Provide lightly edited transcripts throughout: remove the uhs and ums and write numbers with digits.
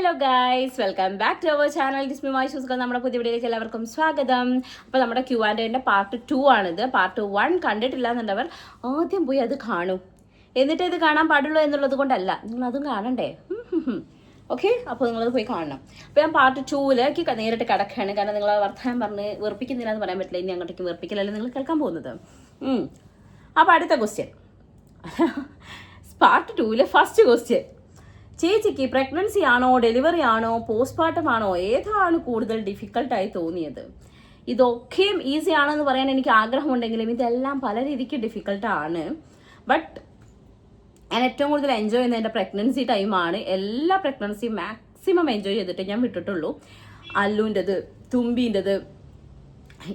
Hello guys, welcome back to our channel ഡിസ്മിമായി ഷൂസുകൾ. നമ്മുടെ പുതിയ വീഡിയോയിലേക്ക് എല്ലാവർക്കും സ്വാഗതം. അപ്പോൾ നമ്മുടെ Q&Aന്റെ പാർട്ട് 2 ആണിത്. പാർട്ട് 1 കണ്ടിട്ടില്ല എന്നുള്ളവർ ആദ്യം പോയി അത് കാണൂ. എന്നിട്ട് ഇത് കാണാൻ പാടുള്ളൂ എന്നുള്ളത് കൊണ്ടല്ല, നിങ്ങളതും കാണണ്ടേ. ഓക്കെ, അപ്പോൾ നിങ്ങളത് പോയി കാണണം. അപ്പോൾ ഞാൻ പാർട്ട് 2ലേക്ക് നേരിട്ട് കിടക്കുകയാണ്. കാരണം നിങ്ങൾ വർത്തമാനം പറഞ്ഞ് വെറുപ്പിക്കുന്നില്ല എന്ന് പറയാൻ പറ്റില്ല. ഇനി അങ്ങോട്ടേക്ക് വെറുപ്പിക്കലല്ലേ നിങ്ങൾ കേൾക്കാൻ പോകുന്നത്. അപ്പോൾ അടുത്ത ക്വസ്റ്റ്യൻ, പാർട്ട് 2ലെ ഫസ്റ്റ് ക്വസ്റ്റ്യൻ. ചേച്ചിക്ക് പ്രഗ്നൻസി ആണോ, ഡെലിവറി ആണോ, പോസ്റ്റ്മോർട്ടം ആണോ, ഏതാണ് കൂടുതൽ ഡിഫിക്കൽട്ടായി തോന്നിയത്? ഇതൊക്കെയും ഈസി ആണെന്ന് പറയാൻ എനിക്ക് ആഗ്രഹമുണ്ടെങ്കിലും ഇതെല്ലാം പല രീതിക്ക് ഡിഫിക്കൽട്ടാണ്. ബട്ട് ഞാൻ ഏറ്റവും കൂടുതൽ എൻജോയ് ചെയ്യുന്നത് എൻ്റെ പ്രഗ്നൻസി ടൈമാണ്. എല്ലാ പ്രഗ്നൻസിയും മാക്സിമം എൻജോയ് ചെയ്തിട്ട് ഞാൻ വിട്ടിട്ടുള്ളൂ. അല്ലുവിൻ്റെത്, തുമ്പീൻ്റെത്,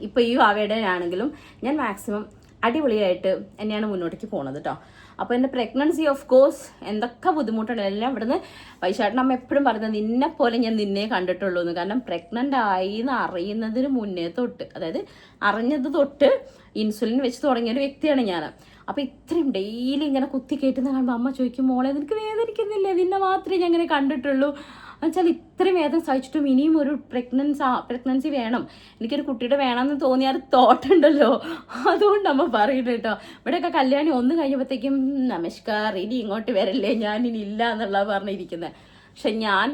ഇപ്പോൾ ഈ വാവയുടെ ആണെങ്കിലും ഞാൻ മാക്സിമം അടിപൊളിയായിട്ട് തന്നെയാണ് മുന്നോട്ടേക്ക് പോണത് കേട്ടോ. അപ്പോൾ എൻ്റെ പ്രഗ്നൻസി ഓഫ് കോഴ്സ് എന്തൊക്കെ ബുദ്ധിമുട്ടുണ്ട് എല്ലാം ഇവിടുന്ന് വൈശാട്ടൻ അമ്മ എപ്പോഴും പറയുന്നത് നിന്നെ പോലെ ഞാൻ നിന്നെ കണ്ടിട്ടുള്ളൂ എന്ന്. കാരണം പ്രഗ്നൻ്റ് ആയി എന്ന് അറിയുന്നതിന് മുന്നേ തൊട്ട്, അതായത് അറിഞ്ഞത് തൊട്ട് ഇൻസുലിൻ വെച്ച് തുടങ്ങിയ ഒരു വ്യക്തിയാണ് ഞാൻ. അപ്പോൾ ഇത്രയും ഡെയിലി ഇങ്ങനെ കുത്തി കയറ്റുന്ന കാണുമ്പോൾ അമ്മ ചോദിക്കും, മോളെ നിനക്ക് വേദനിക്കുന്നില്ലേ? നിന്നെ മാത്രമേ ഞാൻ ഇങ്ങനെ കണ്ടിട്ടുള്ളൂ. എന്നുവെച്ചാൽ ഇത്രയും വേദന സഹിച്ചിട്ടും ഇനിയും ഒരു പ്രഗ്നൻസി വേണം, എനിക്കൊരു കുട്ടിയുടെ വേണമെന്ന് തോന്നിയ ഒരു തോട്ടുണ്ടല്ലോ, അതുകൊണ്ട് അമ്മ പറയുന്നത് കേട്ടോ. ഇവിടെയൊക്കെ കല്യാണി ഒന്ന് കഴിഞ്ഞപ്പോഴത്തേക്കും നമസ്കാർ, ഇനി ഇങ്ങോട്ട് വരല്ലേ, ഞാൻ ഇനി ഇല്ല എന്നുള്ള പറഞ്ഞിരിക്കുന്നത്. പക്ഷെ ഞാൻ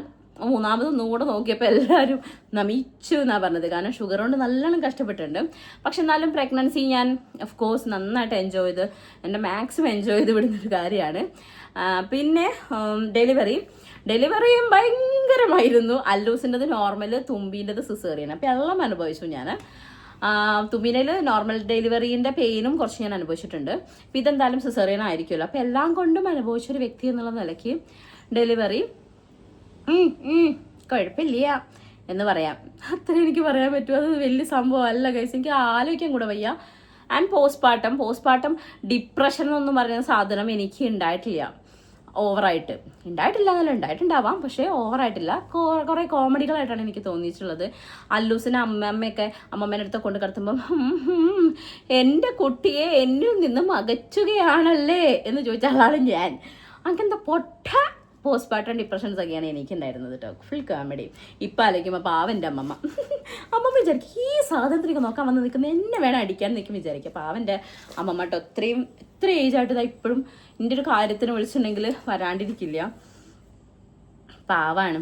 മൂന്നാമതൊന്നും കൂടെ നോക്കിയപ്പോൾ എല്ലാവരും നമിച്ചു എന്നാണ് പറഞ്ഞത്. കാരണം ഷുഗർ കൊണ്ട് നല്ലോണം കഷ്ടപ്പെട്ടിട്ടുണ്ട്. പക്ഷെ എന്നാലും പ്രഗ്നൻസി ഞാൻ ഓഫ് കോഴ്സ് നന്നായിട്ട് എൻജോയ് ചെയ്ത്, എൻ്റെ മാക്സിമം എൻജോയ് ചെയ്ത് വിടുന്നൊരു കാര്യമാണ്. പിന്നെ ഡെലിവറിയും ഭയങ്കരമായിരുന്നു. അല്ലൂസിൻ്റെത് നോർമൽ, തുമ്പീൻ്റെത് സിസേറിയൻ. അപ്പോൾ എല്ലാം അനുഭവിച്ചു ഞാൻ. തുമ്പിനയിൽ നോർമൽ ഡെലിവറീൻ്റെ പെയിനും കുറച്ച് ഞാൻ അനുഭവിച്ചിട്ടുണ്ട്. അപ്പോൾ ഇതെന്തായാലും സിസേറിയൻ ആയിരിക്കുമല്ലോ. അപ്പോൾ എല്ലാം കൊണ്ടും അനുഭവിച്ചൊരു വ്യക്തി എന്നുള്ള നിലയ്ക്ക് ഡെലിവറി കുഴപ്പമില്ല എന്ന് പറയാം. അത്ര എനിക്ക് പറയാൻ പറ്റും. അത് വലിയ സംഭവം അല്ല ഗൈസ്, എനിക്ക് ആലോചിക്കാൻ കൂടെ വയ്യ. ആൻഡ് പോസ്റ്റ്മോർട്ടം ഡിപ്രഷൻ എന്നൊന്നും പറയുന്ന സാധനം എനിക്ക് ഉണ്ടായിട്ടില്ല. ഓവറായിട്ട് ഉണ്ടായിട്ടില്ല എന്നല്ല, ഉണ്ടായിട്ടുണ്ടാവാം, പക്ഷേ ഓവറായിട്ടില്ല. കുറേ കോമഡികളായിട്ടാണ് എനിക്ക് തോന്നിയിട്ടുള്ളത്. അല്ലൂസിനെ അമ്മമ്മേൻ്റെ അടുത്ത് കൊണ്ട് കിടത്തുമ്പം എൻ്റെ കുട്ടിയെ എന്നിൽ നിന്നും അകറ്റുകയാണല്ലേ എന്ന് ചോദിച്ച ആളാണ് ഞാൻ. അങ്ങനത്തെ പൊട്ട പോസ്റ്റ്മോർട്ടം ഡിപ്രഷൻസ് ഒക്കെയാണ് എനിക്കുണ്ടായിരുന്നത് കേട്ടോ. Full comedy. ഇപ്പം ആലോചിക്കുമ്പോൾ പാവൻ്റെ അമ്മമ്മ വിചാരിക്കും ഈ സ്വാതന്ത്ര്യം നോക്കാൻ വന്ന് നിൽക്കുന്ന എന്നെ വേണം അടിക്കാൻ നിൽക്കും വിചാരിക്കുക. പാവൻ്റെ അമ്മമ്മ കേട്ടോ. ഇത്ര ഏജായിട്ട് ഇതാ ഇപ്പോഴും എൻ്റെ ഒരു കാര്യത്തിന് വിളിച്ചിട്ടുണ്ടെങ്കിൽ വരാണ്ടിരിക്കില്ല. പാവാണ്.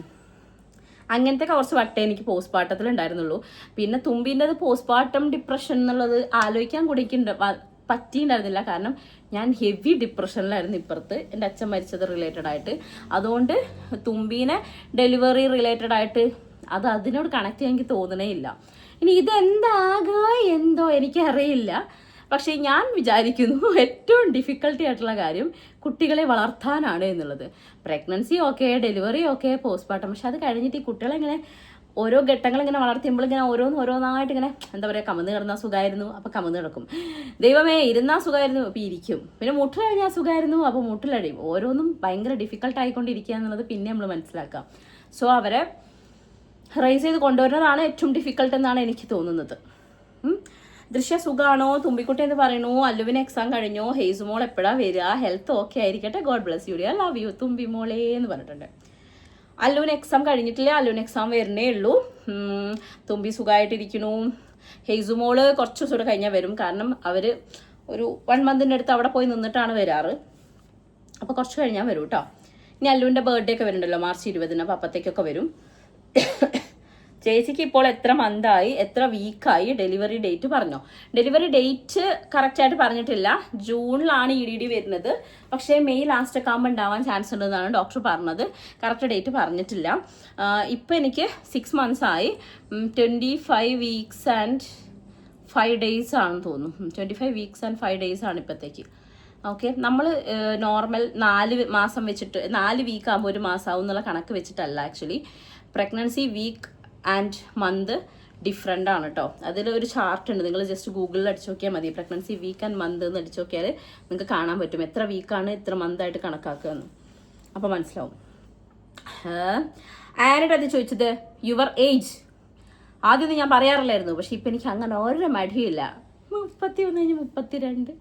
അങ്ങനത്തെ കുറച്ച് വട്ടേ എനിക്ക് പോസ്റ്റ്മോർട്ടത്തിൽ ഉണ്ടായിരുന്നുള്ളൂ. പിന്നെ തുമ്പീൻ്റെത് പോസ്റ്റ്മോർട്ടം ഡിപ്രഷൻ എന്നുള്ളത് ആലോചിക്കാൻ കൂടി എനിക്ക് പറ്റിയിട്ടുണ്ടായിരുന്നില്ല. കാരണം ഞാൻ ഹെവി ഡിപ്രഷനിലായിരുന്നു ഇപ്പുറത്ത്, എൻ്റെ അച്ഛൻ മരിച്ചത് റിലേറ്റഡ് ആയിട്ട്. അതുകൊണ്ട് തുമ്പീനെ ഡെലിവറി റിലേറ്റഡ് ആയിട്ട് അതിനോട് കണക്ട് ചെയ്യാൻ എനിക്ക് തോന്നണേ ഇല്ല. ഇനി എന്തോ എനിക്കറിയില്ല. പക്ഷേ ഞാൻ വിചാരിക്കുന്നു ഏറ്റവും ഡിഫിക്കൽട്ടി ആയിട്ടുള്ള കാര്യം കുട്ടികളെ വളർത്താനാണ് എന്നുള്ളത്. Pregnancy okay, delivery okay, postmortem. പക്ഷെ അത് കഴിഞ്ഞിട്ട് ഈ കുട്ടികളെ ഇങ്ങനെ ഓരോ ഘട്ടങ്ങളിങ്ങനെ വളർത്തിയുമ്പോൾ ഇങ്ങനെ ഓരോന്നായിട്ട് ഇങ്ങനെ എന്താ പറയുക, കമന്ന് കിടന്നാൽ സുഖമായിരുന്നു, അപ്പോൾ കമന്ന് കിടക്കും. ദൈവമേ ഇരുന്നാൽ സുഖമായിരുന്നു, അപ്പോൾ ഇരിക്കും. പിന്നെ മുട്ടിൽ കഴിഞ്ഞാൽ സുഖമായിരുന്നു, അപ്പോൾ മുട്ടിലടിയും. ഓരോന്നും ഭയങ്കര ഡിഫിക്കൽട്ട് ആയിക്കൊണ്ടിരിക്കുക എന്നുള്ളത് പിന്നെ നമ്മൾ മനസ്സിലാക്കാം. സോ അവരെ റൈസ് ചെയ്ത് കൊണ്ടുവരുന്നതാണ് ഏറ്റവും ഡിഫിക്കൽട്ട് എന്നാണ് എനിക്ക് തോന്നുന്നത്. ദൃശ്യ സുഖമാണോ, തുമ്പിക്കുട്ടി എന്ന് പറയണു. അല്ലുവിന് എക്സാം കഴിഞ്ഞോ, ഹെയ്സുമോൾ എപ്പോഴാണ് വരിക, ഹെൽത്ത് ഓക്കെ ആയിരിക്കട്ടെ, God bless you, love you തുമ്പി മോളേ എന്ന് പറഞ്ഞിട്ടുണ്ട്. അല്ലുവിന് എക്സാം കഴിഞ്ഞിട്ടില്ല, അല്ലുവിന് എക്സാം വരുന്നേ ഉള്ളൂ. തുമ്പി സുഖമായിട്ടിരിക്കണു. ഹെയ്സുമോള് കുറച്ച് ദിവസം കഴിഞ്ഞാൽ വരും. കാരണം അവർ ഒരു 1 മന്തിൻ്റെ അടുത്ത് അവിടെ പോയി നിന്നിട്ടാണ് വരാറ്. അപ്പോൾ കുറച്ച് കഴിഞ്ഞാൽ വരും കേട്ടോ. ഇനി അല്ലുവിൻ്റെ ബർത്ത്ഡേ ഒക്കെ വരുന്നുണ്ടല്ലോ March 20, അപ്പോൾ അപ്പത്തേക്കൊക്കെ വരും. ചേച്ചിക്ക് ഇപ്പോൾ എത്ര മന്തായി, എത്ര വീക്കായി, ഡെലിവറി ഡേറ്റ് പറഞ്ഞോ? ഡെലിവറി ഡേറ്റ് കറക്റ്റായിട്ട് പറഞ്ഞിട്ടില്ല. ജൂണിലാണ് EDD വരുന്നത്. പക്ഷേ മെയ് ലാസ്റ്റ് ഒക്കെ ആകുമ്പോൾ ഉണ്ടാവാൻ ചാൻസ് ഉണ്ടെന്നാണ് ഡോക്ടർ പറഞ്ഞത്. കറക്റ്റ് ഡേറ്റ് പറഞ്ഞിട്ടില്ല. ഇപ്പം എനിക്ക് 6 months ആയി. 25 weeks and 5 days ആണെന്ന് തോന്നുന്നു. 25 weeks and 5 days ആണ് ഇപ്പോഴത്തേക്ക്. ഓക്കെ, നമ്മൾ നോർമൽ 4 മാസം വെച്ചിട്ട് 4 വീക്ക് ആകുമ്പോൾ 1 മാസമാവും എന്നുള്ള കണക്ക് വെച്ചിട്ടല്ല. Actually pregnancy week and month different ആണ് കേട്ടോ. അതിലൊരു ചാർട്ട് ഉണ്ട്, നിങ്ങൾ ജസ്റ്റ് ഗൂഗിളിൽ അടിച്ചു നോക്കിയാൽ മതി. പ്രഗ്നൻസി വീക്ക് ആൻഡ് മന്ത് എന്ന് അടിച്ചു നോക്കിയാൽ നിങ്ങൾക്ക് കാണാൻ പറ്റും എത്ര വീക്കാണ് എത്ര മന്തായിട്ട് കണക്കാക്കുക എന്ന്. അപ്പോൾ മനസ്സിലാവും. ആരുടെ അത് ചോദിച്ചത് യുവർ ഏജ്. ആദ്യം ഞാൻ പറയാറില്ലായിരുന്നു, പക്ഷെ ഇപ്പം എനിക്ക് അങ്ങനെ ഒരു മടിയില്ല. 31 കഴിഞ്ഞ് 32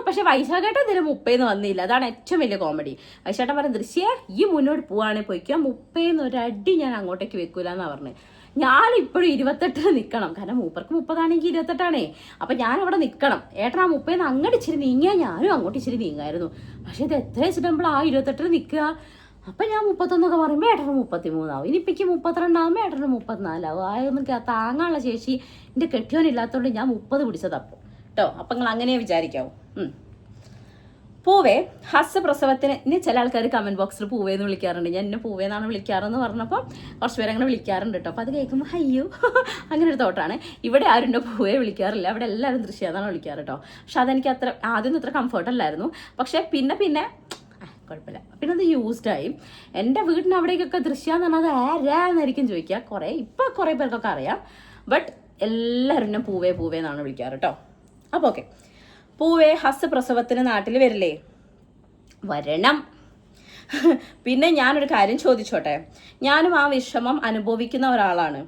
പക്ഷെ വൈശാഖേട്ടൻ ഇതിന് 30 വന്നില്ല. അതാണ് ഏറ്റവും വലിയ കോമഡി. വൈശാഖേട്ടൻ പറഞ്ഞ ദൃശ്യേ ഈ മുന്നോട്ട് പോവാണെങ്കിൽ പോയിക്കോ, 30 ഒരടി ഞാൻ അങ്ങോട്ടേക്ക് വെക്കൂല എന്നാ പറഞ്ഞത്. ഞാൻ ഇപ്പോഴും 28 നിൽക്കണം. കാരണം മൂപ്പർക്ക് 30 28 അപ്പൊ ഞാൻ അവിടെ നിൽക്കണം. ഏട്ടൻ ആ 30 അങ്ങോട്ട് ഇച്ചിരി നീങ്ങിയാൽ ഞാനും അങ്ങോട്ട് ഇച്ചിരി നീങ്ങായിരുന്നു. പക്ഷെ ഇത് എത്ര വെച്ചിട്ട് നമ്മൾ ആ 28 നിൽക്കുക. അപ്പൊ ഞാൻ 31 പറയുമ്പോൾ ഏട്ടന് 33 ഇനിയിപ്പിക്ക് 32 ഏട്ടന് 34 അതൊന്നും താങ്ങാനുള്ള ശേഷി എന്റെ കെട്ടിയോനില്ലാത്തതുകൊണ്ട് ഞാൻ 30 പിടിച്ചതപ്പോ കേട്ടോ. അപ്പൊ നിങ്ങൾ അങ്ങനെ വിചാരിക്കാവൂ. പൂവേ ഹസ്തപ്രസവത്തിന് ഇനി ചില ആൾക്കാർ കമന്റ് ബോക്സിൽ പൂവേന്ന് വിളിക്കാറുണ്ട്. ഞാൻ എന്നെ പൂവേന്നാണ് വിളിക്കാറെന്ന് പറഞ്ഞപ്പോൾ കുറച്ച് പേര് അങ്ങനെ വിളിക്കാറുണ്ട് കേട്ടോ. അപ്പോൾ അത് കേൾക്കുമ്പോൾ അയ്യോ അങ്ങനെ ഒരു തോട്ടാണ്. ഇവിടെ ആരും എൻ്റെ പൂവേ വിളിക്കാറില്ല, അവിടെ എല്ലാവരും ദൃശ്യന്നാണ് വിളിക്കാറ് കേട്ടോ. പക്ഷെ അതെനിക്ക് ആദ്യമൊന്നും അത്ര കംഫർട്ട് അല്ലായിരുന്നു. പക്ഷെ പിന്നെ കുഴപ്പമില്ല, പിന്നെ അത് യൂസ്ഡായി. എൻ്റെ വീടിന് അവിടേക്കൊക്കെ ദൃശ്യമെന്ന് പറഞ്ഞാൽ അത് ആരാന്നായിരിക്കും ചോദിക്കുക. ഇപ്പം കുറേ പേർക്കൊക്കെ അറിയാം. ബട്ട് എല്ലാവരും എന്നെ പൂവേ എന്നാണ് വിളിക്കാറ് കേട്ടോ. അപ്പോൾ ഓക്കെ, പൂവേ ഹസ്തപ്രസവത്തിന് നാട്ടിൽ വരില്ലേ? വരണം. പിന്നെ ഞാനൊരു കാര്യം ചോദിച്ചോട്ടെ. ഞാനും ആ വിഷമം അനുഭവിക്കുന്ന ഒരാളാണ്.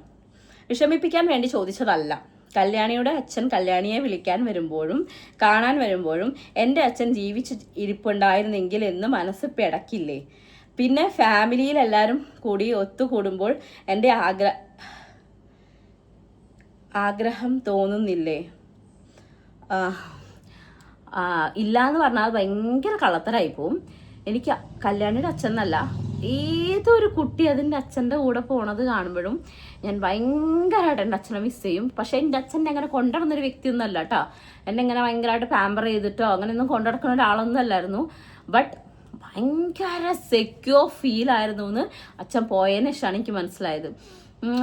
വിഷമിപ്പിക്കാൻ വേണ്ടി ചോദിച്ചതല്ല. കല്യാണിയുടെ അച്ഛൻ കല്യാണിയെ വിളിക്കാൻ വരുമ്പോഴും കാണാൻ വരുമ്പോഴും എൻ്റെ അച്ഛൻ ജീവിച്ച് ഇരിപ്പുണ്ടായിരുന്നെങ്കിൽ എന്ന് മനസ്സ് പിടക്കില്ലേ? പിന്നെ ഫാമിലിയിൽ എല്ലാവരും കൂടി ഒത്തുകൂടുമ്പോൾ എൻ്റെ ആഗ്രഹം തോന്നുന്നില്ലേ? ഇല്ല എന്ന് പറഞ്ഞാൽ ഭയങ്കര കള്ളത്തരായി പോവും. എനിക്ക് കല്യാണിയുടെ അച്ഛൻ എന്നല്ല, ഏതൊരു കുട്ടി അതിൻ്റെ അച്ഛൻ്റെ കൂടെ പോണത് കാണുമ്പോഴും ഞാൻ ഭയങ്കരമായിട്ട് എൻ്റെ അച്ഛനെ മിസ് ചെയ്യും. പക്ഷെ എൻ്റെ അച്ഛനെ അങ്ങനെ കൊണ്ടുനടന്നൊരു വ്യക്തിയൊന്നും അല്ല കേട്ടോ. എന്നെ ഇങ്ങനെ ഭയങ്കരമായിട്ട് പാമ്പർ ചെയ്തിട്ടോ അങ്ങനെയൊന്നും കൊണ്ടുനടക്കുന്ന ഒരാളൊന്നും അല്ലായിരുന്നു. ബട്ട് ഭയങ്കര സെക്യൂർ ഫീൽ ആയിരുന്നു എന്ന് അച്ഛൻ പോയതിന് ശേഷമാണ് എനിക്ക് മനസ്സിലായത്.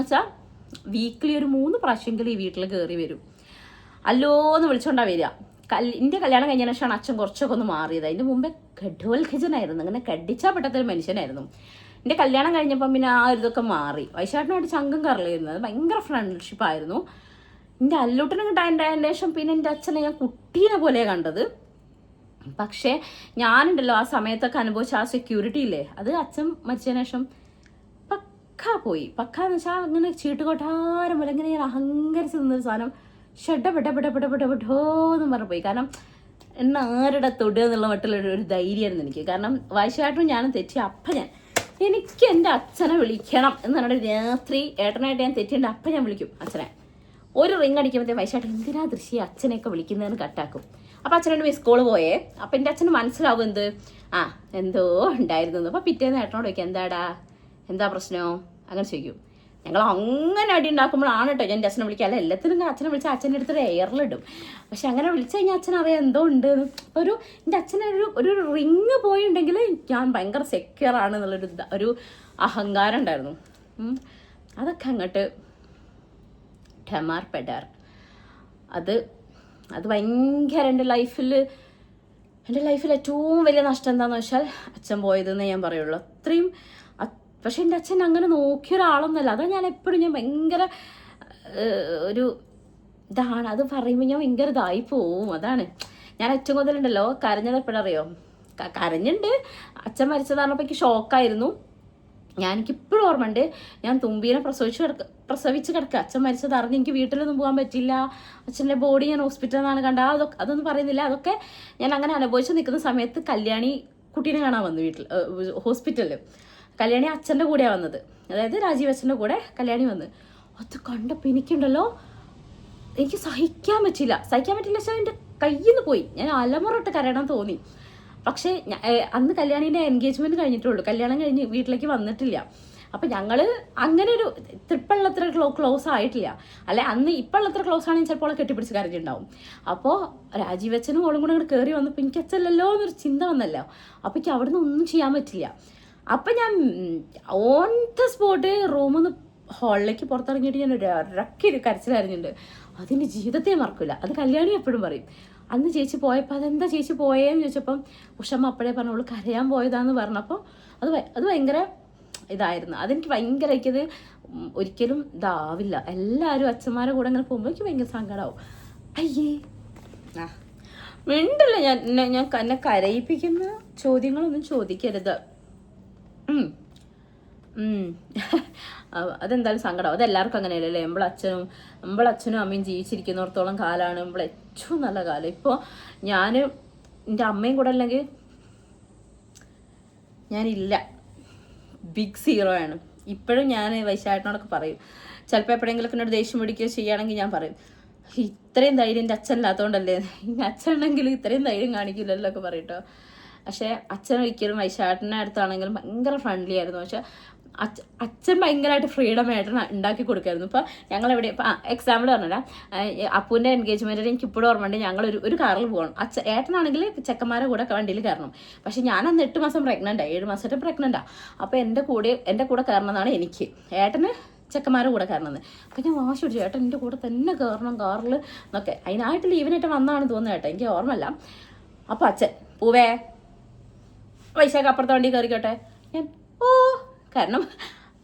വെച്ചാൽ വീക്കിലി ഒരു 3 പ്രാവശ്യമെങ്കിലും ഈ വീട്ടിൽ കയറി വരും. അല്ലോ എന്ന് വിളിച്ചോണ്ടാ വരിക. എൻ്റെ കല്യാണം കഴിഞ്ഞ ശേഷമാണ് അച്ഛൻ കുറച്ചൊക്കെ ഒന്ന് മാറിയത്. അതിൻ്റെ മുമ്പേ ഘടോത്കജനായിരുന്നു, അങ്ങനെ കടിച്ചാൽ പെട്ടതൊരു മനുഷ്യനായിരുന്നു. എൻ്റെ കല്യാണം കഴിഞ്ഞപ്പം പിന്നെ ആ ഒരു ഇതൊക്കെ മാറി. വൈശാഖനായിട്ട് ചങ്കം കറലായിരുന്നത്, ഭയങ്കര ഫ്രണ്ട്ഷിപ്പായിരുന്നു. എൻ്റെ അല്ലൂട്ടിനെ കിട്ടാൻ്റെ ശേഷം പിന്നെ എൻ്റെ അച്ഛനെ ഞാൻ കുട്ടീനെ പോലെയാണ് കണ്ടത്. പക്ഷേ ഞാനുണ്ടല്ലോ ആ സമയത്തൊക്കെ അനുഭവിച്ച ആ സെക്യൂരിറ്റി ഇല്ലേ, അത് അച്ഛൻ മരിച്ചതിന് ശേഷം പോയി. പക്കാന്ന് വെച്ചാൽ അങ്ങനെ ചീട്ടുകൊട്ടാരം പോലെ ഇങ്ങനെ ഞാൻ അഹങ്കരിച്ച് നിന്നൊരു സാധനം ഷെഡെന്നും പറഞ്ഞു പോയി. കാരണം എന്നെ ആരുടെ തൊടുക എന്നുള്ള മറ്റുള്ളൊരു ധൈര്യമായിരുന്നു എനിക്ക്. കാരണം വൈശാഖനും ഞാനും തെറ്റി. അപ്പം എനിക്ക് എൻ്റെ അച്ഛനെ വിളിക്കണം എന്ന് പറഞ്ഞിട്ട് രാത്രി ഏട്ടനായിട്ട് ഞാൻ തെറ്റിൻ്റെ അപ്പം ഞാൻ വിളിക്കും അച്ഛനെ. ഒരു റിങ് അടിക്കുമ്പോഴത്തേ വൈശാഖൻ എന്തിനാ ദൃശ്യ അച്ഛനെയൊക്കെ വിളിക്കുന്നതെന്ന് കട്ടാക്കും. അപ്പം അച്ഛനോട് മിസ് കോള് പോയേ. അപ്പം എൻ്റെ അച്ഛന് മനസ്സിലാവും എന്തോ ഉണ്ടായിരുന്നു. അപ്പം പിറ്റേന്ന് ഏട്ടനോട് ചോദിക്കും എന്താ പ്രശ്നമോ അങ്ങനെ ചോദിക്കും. ഞങ്ങൾ അങ്ങനെ അടി ഉണ്ടാക്കുമ്പോഴാണ് കേട്ടോ ഞാൻ എൻ്റെ അച്ഛനെ വിളിക്കുക. അല്ല എല്ലാത്തിനും അച്ഛനെ വിളിച്ചാൽ അച്ഛൻ്റെ അടുത്തൊരു എയറിലിടും. പക്ഷെ അങ്ങനെ വിളിച്ചു കഴിഞ്ഞാൽ അച്ഛനറിയാം എന്തോ ഉണ്ട്. അപ്പോൾ എൻ്റെ അച്ഛനെ ഒരു റിങ് പോയിട്ടുണ്ടെങ്കിൽ ഞാൻ ഭയങ്കര സെക്യൂർ ആണ് എന്നുള്ളൊരു അഹങ്കാരം ഉണ്ടായിരുന്നു. അതൊക്കെ അങ്ങോട്ട് ഠമാർ പെടാർ. അത് ഭയങ്കര എൻ്റെ ലൈഫിൽ ഏറ്റവും വലിയ നഷ്ടം എന്താണെന്ന് വെച്ചാൽ അച്ഛൻ പോയതെന്നേ ഞാൻ പറയുള്ളൂ. അത്രയും. പക്ഷെ എൻ്റെ അച്ഛൻ അങ്ങനെ നോക്കിയ ഒരാളൊന്നുമല്ല. അതാണ് ഞാൻ ഭയങ്കര ഒരു ഇതാണ്. അത് പറയുമ്പോൾ ഞാൻ ഭയങ്കര ഇതായി പോവും. അതാണ് ഞാൻ ഏറ്റവും കൂടുതലുണ്ടല്ലോ കരഞ്ഞത് എപ്പോഴറിയോ? കരഞ്ഞിട്ടുണ്ട്. അച്ഛൻ മരിച്ചതാണപ്പോൾ എനിക്ക് ഷോക്കായിരുന്നു. എനിക്കിപ്പോഴും ഓർമ്മയുണ്ട്. ഞാൻ തുമ്പീനെ പ്രസവിച്ച് കിടക്കുക. അച്ഛൻ മരിച്ചത് അറിഞ്ഞ് എനിക്ക് വീട്ടിലൊന്നും പോകാൻ പറ്റില്ല. അച്ഛൻ്റെ ബോഡി ഞാൻ ഹോസ്പിറ്റലിൽ നിന്നാണ് കണ്ടത്. അതൊന്നും പറയുന്നില്ല. അതൊക്കെ ഞാൻ അങ്ങനെ അനുഭവിച്ച് നിൽക്കുന്ന സമയത്ത് കല്യാണി കുട്ടീനെ കാണാൻ വന്നു ഹോസ്പിറ്റലിൽ. കല്യാണി അച്ഛൻ്റെ കൂടെയാണ് വന്നത്, അതായത് രാജീവ് അച്ഛൻ്റെ കൂടെ കല്യാണി വന്ന്. അത് കണ്ടപ്പോൾ എനിക്ക് സഹിക്കാൻ പറ്റില്ല വെച്ചാൽ എൻ്റെ കയ്യിൽ നിന്ന് പോയി. ഞാൻ അലമുറട്ട് കരയണം തോന്നി. പക്ഷേ അന്ന് കല്യാണീൻ്റെ എൻഗേജ്മെൻറ്റ് കഴിഞ്ഞിട്ടുള്ളൂ, കല്യാണം കഴിഞ്ഞ് വീട്ടിലേക്ക് വന്നിട്ടില്ല. അപ്പം ഞങ്ങൾ അങ്ങനെ ഒരു ട്രിപ്പുള്ളത്ര ക്ലോസ് ആയിട്ടില്ല. അല്ലെ അന്ന് ഇപ്പോഴത്ര ക്ലോസ് ആണെങ്കിൽ ചിലപ്പോൾ കെട്ടിപ്പിടിച്ച് കരഞ്ഞിട്ടുണ്ടാവും. അപ്പോൾ രാജീവ് അച്ഛനും ഓളും കൂടെ അങ്ങോട്ട് കയറി വന്നപ്പോൾ എനിക്ക് അച്ഛനല്ലോ എന്നൊരു ചിന്ത വന്നല്ലോ. അപ്പോൾ എനിക്ക് അവിടെ നിന്ന് ഒന്നും ചെയ്യാൻ പറ്റില്ല. അപ്പം ഞാൻ ഓൺ ദ സ്പോട്ട് റൂമിൽ നിന്ന് ഹാളിലേക്ക് പുറത്തിറങ്ങിയിട്ട് ഞാൻ ഇറക്കി കരച്ചിലായിരുന്നുണ്ട്. അതിൻ്റെ ജീവിതത്തെ മറക്കില്ല. അത് കല്യാണി എപ്പോഴും പറയും. അന്ന് ചേച്ചി പോയപ്പോൾ അതെന്താ ചേച്ചി പോയേന്ന് ചോദിച്ചപ്പം ഉഷമ്മ അപ്പോഴേ പറഞ്ഞോളൂ കരയാൻ പോയതാന്ന് പറഞ്ഞപ്പോൾ അത് ഭയങ്കര ഇതായിരുന്നു. അതെനിക്ക് ഭയങ്കര എനിക്കത് ഒരിക്കലും ഇതാവില്ല. എല്ലാവരും അച്ഛന്മാരെ കൂടെ അങ്ങനെ പോകുമ്പോൾ എനിക്ക് ഭയങ്കര സങ്കടമാവും. അയ്യേ മിണ്ടില്ല. ഞാൻ എന്നെ കരയിപ്പിക്കുന്ന ചോദ്യങ്ങളൊന്നും ചോദിക്കരുത്. അതെന്തായാലും സങ്കടം. അതെല്ലാവർക്കും അങ്ങനെയല്ലേ. നമ്മളച്ഛനും അമ്മയും ജീവിച്ചിരിക്കുന്നിടത്തോളം കാലമാണ് നമ്മൾ ഏറ്റവും നല്ല കാലം. ഇപ്പോൾ ഞാൻ എൻ്റെ അമ്മയും കൂടെ അല്ലെങ്കിൽ ഞാനില്ല, ബിഗ് സീറോ ആണ്. ഇപ്പോഴും ഞാൻ വൈശാഖനോടൊക്കെ പറയും, ചിലപ്പോൾ എപ്പോഴെങ്കിലൊക്കെ എന്നോട് ദേഷ്യം പിടിക്കുകയോ ചെയ്യുകയാണെങ്കിൽ ഞാൻ പറയും, ഇത്രയും ധൈര്യം എൻ്റെ അച്ഛനില്ലാത്തതുകൊണ്ടല്ലേ, അച്ഛനുണ്ടെങ്കിൽ ഇത്രയും ധൈര്യം കാണിക്കില്ലല്ലോ ഒക്കെ പറയട്ടോ. പക്ഷേ അച്ഛൻ ഒരിക്കലും വൈശാഖിൻ്റെ അടുത്താണെങ്കിലും ഭയങ്കര ഫ്രണ്ട്ലി ആയിരുന്നു. പക്ഷെ അച്ഛൻ ഭയങ്കരമായിട്ട് ഫ്രീഡം ഏട്ടൻ ഉണ്ടാക്കി കൊടുക്കായിരുന്നു. ഇപ്പോൾ ഞങ്ങളെവിടെ ഇപ്പോൾ എക്സാമ്പിൾ പറഞ്ഞില്ല, അപ്പൂൻ്റെ എൻഗേജ്മെൻറ്റിന് എനിക്ക് ഇപ്പോഴും ഓർമ്മയുണ്ട്. ഞങ്ങൾ ഒരു കാറിൽ പോകണം. ഏട്ടനാണെങ്കിൽ ചെക്കന്മാരെ കൂടെ വണ്ടിയിൽ കയറണം. പക്ഷെ ഞാൻ അന്ന് 8 മാസം പ്രഗ്നൻ്റാണ്, 7 മാസമായിട്ട് പ്രഗ്നൻ്റാണ്. അപ്പോൾ എൻ്റെ കൂടെ കയറണമെന്നാണ് എനിക്ക്, ഏട്ടന് ചെക്കന്മാരുടെ കൂടെ കയറണമെന്ന്. അപ്പം ഞാൻ വാശി പിടിച്ചു, ഏട്ടൻ എൻ്റെ കൂടെ തന്നെ കയറണം കാറിൽ എന്നൊക്കെ. അതിനായിട്ട് ലീവിനായിട്ട് വന്നതാണ് തോന്നുന്നത് കേട്ടോ, എനിക്ക് ഓർമ്മയില്ല. അപ്പോൾ അച്ഛൻ പൂവേ വൈശാഖ അപ്പുറത്തെ വണ്ടി കയറിക്കോട്ടെ, ഞാൻ കാരണം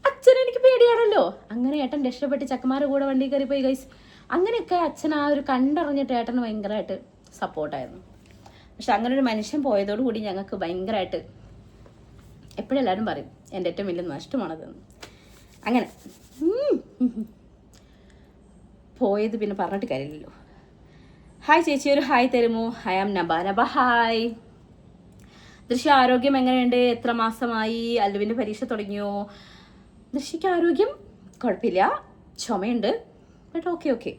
അച്ഛൻ എനിക്ക് പേടിയാണല്ലോ. അങ്ങനെ ഏട്ടൻ രക്ഷപ്പെട്ട് ചെക്കന്മാരുടെ കൂടെ വണ്ടി കയറിപ്പോയി ഗൈസ്. അങ്ങനെയൊക്കെ അച്ഛൻ ആ ഒരു കണ്ടറിഞ്ഞിട്ട് ഏട്ടന് ഭയങ്കരമായിട്ട് സപ്പോർട്ടായിരുന്നു. പക്ഷെ അങ്ങനെ ഒരു മനുഷ്യൻ പോയതോടുകൂടി ഞങ്ങൾക്ക് ഭയങ്കരമായിട്ട് എപ്പോഴെല്ലാവരും പറയും എൻ്റെ ഏറ്റവും വലിയ നഷ്ടമാണതെന്ന്. അങ്ങനെ പോയത് പിന്നെ പറഞ്ഞിട്ട് കാര്യമില്ലല്ലോ. ഹായ് ചേച്ചി, ഒരു ഹായ് തരുമോ? I am Naba. ഹായ് ദൃശ്യ, ആരോഗ്യം എങ്ങനെയുണ്ട്? എത്ര മാസമായി? അല്ലുവിൻ്റെ പരീക്ഷ തുടങ്ങിയോ? ദൃശ്യക്ക് ആരോഗ്യം കുഴപ്പമില്ല, ചുമയുണ്ട്, ബട്ട് ഓക്കെ.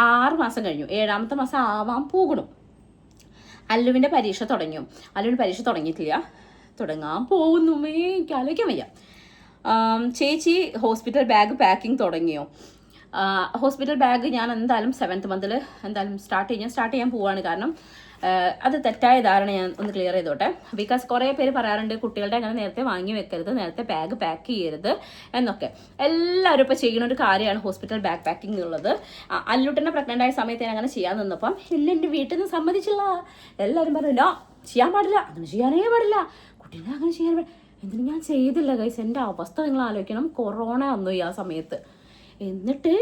6 മാസം കഴിഞ്ഞു, 7ാമത്തെ മാസം ആവാൻ പോകണം. അല്ലുവിൻ്റെ പരീക്ഷ തുടങ്ങിയോ? അല്ലുവിൻ്റെ പരീക്ഷ തുടങ്ങിയിട്ടില്ല, തുടങ്ങാൻ പോകുന്നുമേ, എനിക്ക് ആലോചിക്കാൻ വയ്യ. ചേച്ചി ഹോസ്പിറ്റൽ ബാഗ് പാക്കിംഗ് തുടങ്ങിയോ? ഹോസ്പിറ്റൽ ബാഗ് ഞാൻ എന്തായാലും 7th മന്തിൽ എന്തായാലും സ്റ്റാർട്ട് ചെയ്യാൻ പോവാണ്. കാരണം അത് തെറ്റായ ധാരണ ഞാൻ ഒന്ന് ക്ലിയർ ചെയ്തോട്ടെ. ബിക്കോസ് കുറേ പേര് പറയാറുണ്ട് കുട്ടികളുടെ അങ്ങനെ നേരത്തെ വാങ്ങി വെക്കരുത്, നേരത്തെ ബാഗ് പാക്ക് ചെയ്യരുത് എന്നൊക്കെ. എല്ലാവരും ഇപ്പോൾ ചെയ്യുന്ന ഒരു കാര്യമാണ് ഹോസ്പിറ്റൽ ബാഗ് പാക്കിംഗ് എന്നുള്ളത്. അല്ലുട്ടനെ പ്രഗ്നൻ്റ് ആയ സമയത്ത് ഞാൻ അങ്ങനെ ചെയ്യാൻ നിന്നപ്പം ഇല്ല, എൻ്റെ വീട്ടിൽ നിന്ന് സമ്മതിച്ചില്ല. എല്ലാവരും പറഞ്ഞു നോ, ചെയ്യാൻ പാടില്ല, അങ്ങനെ ചെയ്യാനേ പാടില്ല, കുട്ടീനെ അങ്ങനെ ചെയ്യാൻ പാടില്ല. എന്നിട്ട് ഞാൻ ചെയ്തില്ല ഗൈസ്. എൻ്റെ അവസ്ഥ നിങ്ങൾ ആലോചിക്കണം, കൊറോണ വന്നു ആ സമയത്ത്. എന്നിട്ട്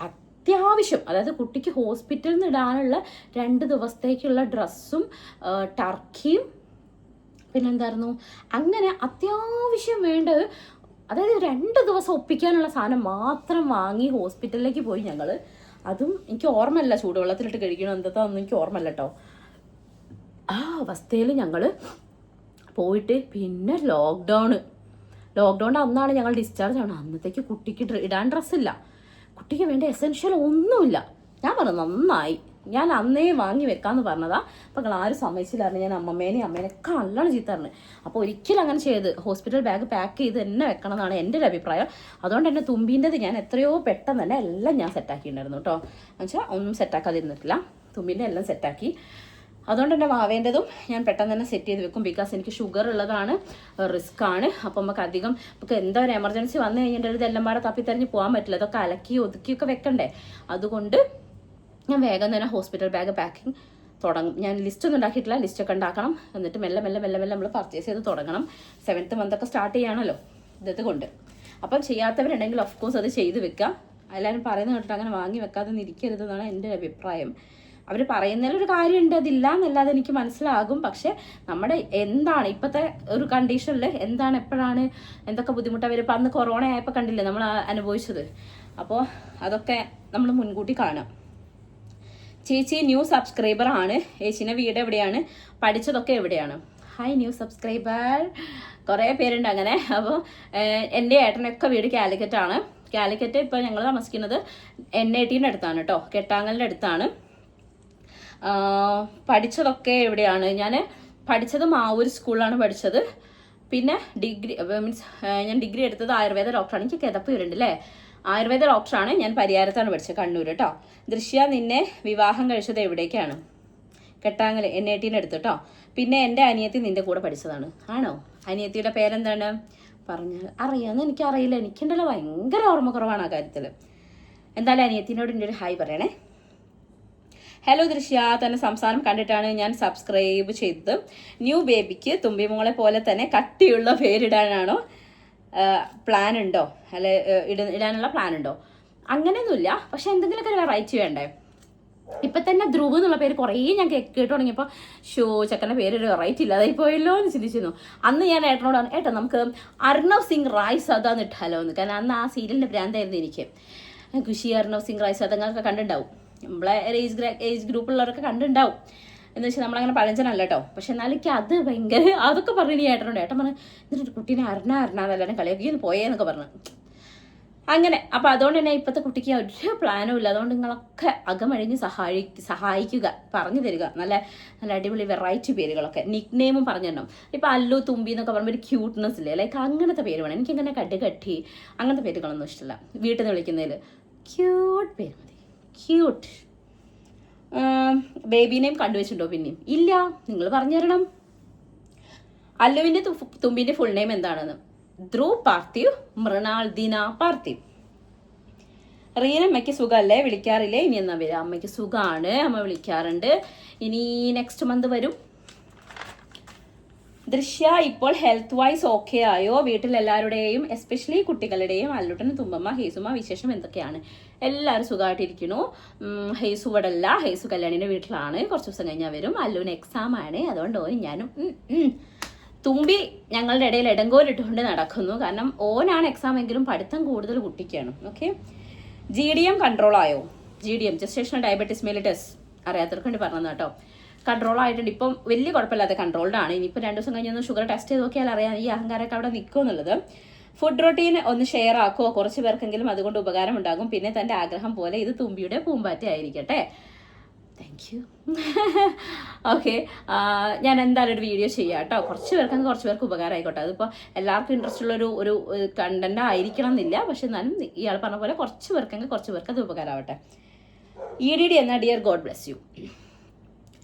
അത്യാവശ്യം, അതായത് കുട്ടിക്ക് ഹോസ്പിറ്റലിൽ നിന്ന് ഇടാനുള്ള 2 ദിവസത്തേക്കുള്ള ഡ്രസ്സും ടർക്കിയും പിന്നെന്തായിരുന്നു, അങ്ങനെ അത്യാവശ്യം വേണ്ടത്, അതായത് 2 ദിവസം ഒപ്പിക്കാനുള്ള സാധനം മാത്രം വാങ്ങി ഹോസ്പിറ്റലിലേക്ക് പോയി ഞങ്ങൾ. അതും എനിക്ക് ഓർമ്മയില്ല, ചൂടുവെള്ളത്തിലിട്ട് കഴിക്കണം എന്താണെന്ന് എനിക്ക് ഓർമ്മയില്ല കേട്ടോ. ആ അവസ്ഥയിൽ ഞങ്ങൾ പോയിട്ട് പിന്നെ ലോക്ക്ഡൗൺ അന്നാണ് ഞങ്ങൾ ഡിസ്ചാർജ് ആവണം. അന്നത്തേക്ക് കുട്ടിക്ക് ഇടാൻ ഡ്രസ്സില്ല, കുട്ടിക്ക് വേണ്ട എസെൻഷ്യൽ ഒന്നുമില്ല. ഞാൻ പറഞ്ഞു നന്നായി, ഞാൻ അന്നേ വാങ്ങി വെക്കാമെന്ന് പറഞ്ഞതാ. അപ്പം നിങ്ങൾ ആരും സമ്മതിച്ചില്ലായിരുന്നു. ഞാൻ അമ്മേനെയൊക്കെ നല്ലോണം ചീത്തറിഞ്ഞു. അപ്പോൾ ഒരിക്കലും അങ്ങനെ ചെയ്ത് ഹോസ്പിറ്റൽ ബാഗ് പാക്ക് ചെയ്ത് തന്നെ വെക്കണം എന്നാണ് എൻ്റെ ഒരു അഭിപ്രായം. അതുകൊണ്ട് തന്നെ തുമ്പീൻ്റെത് ഞാൻ എത്രയോ പെട്ടെന്ന് തന്നെ എല്ലാം ഞാൻ സെറ്റാക്കിയിട്ടുണ്ടായിരുന്നു കേട്ടോ. എന്നുവെച്ചാൽ ഒന്നും സെറ്റാക്കാതിരുന്നിട്ടില്ല, തുമ്പീൻ്റെ എല്ലാം സെറ്റാക്കി. അതുകൊണ്ട് തന്നെ വാവേൻ്റെതും ഞാൻ പെട്ടെന്ന് തന്നെ സെറ്റ് ചെയ്ത് വെക്കും. ബിക്കോസ് എനിക്ക് ഷുഗർ ഉള്ളതാണ്, റിസ്ക് ആണ്. അപ്പം നമുക്ക് എന്താ ഒരു എമർജൻസി വന്നു കഴിഞ്ഞിട്ട് ഇതെല്ലാം പാടെ തപ്പിത്തറിഞ്ഞ് പോകാൻ പറ്റില്ല, അതൊക്കെ അലക്കി ഒതുക്കിയൊക്കെ വെക്കണ്ടേ. അതുകൊണ്ട് ഞാൻ വേഗം തന്നെ ഹോസ്പിറ്റൽ ബാഗ് പാക്കിംഗ് തുടങ്ങും. ഞാൻ ലിസ്റ്റൊന്നും ഉണ്ടാക്കിയിട്ടില്ല, ലിസ്റ്റൊക്കെ ഉണ്ടാക്കണം. എന്നിട്ട് മെല്ലെ നമ്മൾ പർച്ചേസ് ചെയ്ത് തുടങ്ങണം. 7th മന്തൊക്കെ സ്റ്റാർട്ട് ചെയ്യണമല്ലോ ഇതുകൊണ്ട്. അപ്പം ചെയ്യാത്തവരുണ്ടെങ്കിൽ ഓഫ് കോഴ്സ് അത് ചെയ്ത് വെക്കുക. എല്ലാവരും പറയുന്നത് കേട്ടിട്ട് അങ്ങനെ വാങ്ങി വെക്കാതെ ഇരിക്കരുതെന്നാണ് എൻ്റെ അഭിപ്രായം. അവർ പറയുന്നതിലൊരു കാര്യമുണ്ട്, അതില്ല എന്നല്ലാതെ എനിക്ക് മനസ്സിലാകും. പക്ഷെ നമ്മുടെ എന്താണ് ഇപ്പോഴത്തെ ഒരു കണ്ടീഷനിൽ എന്താണ് എപ്പോഴാണ് എന്തൊക്കെ ബുദ്ധിമുട്ടാണ് വരും. ഇപ്പം അന്ന് കൊറോണ ആയപ്പോൾ കണ്ടില്ലേ നമ്മൾ അനുഭവിച്ചത്. അപ്പോൾ അതൊക്കെ നമ്മൾ മുൻകൂട്ടി കാണാം. ചേച്ചി ന്യൂ സബ്സ്ക്രൈബർ ആണ്. ചേച്ചീൻ്റെ വീട് എവിടെയാണ്, പഠിച്ചതൊക്കെ എവിടെയാണ്? ഹായ് ന്യൂ സബ്സ്ക്രൈബർ, കുറേ പേരുണ്ട് അങ്ങനെ. അപ്പോൾ എൻ്റെ ഏട്ടനൊക്കെ വീട് കാലിക്കറ്റാണ്. കാലിക്കറ്റ് ഇപ്പോൾ ഞങ്ങൾ താമസിക്കുന്നത് NITൻ്റെ അടുത്താണ് കേട്ടോ, കെട്ടാങ്ങലിൻ്റെ അടുത്താണ്. പഠിച്ചതൊക്കെ എവിടെയാണ്? ഞാൻ പഠിച്ചത് മാവൂർ സ്കൂളിലാണ് പഠിച്ചത്. പിന്നെ ഞാൻ ഡിഗ്രി എടുത്തത് ആയുർവേദ ഡോക്ടറാണ്. എനിക്ക് കിതപ്പ് വരുന്നുണ്ട് അല്ലേ. ആയുർവേദ ഡോക്ടറാണ്. ഞാൻ പരിയാരത്താണ് പഠിച്ചത്, കണ്ണൂർ കേട്ടോ. ദൃശ്യ നിന്നെ വിവാഹം കഴിച്ചത് എവിടേക്കാണ്? കെട്ടാങ്ങൽ NITൻ്റെ അടുത്ത് കേട്ടോ. പിന്നെ എൻ്റെ അനിയത്തി നിൻ്റെ കൂടെ പഠിച്ചതാണ്. ആണോ? അനിയത്തിയുടെ പേരെന്താണ്? പറഞ്ഞാൽ അറിയാമെന്ന് എനിക്കറിയില്ല, എനിക്കുണ്ടല്ലോ ഭയങ്കര ഓർമ്മ കുറവാണ് ആ കാര്യത്തിൽ. എന്തായാലും അനിയത്തിനോട് എൻ്റെ ഒരു ഹായ് പറയണേ. ഹലോ ദൃശ്യ, തന്നെ സംസാരം കണ്ടിട്ടാണ് ഞാൻ സബ്സ്ക്രൈബ് ചെയ്തത്. ന്യൂ ബേബിക്ക് തുമ്പിമോളെ പോലെ തന്നെ കട്ടിയുള്ള പേരിടാനാണോ പ്ലാൻ ഉണ്ടോ? അല്ലെ ഇടാനുള്ള പ്ലാൻ ഉണ്ടോ? അങ്ങനെയൊന്നുമില്ല, പക്ഷെ എന്തെങ്കിലുമൊക്കെ ഒരു വെറൈറ്റി വേണ്ടേ. ഇപ്പം തന്നെ ധ്രുവ് എന്നുള്ള പേര് കുറേ ഞാൻ കേട്ട് തുടങ്ങിയപ്പോൾ ചെക്കൻ്റെ പേര് ഒരു വെറൈറ്റി ഇല്ലാതായി പോയല്ലോ എന്ന് ചിന്തിച്ചിരുന്നു. അന്ന് ഞാൻ ഏട്ടനോട് പറഞ്ഞു, ഏട്ടാ നമുക്ക് അർണവ് സിംഗ് റായ് സദാന്ന് ഇട്ടാലോ എന്ന്. കാരണം അന്ന് ആ സീരിയലിൻ്റെ ഭ്രാന്തായിരുന്നു എനിക്ക്. ഖുഷി അർണവ് സിംഗ് റായ് സദ അങ്ങനെയൊക്കെ കണ്ടിട്ടുണ്ടാവും, നമ്മളെ ഏജ് ഗ്രൂപ്പുള്ളവരൊക്കെ കണ്ടിട്ടുണ്ടാവും. എന്ന് വെച്ചാൽ നമ്മളങ്ങനെ പഴഞ്ചനല്ല കേട്ടോ. പക്ഷെ എന്നാലും എനിക്ക് അത് ഭയങ്കര അതൊക്കെ പറഞ്ഞു ഏട്ടനുണ്ട്. ഏട്ടൻ പറഞ്ഞു എന്നിട്ട് കുട്ടീനെ അരണാതെല്ലാവരും കളിയാക്കി പോയേന്നൊക്കെ പറഞ്ഞു. അങ്ങനെ അപ്പം അതുകൊണ്ട് തന്നെ ഇപ്പോഴത്തെ കുട്ടിക്ക് ഒരു പ്ലാനും ഇല്ല. അതുകൊണ്ട് നിങ്ങളൊക്കെ അകമഴിഞ്ഞ് സഹായിക്കുക, പറഞ്ഞു തരിക നല്ല നല്ല അടിപൊളി വെറൈറ്റി പേരുകളൊക്കെ. നിക് നെയിമും പറഞ്ഞു തരണം. ഇപ്പം അല്ലു തുമ്പി എന്നൊക്കെ പറയുമ്പോൾ ഒരു ക്യൂട്ട്നെസ് ഇല്ലേ, ലൈക്ക് അങ്ങനത്തെ പേര് വേണം. എനിക്കങ്ങനെ കട്ടി അങ്ങനത്തെ പേരുകളൊന്നും ഇഷ്ടമില്ല. വീട്ടിൽ നിന്ന് വിളിക്കുന്നതിൽ ക്യൂട്ട് പേര് മതി, ക്യൂട്ട്. Baby name കണ്ടുവച്ചിട്ടുണ്ടോ? പിന്നെയും ഇല്ല, നിങ്ങൾ പറഞ്ഞു തരണം. അല്ലുവിൻ്റെ തുമ്പിൻ്റെ ഫുൾ നെയിം എന്താണെന്ന്? ധ്രുവ് പാർത്ഥിവ് മൃണാൾ ദിന പാർത്ഥിവ്. റീനമ്മയ്ക്ക് സുഖമല്ലേ, വിളിക്കാറില്ലേ? ഇനി എന്നാ വരിക? അമ്മയ്ക്ക് സുഖമാണ്, അമ്മ വിളിക്കാറുണ്ട്. ഇനി നെക്സ്റ്റ് മന്ത് വരും. ദൃശ്യ ഇപ്പോൾ ഹെൽത്ത് വൈസ് ഓക്കെ ആയോ? വീട്ടിലെല്ലാവരുടെയും എസ്പെഷ്യലി കുട്ടികളുടെയും അല്ലുട്ടനും തുമ്പമ്മ ഹേസുമ വിശേഷം എന്തൊക്കെയാണ്? എല്ലാവരും സുഖമായിട്ടിരിക്കുന്നു. ഹേസു ഇവിടെ അല്ല, ഹേസു കല്യാണിൻ്റെ വീട്ടിലാണ്. കുറച്ച് ദിവസം കഴിഞ്ഞാൽ വരും. അല്ലുവിന് എക്സാം ആണ്, അതുകൊണ്ട് ഞാനും തുമ്പി ഞങ്ങളുടെ ഇടയിൽ ഇടങ്കോലിട്ടുകൊണ്ട് നടക്കുന്നു. കാരണം ഓനാണ് എക്സാം എങ്കിലും പഠിത്തം കൂടുതൽ കുട്ടിക്കാണ്. ഓക്കെ. GDM കൺട്രോൾ ആയോ? GDM ജസ്റ്റേഷണൽ ഡയബറ്റീസ് മെലിറ്റസ് അറിയാത്തവർക്ക് വേണ്ടി പറഞ്ഞത് കേട്ടോ. കൺട്രോൾ ആയിട്ടുണ്ട്. ഇപ്പം വലിയ കുഴപ്പമില്ലാത്ത കൺട്രോൾഡ് ആണ്. ഇനിയിപ്പോൾ 2 ദിവസം കഴിഞ്ഞൊന്ന് ഷുഗർ ടെസ്റ്റ് ചെയ്ത് നോക്കിയാൽ അറിയാം ഈ അഹങ്കാരമൊക്കെ അവിടെ നിൽക്കും എന്നുള്ളത്. ഫുഡ് റൊട്ടീൻ ഒന്ന് ഷെയർ ആക്കുമോ? കുറച്ച് പേർക്കെങ്കിലും അതുകൊണ്ട് ഉപകാരം ഉണ്ടാകും. പിന്നെ തൻ്റെ ആഗ്രഹം പോലെ ഇത് തുമ്പിയുടെ പൂമ്പാറ്റ ആയിരിക്കട്ടെ. Thank you. ഓക്കെ, ഞാൻ എന്തായാലും ഒരു വീഡിയോ ചെയ്യാം കേട്ടോ. കുറച്ച് പേർക്ക് ഉപകാരം ആയിക്കോട്ടെ. അതിപ്പോൾ എല്ലാവർക്കും ഇൻട്രസ്റ്റ് ഉള്ളൊരു ഒരു കണ്ടന്റ് ആയിരിക്കണം എന്നില്ല. പക്ഷെ എന്നാലും ഇയാൾ പറഞ്ഞ പോലെ കുറച്ച് പേർക്ക് അത് ഉപകാരമാവട്ടെ. EDD എന്നാ dear God bless you.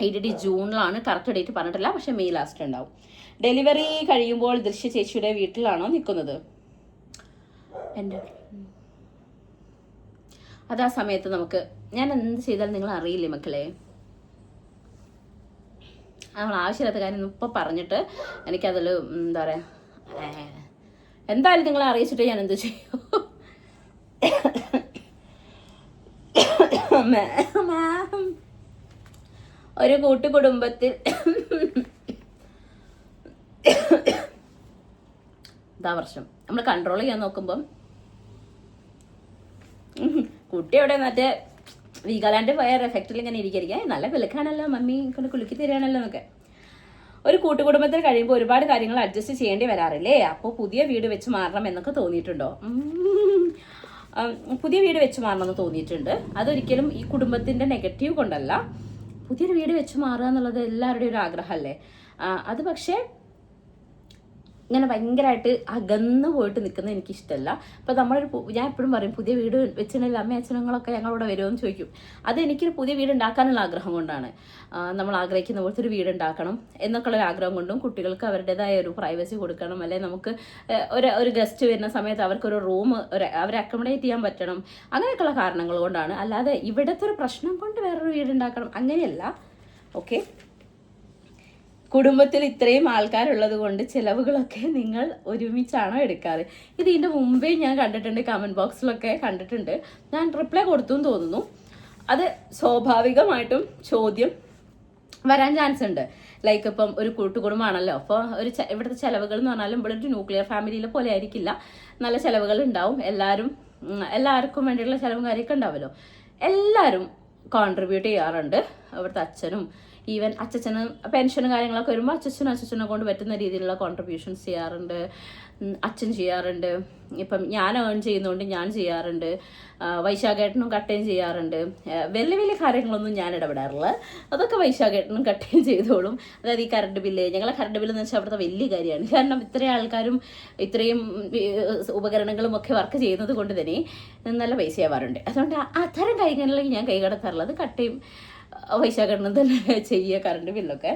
EDD ജൂണിലാണ്, കറക്റ്റ് ഡേറ്റ് പറഞ്ഞിട്ടില്ല, പക്ഷെ മെയ് ലാസ്റ്റ് ഉണ്ടാവും. ഡെലിവറി കഴിയുമ്പോൾ ദൃശ്യ ചേച്ചിയുടെ വീട്ടിലാണോ നിൽക്കുന്നത്? എൻ്റെ അത് ആ സമയത്ത് നമുക്ക് ഞാൻ എന്ത് ചെയ്താലും നിങ്ങൾ അറിയില്ലേ മക്കളെ. നമ്മൾ ആവശ്യമില്ലാത്ത കാര്യം ഇപ്പം പറഞ്ഞിട്ട് എനിക്കതിൽ എന്താ പറയുക, എന്തായാലും നിങ്ങളെ അറിയിച്ചിട്ട് ഞാൻ എന്ത് ചെയ്യും. ഒരു കൂട്ടുകുടുംബത്തിൽ ഇതാ പ്രശ്നം. നമ്മൾ കൺട്രോൾ ചെയ്യാൻ നോക്കുമ്പം കുട്ടി അവിടെ മറ്റേ വീഗാലാൻഡ് ഫയർ എഫക്റ്റിൽ ഇങ്ങനെ ഇരിക്കുക, നല്ല വിലക്കാണല്ലോ മമ്മി കൊണ്ട് കുലുക്കി തരികയാണല്ലോ എന്നൊക്കെ. ഒരു കൂട്ടുകുടുംബത്തിൽ കഴിയുമ്പോൾ ഒരുപാട് കാര്യങ്ങൾ അഡ്ജസ്റ്റ് ചെയ്യേണ്ടി വരാറില്ലേ? അപ്പോൾ പുതിയ വീട് വെച്ച് മാറണം എന്നൊക്കെ തോന്നിയിട്ടുണ്ടോ? പുതിയ വീട് വെച്ച് മാറണമെന്ന് തോന്നിയിട്ടുണ്ട്. അതൊരിക്കലും ഈ കുടുംബത്തിൻ്റെ നെഗറ്റീവ് കൊണ്ടല്ല. പുതിയൊരു വീട് വെച്ച് മാറുക എന്നുള്ളത് എല്ലാവരുടെയും ഒരു ആഗ്രഹമല്ലേ. അത് പക്ഷേ ഇങ്ങനെ ഭയങ്കരമായിട്ട് അകന്ന് പോയിട്ട് നിൽക്കുന്നത് എനിക്കിഷ്ടമല്ല. അപ്പോൾ ഞാൻ എപ്പോഴും പറയും പുതിയ വീട് വെച്ചിട്ടുണ്ടെങ്കിൽ അമ്മയും അച്ഛനങ്ങളൊക്കെ ഞങ്ങളിവിടെ വരുമെന്ന് ചോദിക്കും. അത് എനിക്കൊരു പുതിയ വീട് ഉണ്ടാക്കാനുള്ള ആഗ്രഹം കൊണ്ടാണ്. നമ്മൾ ആഗ്രഹിക്കുന്ന പോലത്തെ ഒരു വീട് ഉണ്ടാക്കണം എന്നൊക്കെയുള്ള ആഗ്രഹം കൊണ്ടും കുട്ടികൾക്ക് അവരുടേതായ ഒരു പ്രൈവസി കൊടുക്കണം, അല്ലെങ്കിൽ നമുക്ക് ഒരു ഗസ്റ്റ് വരുന്ന സമയത്ത് അവർക്കൊരു റൂം അവരെ അക്കോമഡേറ്റ് ചെയ്യാൻ പറ്റണം, അങ്ങനെയൊക്കെയുള്ള കാരണങ്ങൾ കൊണ്ടാണ്. അല്ലാതെ ഇവിടുത്തെ ഒരു പ്രശ്നം കൊണ്ട് വേറൊരു വീട് ഉണ്ടാക്കണം അങ്ങനെയല്ല. ഓക്കെ. കുടുംബത്തിൽ ഇത്രയും ആൾക്കാരുള്ളത് കൊണ്ട് ചിലവുകളൊക്കെ നിങ്ങൾ ഒരുമിച്ചാണോ എടുക്കാറ്? ഇതിൻ്റെ മുമ്പേ ഞാൻ കണ്ടിട്ടുണ്ട്, കമൻറ്റ് ബോക്സിലൊക്കെ കണ്ടിട്ടുണ്ട്. ഞാൻ റിപ്ലൈ കൊടുത്തു എന്ന് തോന്നുന്നു. അത് സ്വാഭാവികമായിട്ടും ചോദ്യം വരാൻ ചാൻസ് ഉണ്ട്. ലൈക്ക് ഇപ്പം ഒരു കൂട്ടുകുടുംബമാണല്ലോ, അപ്പോൾ ഇവിടുത്തെ ചിലവുകൾ എന്ന് പറഞ്ഞാലും ഇവിടെ ഒരു ന്യൂക്ലിയർ ഫാമിലിയിലെ പോലെ ആയിരിക്കില്ല. നല്ല ചിലവുകൾ ഉണ്ടാവും. എല്ലാവർക്കും വേണ്ടിയിട്ടുള്ള ചിലവും കാര്യമൊക്കെ ഉണ്ടാവുമല്ലോ. എല്ലാവരും കോൺട്രിബ്യൂട്ട് ചെയ്യാറുണ്ട്. ഇവിടുത്തെ അച്ഛനും ഈവൻ അച്ഛനും പെൻഷനും കാര്യങ്ങളൊക്കെ വരുമ്പോൾ അച്ഛനെ കൊണ്ട് പറ്റുന്ന രീതിയിലുള്ള കോൺട്രിബ്യൂഷൻസ് ചെയ്യാറുണ്ട്. അച്ഛൻ ചെയ്യാറുണ്ട്. ഇപ്പം ഞാൻ ഏൺ ചെയ്യുന്നതുകൊണ്ട് ഞാൻ ചെയ്യാറുണ്ട്. വൈശാഖേട്ടനും കട്ടയും ചെയ്യാറുണ്ട്. വലിയ കാര്യങ്ങളൊന്നും ഞാൻ ഇടപെടാറില്ല. അതൊക്കെ വൈശാഖേട്ടനും കട്ടയും ചെയ്തോളും. അതായത് ഈ കറണ്ട് ബില്ല്, ഞങ്ങളെ കറണ്ട് ബില്ല് എന്ന് വെച്ചാൽ അവിടുത്തെ വലിയ കാര്യമാണ്. കാരണം ഇത്രയും ആൾക്കാരും ഇത്രയും ഉപകരണങ്ങളും ഒക്കെ വർക്ക് ചെയ്യുന്നത് കൊണ്ട് തന്നെ നല്ല പൈസ ആവാറുണ്ട്. അതുകൊണ്ട് അത്തരം കാര്യങ്ങളിലേക്ക് ഞാൻ കൈ കടത്താറുള്ളത് കട്ടയും വൈശാഖേട്ടനും തന്നെ ചെയ്യുക കറണ്ട് ബില്ലൊക്കെ.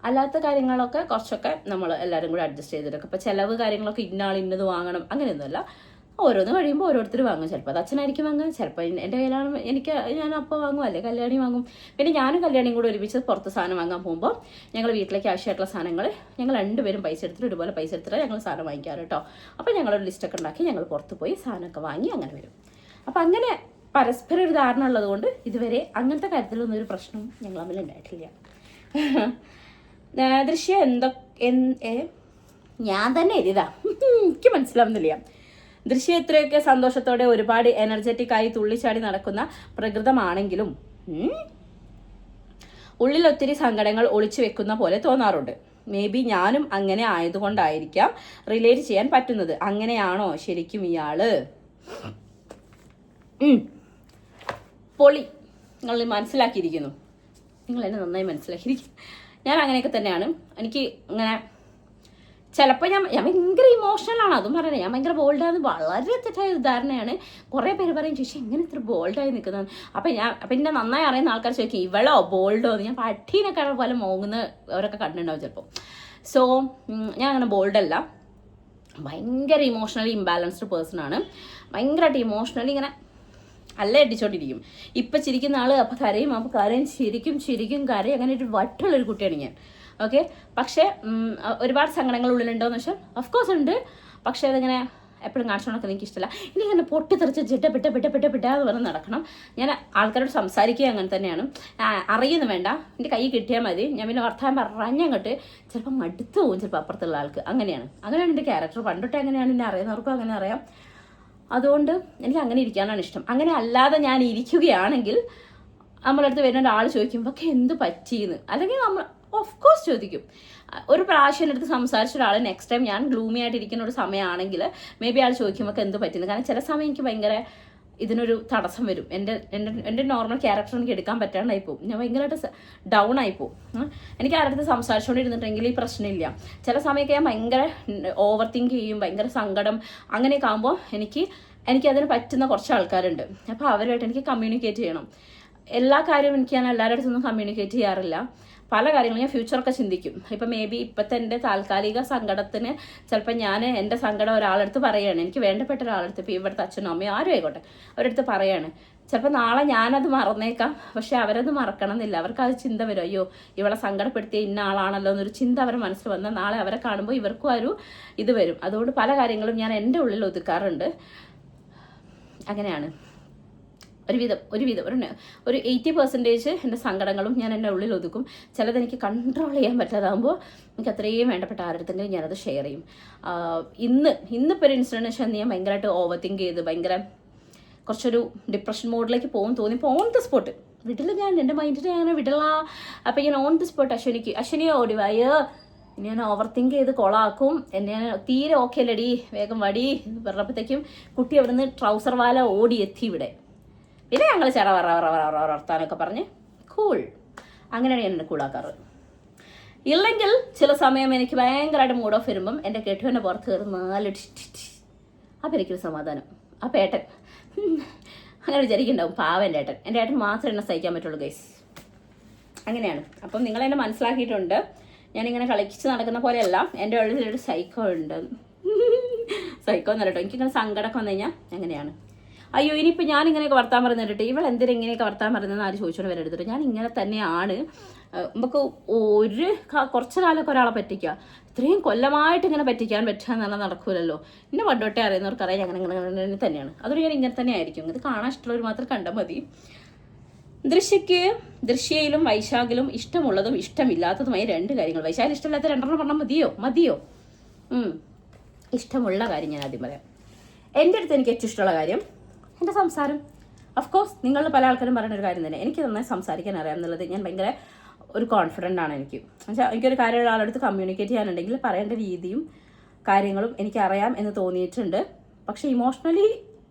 അല്ലാത്ത കാര്യങ്ങളൊക്കെ കുറച്ചൊക്കെ നമ്മൾ എല്ലാവരും കൂടി അഡ്ജസ്റ്റ് ചെയ്തിട്ടൊക്കെ. ഇപ്പോൾ ചിലവ് കാര്യങ്ങളൊക്കെ ഇന്നത് വാങ്ങണം അങ്ങനെയൊന്നുമല്ല. ഓരോന്ന് കഴിയുമ്പോൾ ഓരോരുത്തർ വാങ്ങും. ചിലപ്പോൾ അത് അച്ഛനായിരിക്കും വാങ്ങുക, ചിലപ്പോൾ എൻ്റെ കയ്യിലാണ് ഞാൻ അപ്പോൾ വാങ്ങും, അല്ലേ കല്യാണി വാങ്ങും. പിന്നെ ഞാനും കല്യാണിയും കൂടെ ഒരുമിച്ച് പുറത്ത് സാധനം വാങ്ങാൻ പോകുമ്പോൾ ഞങ്ങൾ വീട്ടിലേക്ക് ആവശ്യമായിട്ടുള്ള സാധനങ്ങൾ ഞങ്ങൾ രണ്ടുപേരും പൈസ എടുത്തിട്ട് ഒരുപോലെ പൈസ എടുത്തിട്ട് ഞങ്ങൾ സാധനം വാങ്ങിക്കാറ് കേട്ടോ. അപ്പോൾ ഞങ്ങളൊരു ലിസ്റ്റൊക്കെ ഉണ്ടാക്കി ഞങ്ങൾ പുറത്ത് പോയി സാധനമൊക്കെ വാങ്ങി അങ്ങനെ വരും. അപ്പം അങ്ങനെ പരസ്പരം ഒരു ധാരണ ഉള്ളതുകൊണ്ട് ഇതുവരെ അങ്ങനത്തെ കാര്യത്തിലൊന്നും ഒരു പ്രശ്നവും ഞങ്ങൾ തമ്മിൽ ഉണ്ടായിട്ടില്ല. ദൃശ്യം ഞാൻ തന്നെ എഴുതാം, എനിക്ക് മനസ്സിലാവുന്നില്ല. ദൃശ്യം എത്രയൊക്കെ സന്തോഷത്തോടെ ഒരുപാട് എനർജറ്റിക് ആയി തുള്ളിച്ചാടി നടക്കുന്ന പ്രകൃതമാണെങ്കിലും ഉള്ളിൽ ഒത്തിരി സങ്കടങ്ങൾ ഒളിച്ചു വെക്കുന്ന പോലെ തോന്നാറുണ്ട്. മേ ബി ഞാനും അങ്ങനെ ആയതുകൊണ്ടായിരിക്കാം റിലേറ്റ് ചെയ്യാൻ പറ്റുന്നത്. അങ്ങനെയാണോ ശരിക്കും ഇയാള്? പൊളി, നിങ്ങൾ മനസ്സിലാക്കിയിരിക്കുന്നു, നിങ്ങൾ എന്നെ നന്നായി മനസ്സിലാക്കിയിരിക്കുന്നു. ഞാൻ അങ്ങനെയൊക്കെ തന്നെയാണ്. എനിക്ക് ഇങ്ങനെ ചിലപ്പോൾ ഞാൻ ഭയങ്കര ഇമോഷണലാണ്, അതും പറയണേ. ഞാൻ ഭയങ്കര ബോൾഡാന്ന് വളരെ തെറ്റായ ഉദാഹരണമാണ്. കുറേ പേര് പറയും ചേച്ചി എങ്ങനെ ഇത്ര ബോൾഡായി നിൽക്കുന്നത്. അപ്പം എന്നെ നന്നായി അറിയുന്ന ആൾക്കാർ ചോദിക്കും ഇവളോ ബോൾഡോ എന്ന്. ഞാൻ പട്ടീനൊക്കെ പോലെ മോങ്ങുന്നവരൊക്കെ കണ്ടിട്ടുണ്ടാവും ചിലപ്പോൾ. സോ ഞാൻ അങ്ങനെ ബോൾഡല്ല, ഭയങ്കര ഇമോഷണലി ഇംബാലൻസ്ഡ് പേഴ്സണാണ്. ഭയങ്കരമായിട്ട് ഇമോഷണലി ഇങ്ങനെ അല്ല അടിച്ചോണ്ടിരിക്കും. ഇപ്പം ചിരിക്കുന്ന ആൾ അപ്പം കരയും ചിരിക്കും കരയും, അങ്ങനെ ഒരു വട്ടുള്ളൊരു കുട്ടിയാണ് ഞാൻ. ഓക്കെ, പക്ഷേ ഒരുപാട് സങ്കടങ്ങൾ ഉള്ളിലുണ്ടോയെന്ന് വെച്ചാൽ ഓഫ്കോഴ്സ് ഉണ്ട്. പക്ഷേ അതിങ്ങനെ എപ്പോഴും കാണിച്ചോണ്ടൊക്കെ എനിക്ക് ഇഷ്ടമല്ല. ഇനി ഇങ്ങനെ പൊട്ടിത്തെറിച്ച് എന്ന് പറഞ്ഞ് നടക്കണം. ഞാൻ ആൾക്കാരോട് സംസാരിക്കുക അങ്ങനെ തന്നെയാണ്. അറിയുന്നു വേണ്ട, എൻ്റെ കൈ കിട്ടിയാൽ മതി. ഞാൻ പിന്നെ വർത്താനം പറഞ്ഞങ്ങോട്ട് ചിലപ്പോൾ മടുത്തു പോകും ചിലപ്പോൾ അപ്പുറത്തുള്ള ആൾക്ക്. അങ്ങനെയാണ് എൻ്റെ ക്യാരക്ടർ. പണ്ടൊട്ടേ അങ്ങനെയാണ്, എന്നെ അറിയുന്നവർക്കും അങ്ങനെ അറിയാം. അതുകൊണ്ട് എനിക്ക് അങ്ങനെ ഇരിക്കാനാണ് ഇഷ്ടം. അങ്ങനെ അല്ലാതെ ഞാൻ ഇരിക്കുകയാണെങ്കിൽ നമ്മളടുത്ത് വരുന്ന ഒരാൾ ചോദിക്കുമ്പോൾ ഒക്കെ എന്ത് പറ്റിയെന്ന്, അല്ലെങ്കിൽ നമ്മൾ ഓഫ് കോഴ്സ് ചോദിക്കും. ഒരു പ്രാവശ്യം എടുത്ത് സംസാരിച്ച ഒരാൾ നെക്സ്റ്റ് ടൈം ഞാൻ ഗ്ലൂമി ആയിട്ടിരിക്കുന്ന ഒരു സമയമാണെങ്കിൽ മേ ബി ആൾ ചോദിക്കുമ്പോൾ എന്ത് പറ്റുന്നത്. കാരണം ചില സമയം എനിക്ക് ഭയങ്കര ഇതിനൊരു തടസ്സം വരും. എൻ്റെ നോർമൽ ക്യാരക്ടർ എനിക്ക് എടുക്കാൻ പറ്റാണ്ടായി പോകും. ഞാൻ ഭയങ്കരമായിട്ട് ഡൗൺ ആയിപ്പോവും. എനിക്ക് ആരുടെ സംസാരിച്ചുകൊണ്ടിരുന്നിട്ടെങ്കിൽ ഈ പ്രശ്നമില്ല. ചില സമയമൊക്കെ ഞാൻ ഭയങ്കര ഓവർ തിങ്ക് ചെയ്യും, ഭയങ്കര സങ്കടം അങ്ങനെയൊക്കെ ആകുമ്പോൾ എനിക്കതിന് പറ്റുന്ന കുറച്ച് ആൾക്കാരുണ്ട്. അപ്പോൾ അവരുമായിട്ട് എനിക്ക് കമ്മ്യൂണിക്കേറ്റ് ചെയ്യണം. എല്ലാ കാര്യവും ഞാൻ എല്ലാവരുടെ അടുത്തൊന്നും കമ്മ്യൂണിക്കേറ്റ് ചെയ്യാറില്ല. പല കാര്യങ്ങളും ഞാൻ ഫ്യൂച്ചറൊക്കെ ചിന്തിക്കും. ഇപ്പം മേ ബി ഇപ്പോഴത്തെ എൻ്റെ താൽക്കാലിക സങ്കടത്തിന് ചിലപ്പോൾ ഞാൻ എൻ്റെ സങ്കടം ഒരാളടുത്ത് പറയുകയാണ്, എനിക്ക് വേണ്ടപ്പെട്ട ഒരാളടുത്ത്, ഇപ്പോൾ ഇവിടുത്തെ അച്ഛനോ അമ്മയോ ആരും ആയിക്കോട്ടെ, അവരടുത്ത് പറയുകയാണ്. ചിലപ്പോൾ നാളെ ഞാനത് മറന്നേക്കാം, പക്ഷെ അവരത് മറക്കണം എന്നില്ല. അവർക്ക് അത് ചിന്ത വരും, അയ്യോ ഇവളെ സങ്കടപ്പെടുത്തിയ ഇന്ന ആളാണല്ലോ എന്നൊരു ചിന്ത അവരുടെ മനസ്സിൽ വന്നാൽ നാളെ അവരെ കാണുമ്പോൾ ഇവർക്കും ഒരു ഇത് വരും. അതുകൊണ്ട് പല കാര്യങ്ങളും ഞാൻ എൻ്റെ ഉള്ളിൽ ഒതുക്കാറുണ്ട്. അങ്ങനെയാണ് ഒരുവിധം ഒരു 80% എൻ്റെ സങ്കടങ്ങളും ഞാൻ എൻ്റെ ഉള്ളിൽ ഒതുക്കും. ചിലതെനിക്ക് കൺട്രോൾ ചെയ്യാൻ പറ്റാതാകുമ്പോൾ എനിക്ക് അത്രയും വേണ്ടപ്പെട്ട ആരുടെങ്കിലും ഞാനത് ഷെയർ ചെയ്യും. ഇന്നിപ്പോൾ ഒരു ഇൻസിഡൻറ്റ് വെച്ചാൽ ഞാൻ ഭയങ്കരമായിട്ട് ഓവർ തിങ്ക് ചെയ്ത് ഭയങ്കര കുറച്ചൊരു ഡിപ്രഷൻ മോഡിലേക്ക് തോന്നിപ്പോൾ ഓൺ ദ സ്പോട്ട് വിടില്ല. ഞാൻ എൻ്റെ മൈൻഡിൽ അങ്ങനെ വിടില്ല. അപ്പോൾ ഞാൻ ഓൺ ദ സ്പോട്ട് അശ്വനിയെ ഓടിവായോ, ഞാൻ ഓവർ തിങ്ക് ചെയ്ത് കൊളാക്കും, എന്നെ തീരെ ഓക്കെ അല്ലടി വേഗം വടി പറഞ്ഞപ്പോഴത്തേക്കും കുട്ടി അവിടുന്ന് ട്രൗസർ വാല ഓടിയെത്തി ഇവിടെ. പിന്നെ ഞങ്ങൾ വർത്താനൊക്കെ പറഞ്ഞ് കൂൾ. അങ്ങനെയാണ് ഞാൻ എന്നെ കൂളാക്കാറ്. ഇല്ലെങ്കിൽ ചില സമയം എനിക്ക് ഭയങ്കരമായിട്ട് മൂഡ് ഓഫ് വരുമ്പം എൻ്റെ കെട്ടുവിൻ്റെ പുറത്ത് കയറി 4 അപ്പം എനിക്കൊരു സമാധാനം. അപ്പം ഏട്ടൻ അങ്ങനെ വിചാരിക്കുന്നുണ്ടാവും, പാവം എൻ്റെ ഏട്ടൻ മാത്രമേ എന്നെ സഹിക്കാൻ പറ്റുള്ളൂ ഗൈസ്. അങ്ങനെയാണ്. അപ്പം നിങ്ങളെന്നെ മനസ്സിലാക്കിയിട്ടുണ്ട്. ഞാനിങ്ങനെ കളിച്ച് നടക്കുന്ന പോലെയല്ല, എൻ്റെ ഉള്ളിലൊരു സൈക്കോ ഉണ്ട്. സൈക്കോ എന്നല്ല കേട്ടോ, എനിക്കിങ്ങനെ സങ്കടമൊക്കെ വന്നു കഴിഞ്ഞാൽ അങ്ങനെയാണ്. അയ്യോ ഇനിയിപ്പോൾ ഞാനിങ്ങനെയൊക്കെ വർത്താൻ പറയുന്നിട്ട് ഇവൾ എന്തിനാ ഇങ്ങനെയൊക്കെ വർത്താൻ പറയുന്നതെന്ന് ആര് ചോദിച്ചോണ്ട് വരെടുത്തിട്ട് ഞാൻ ഇങ്ങനെ തന്നെയാണ്. നമുക്ക് കുറച്ച് കാലമൊക്കെ ഒരാളെ പറ്റിക്കുക, ഇത്രയും കൊല്ലമായിട്ട് ഇങ്ങനെ പറ്റിക്കാൻ പറ്റുക എന്നുള്ള നടക്കൂലല്ലോ. എന്നെ പണ്ടോട്ടേ അറിയുന്നവർക്കറിയാം ഞാൻ അങ്ങനെ തന്നെയാണ്. അതുകൊണ്ട് ഞാൻ ഇങ്ങനെ തന്നെ ആയിരിക്കും. ഇത് കാണാൻ ഇഷ്ടമുള്ളവർ മാത്രം കണ്ടാൽ മതി. ദൃശ്യയിലും വൈശാഖിലും ഇഷ്ടമുള്ളതും ഇഷ്ടമില്ലാത്തതുമായി 2 കാര്യങ്ങൾ. വൈശാഖിൽ ഇഷ്ടമില്ലാത്ത 2 പറഞ്ഞാൽ മതിയോ? ഇഷ്ടമുള്ള കാര്യം ഞാൻ ആദ്യം പറയാം. എൻ്റെ അടുത്ത് എനിക്ക് ഏറ്റവും ഇഷ്ടമുള്ള കാര്യം എൻ്റെ സംസാരം. ഓഫ്കോഴ്സ് നിങ്ങളിൽ പല ആൾക്കാരും പറയുന്ന ഒരു കാര്യം തന്നെ, എനിക്ക് നന്നായി സംസാരിക്കാൻ അറിയാം എന്നുള്ളത്. ഞാൻ ഭയങ്കര ഒരു കോൺഫിഡൻ്റ് ആണ് എനിക്ക്. എന്നുവെച്ചാൽ എനിക്കൊരു കാര്യം ഒരാളടുത്ത് കമ്മ്യൂണിക്കേറ്റ് ചെയ്യാനുണ്ടെങ്കിൽ പറയേണ്ട രീതിയും കാര്യങ്ങളും എനിക്കറിയാം എന്ന് തോന്നിയിട്ടുണ്ട്. പക്ഷേ ഇമോഷണലി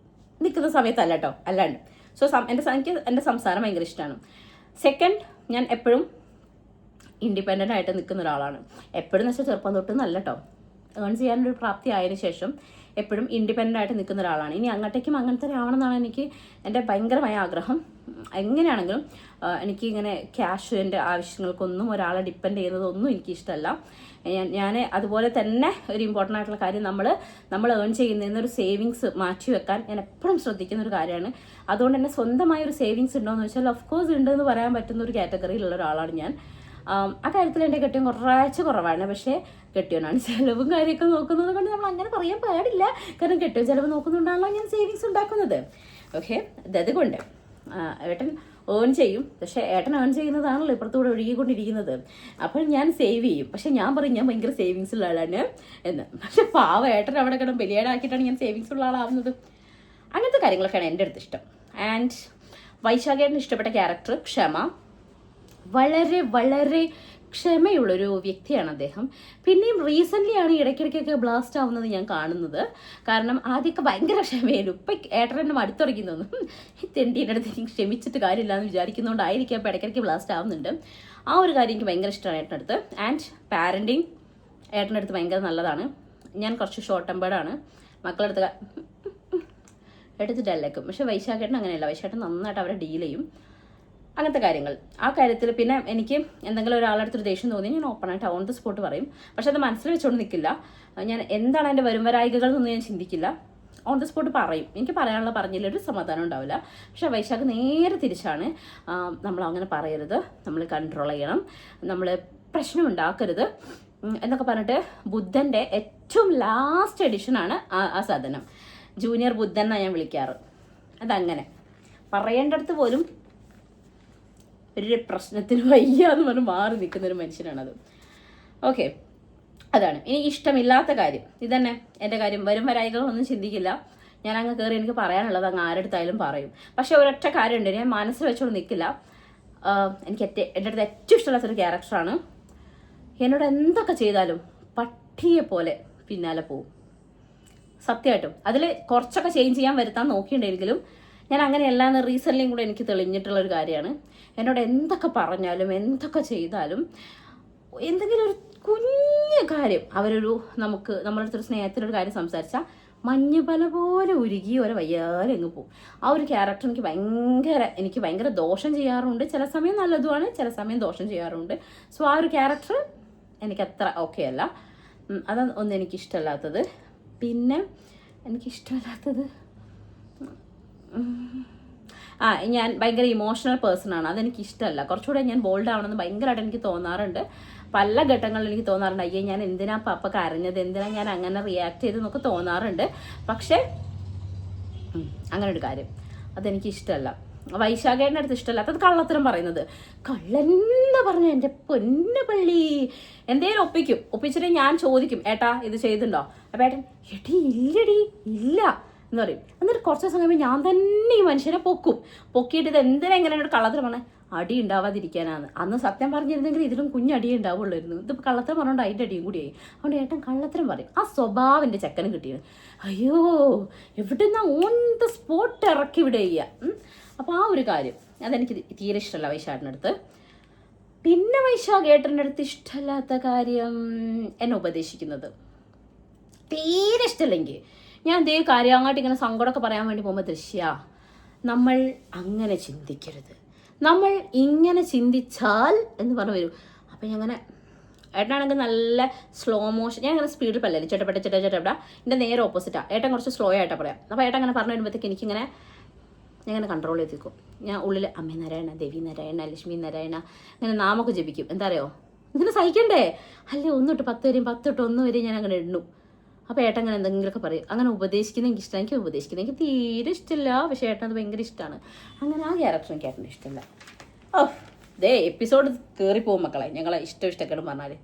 നിൽക്കുന്ന സമയത്തല്ല കേട്ടോ, അല്ലാണ്ട്. സോ എനിക്ക് എൻ്റെ സംസാരം ഭയങ്കര ഇഷ്ടമാണ്. സെക്കൻഡ്, ഞാൻ എപ്പോഴും ഇൻഡിപെൻഡൻ്റ് ആയിട്ട് നിൽക്കുന്ന ഒരാളാണ്. എപ്പോഴും എന്ന് വെച്ചാൽ ചെറുപ്പം തൊട്ട് നല്ല കേട്ടോ, ഏൺ ചെയ്യാനൊരു പ്രാപ്തി ആയതിനു ശേഷം എപ്പോഴും ഇൻഡിപെൻഡൻ്റ് ആയിട്ട് നിൽക്കുന്ന ഒരാളാണ്. ഇനി അങ്ങോട്ടേക്കും അങ്ങനത്തെ ആവണമെന്നാണ് എനിക്ക് എൻ്റെ ഭയങ്കരമായ ആഗ്രഹം. എങ്ങനെയാണെങ്കിലും എനിക്ക് ഇങ്ങനെ ക്യാഷ് എൻ്റെ ആവശ്യങ്ങൾക്കൊന്നും ഒരാളെ ഡിപ്പെൻഡ് ചെയ്യുന്നതൊന്നും എനിക്കിഷ്ടമല്ല. ഞാൻ അതുപോലെ തന്നെ ഒരു ഇമ്പോർട്ടൻ്റ് ആയിട്ടുള്ള കാര്യം നമ്മൾ ഏൺ ചെയ്യുന്നതിന് ഒരു സേവിങ്സ് മാറ്റി വെക്കാൻ ഞാൻ എപ്പോഴും ശ്രദ്ധിക്കുന്ന ഒരു കാര്യമാണ്. അതുകൊണ്ട് തന്നെ സ്വന്തമായ ഒരു സേവിങ്സ് ഉണ്ടോ എന്ന് വെച്ചാൽ ഓഫ് കോഴ്സ് ഉണ്ടെന്ന് പറയാൻ പറ്റുന്ന ഒരു കാറ്റഗറിയിലുള്ള ഒരാളാണ് ഞാൻ. ആ കാര്യത്തിൽ എൻ്റെ കെട്ടിയോൻ കുറച്ച് കുറവാണ്. പക്ഷേ കെട്ടിയോനാണ് ചിലവും കാര്യമൊക്കെ നോക്കുന്നത് കൊണ്ട് നമ്മൾ അങ്ങനെ പറയാൻ പാടില്ല. കാരണം കെട്ടിയോൻ ചിലവ് നോക്കുന്നുണ്ടാണല്ലോ ഞാൻ സേവിങ്സ് ഉണ്ടാക്കുന്നത്. ഓക്കെ, അതുകൊണ്ട് ഏട്ടൻ ഏൺ ചെയ്യും. പക്ഷേ ഏട്ടൻ ഏൺ ചെയ്യുന്നതാണല്ലോ ഇപ്പുറത്തൂടെ ഒഴുകിക്കൊണ്ടിരിക്കുന്നത്. അപ്പോൾ ഞാൻ സേവ് ചെയ്യും. പക്ഷെ ഞാൻ പറയും ഞാൻ ഭയങ്കര സേവിങ്സ് ഉള്ള ആളാണ് എന്ന്. പക്ഷെ പാവ ഏട്ടൻ അവിടെ കിടന്ന് ബലിയാടാക്കിയിട്ടാണ് ഞാൻ സേവിങ്സ് ഉള്ള ആളാവുന്നത്. അങ്ങനത്തെ കാര്യങ്ങളൊക്കെയാണ് എൻ്റെ അടുത്ത് ഇഷ്ടം. ആൻഡ് വൈശാഖേട്ടന് ഇഷ്ടപ്പെട്ട ക്യാരക്ടർ ക്ഷമ. വളരെ വളരെ ക്ഷമയുള്ളൊരു വ്യക്തിയാണ് അദ്ദേഹം. പിന്നെയും റീസെൻ്റ്ലി ആണ് ഇടയ്ക്കിടയ്ക്കൊക്കെ ബ്ലാസ്റ്റ് ആവുന്നത് ഞാൻ കാണുന്നത്. കാരണം ആദ്യമൊക്കെ ഭയങ്കര ക്ഷമയായിരുന്നു. ഇപ്പം ഏട്ടനെ മടുത്തുടങ്ങി തോന്നുന്നു. ഈ തെണ്ടീൻ്റെ അടുത്ത് എനിക്ക് ക്ഷമിച്ചിട്ട് കാര്യമില്ല എന്ന് വിചാരിക്കുന്നതുകൊണ്ടായിരിക്കും അപ്പോൾ ഇടയ്ക്കിടയ്ക്ക് ബ്ലാസ്റ്റ് ആവുന്നുണ്ട്. ആ ഒരു കാര്യം എനിക്ക് ഭയങ്കര ഇഷ്ടമാണ് ഏട്ടൻ്റെ അടുത്ത്. ആൻഡ് പാരൻറ്റിങ് ഏട്ടൻ്റെ അടുത്ത് ഭയങ്കര നല്ലതാണ്. ഞാൻ കുറച്ച് ഷോർട്ട് ടെമ്പേർഡാണ്. മക്കളടുത്ത് എടുത്തിട്ടല്ലേക്കും. പക്ഷേ വൈശാഖേട്ടൻ അങ്ങനെയല്ല. വൈശാഖേട്ടൻ നന്നായിട്ട് അവരെ ഡീൽ ചെയ്യും. അങ്ങനത്തെ കാര്യങ്ങൾ. ആ കാര്യത്തിൽ പിന്നെ എനിക്ക് എന്തെങ്കിലും ഒരാളടുത്തൊരു ദേഷ്യം തോന്നി ഞാൻ ഓപ്പണായിട്ട് ഓൺ ദ സ്പോട്ട് പറയും. പക്ഷെ അത് മനസ്സിൽ വെച്ചുകൊണ്ട് നിൽക്കില്ല. ഞാൻ എന്താണ് എൻ്റെ വരുംവരായികകൾ എന്നൊന്നും ഞാൻ ചിന്തിക്കില്ല. ഓൺ ദ സ്പോട്ട് പറയും. എനിക്ക് പറയാനുള്ള പറഞ്ഞില്ലൊരു സമാധാനം ഉണ്ടാവില്ല. പക്ഷേ വൈശാഖ് നേരെ തിരിച്ചാണ്. നമ്മൾ അങ്ങനെ പറയരുത്, നമ്മൾ കൺട്രോൾ ചെയ്യണം, നമ്മൾ പ്രശ്നം ഉണ്ടാക്കരുത് എന്നൊക്കെ പറഞ്ഞിട്ട് ബുദ്ധൻ്റെ ഏറ്റവും ലാസ്റ്റ് എഡിഷനാണ് ആ സാധനം. ജൂനിയർ ബുദ്ധൻ എന്നാണ് ഞാൻ വിളിക്കാറ്. അതങ്ങനെ പറയേണ്ടടുത്ത് പോലും ഒരു പ്രശ്നത്തിന് വയ്യ എന്ന് പറഞ്ഞ് മാറി നിൽക്കുന്നൊരു മനുഷ്യനാണത്. ഓക്കെ, അതാണ്. ഇനി ഇഷ്ടമില്ലാത്ത കാര്യം ഇതന്നെ എൻ്റെ കാര്യം. വരും വരായികളൊന്നും ചിന്തിക്കില്ല. ഞാൻ അങ്ങ് കയറി എനിക്ക് പറയാനുള്ളത് അങ്ങ് ആരെടുത്തായാലും പറയും. പക്ഷെ ഒരൊറ്റ കാര്യമുണ്ട്, ഞാൻ മനസ്സിൽ വെച്ചോണ്ട് നിൽക്കില്ല. എനിക്ക് എൻ്റെ അടുത്ത് ഏറ്റവും ഇഷ്ടമില്ലാത്തൊരു ക്യാരക്ടറാണ്. എന്നോട് എന്തൊക്കെ ചെയ്താലും പട്ടിയെ പോലെ പിന്നാലെ പോവും. സത്യമായിട്ടും അതിൽ കുറച്ചൊക്കെ ചേഞ്ച് ചെയ്യാൻ വരുത്താൻ നോക്കിയിട്ടുണ്ടെങ്കിലും ഞാൻ അങ്ങനെയല്ല എന്ന് റീസെൻ്റ്ലിയും കൂടെ എനിക്ക് തെളിഞ്ഞിട്ടുള്ളൊരു കാര്യമാണ്. എന്നോട് എന്തൊക്കെ പറഞ്ഞാലും എന്തൊക്കെ ചെയ്താലും എന്തെങ്കിലും ഒരു കുഞ്ഞു കാര്യം അവരൊരു നമ്മുടെ അടുത്തൊരു സ്നേഹത്തിലൊരു കാര്യം സംസാരിച്ചാൽ മഞ്ഞുപല പോലെ ഉരുകി ഒരു വയ്യാതെ അങ്ങ് പോകും. ആ ഒരു ക്യാരക്ടർ എനിക്ക് ഭയങ്കര ദോഷം ചെയ്യാറുണ്ട്. ചില സമയം നല്ലതുമാണ്, ചില സമയം ദോഷം ചെയ്യാറുണ്ട്. സോ ആ ഒരു ക്യാരക്ടർ എനിക്കത്ര ഓക്കെ അല്ല. അതാണ് ഒന്നും എനിക്കിഷ്ടമല്ലാത്തത്. പിന്നെ എനിക്കിഷ്ടമല്ലാത്തത് ഞാൻ ഭയങ്കര ഇമോഷണൽ പേഴ്സണാണ്. അതെനിക്കിഷ്ടമല്ല. കുറച്ചുകൂടെ ഞാൻ ബോൾഡ് ആവണമെന്ന് ഭയങ്കരമായിട്ട് എനിക്ക് തോന്നാറുണ്ട്. പല ഘട്ടങ്ങളിൽ എനിക്ക് തോന്നാറുണ്ട്, അയ്യേ ഞാൻ എന്തിനാ പപ്പ കരഞ്ഞത്, എന്തിനാ ഞാൻ അങ്ങനെ റിയാക്ട് ചെയ്തെന്നൊക്കെ തോന്നാറുണ്ട്. പക്ഷേ അങ്ങനെ ഒരു കാര്യം അതെനിക്ക് ഇഷ്ടമല്ല. വൈശാഖേൻ്റെ അടുത്ത് ഇഷ്ടമല്ല. അത് കള്ളത്തരം പറയുന്നത്. കള്ളെന്ന് പറഞ്ഞ എൻ്റെ പൊന്നു പള്ളി എന്തേലും ഒപ്പിച്ചിട്ട് ഞാൻ ചോദിക്കും, ഏട്ടാ ഇത് ചെയ്തിട്ടുണ്ടോ? അപ്പം ഏട്ടൻ എടി ഇല്ലടി ഇല്ല എന്ന് പറയും. എന്നിട്ട് കുറച്ച് ദിവസം കഴിയുമ്പോൾ ഞാൻ തന്നെ ഈ മനുഷ്യനെ പൊക്കിയിട്ട് ഇത് എന്തിനാ ഇങ്ങനെ ഒരു കള്ളത്തരം പറഞ്ഞാൽ അടി ഉണ്ടാവാതിരിക്കാനാണ്. അന്ന് സത്യം പറഞ്ഞിരുന്നെങ്കിൽ ഇതിലും കുഞ്ഞടി ഉണ്ടാവുള്ളായിരുന്നു. ഇതിപ്പോൾ കള്ളത്തരം പറഞ്ഞുകൊണ്ട് അതിൻ്റെ അടിയും കൂടിയായി. അതുകൊണ്ട് ഏട്ടൻ കള്ളത്തരം പറയും. ആ സ്വഭാവം എൻ്റെ ചെക്കനും കിട്ടിയത്. അയ്യോ എവിടെ നിന്നാ ഓൺ ദ സ്പോട്ട് ഇറക്കി വിടുക. അപ്പോൾ ആ ഒരു കാര്യം അതെനിക്ക് തീരെ ഇഷ്ടമല്ല വൈശാഖിനടുത്ത്. പിന്നെ വൈശാഖേട്ടൻ്റെ അടുത്ത് ഇഷ്ടമല്ലാത്ത കാര്യം എന്നെ ഉപദേശിക്കുന്നത്. തീരെ ഇഷ്ടമില്ലെങ്കിൽ ഞാൻ അതേ കാര്യം അങ്ങോട്ട് ഇങ്ങനെ സങ്കടമൊക്കെ പറയാൻ വേണ്ടി പോകുമ്പോൾ ദൃശ്യ നമ്മൾ അങ്ങനെ ചിന്തിക്കരുത്, നമ്മൾ ഇങ്ങനെ ചിന്തിച്ചാൽ എന്ന് പറഞ്ഞു വരും. അപ്പം ഞാൻ അങ്ങനെ ഏട്ടനാണെങ്കിൽ നല്ല സ്ലോ മോഷൻ, ഞാൻ അങ്ങനെ സ്പീഡിൽ പല്ലല്ലേ ചേട്ടപ്പെട്ട എൻ്റെ നേരെ ഓപ്പോസിറ്റാണ്. ഏട്ടൻ കുറച്ച് സ്ലോ ആയിട്ടാണ് പറയാം. അപ്പോൾ ഏട്ടൻ അങ്ങനെ പറഞ്ഞു വരുമ്പോഴത്തേക്ക് എനിക്കിങ്ങനെ ഞാൻ ഇങ്ങനെ കൺട്രോൾ ചെയ്തിരിക്കും. ഞാൻ ഉള്ളിൽ അമ്മേ നാരായണ, ദേവി നാരായണ, ലക്ഷ്മി നാരായണ ഇങ്ങനെ നാമൊക്കെ ജപിക്കും. എന്താ അറിയോ, ഇങ്ങനെ സഹിക്കണ്ടേ അല്ലേ. 1 തൊട്ട് 10 വരെയും 10 തൊട്ട് 1 വരെയും ഞാൻ അങ്ങനെ എണ്ണു. അപ്പോൾ ഏട്ടൻ അങ്ങനെ എന്തെങ്കിലുമൊക്കെ പറയും. അങ്ങനെ ഉപദേശിക്കുന്നത് എനിക്ക് ഇഷ്ടമാണ്. എനിക്ക് ഉപദേശിക്കുന്നത് എനിക്ക് തീരെ ഇഷ്ടമില്ല. പക്ഷേ ഏട്ടൻ അത് ഭയങ്കര ഇഷ്ടമാണ്. അങ്ങനെ ആ ക്യാരക്ടർ എനിക്ക് ഏട്ടൻ്റെ ഇഷ്ടമില്ല. എപ്പിസോഡ് കയറിപ്പോകും മക്കളെ. ഞങ്ങളെ ഇഷ്ടക്കേട് പറഞ്ഞാൽ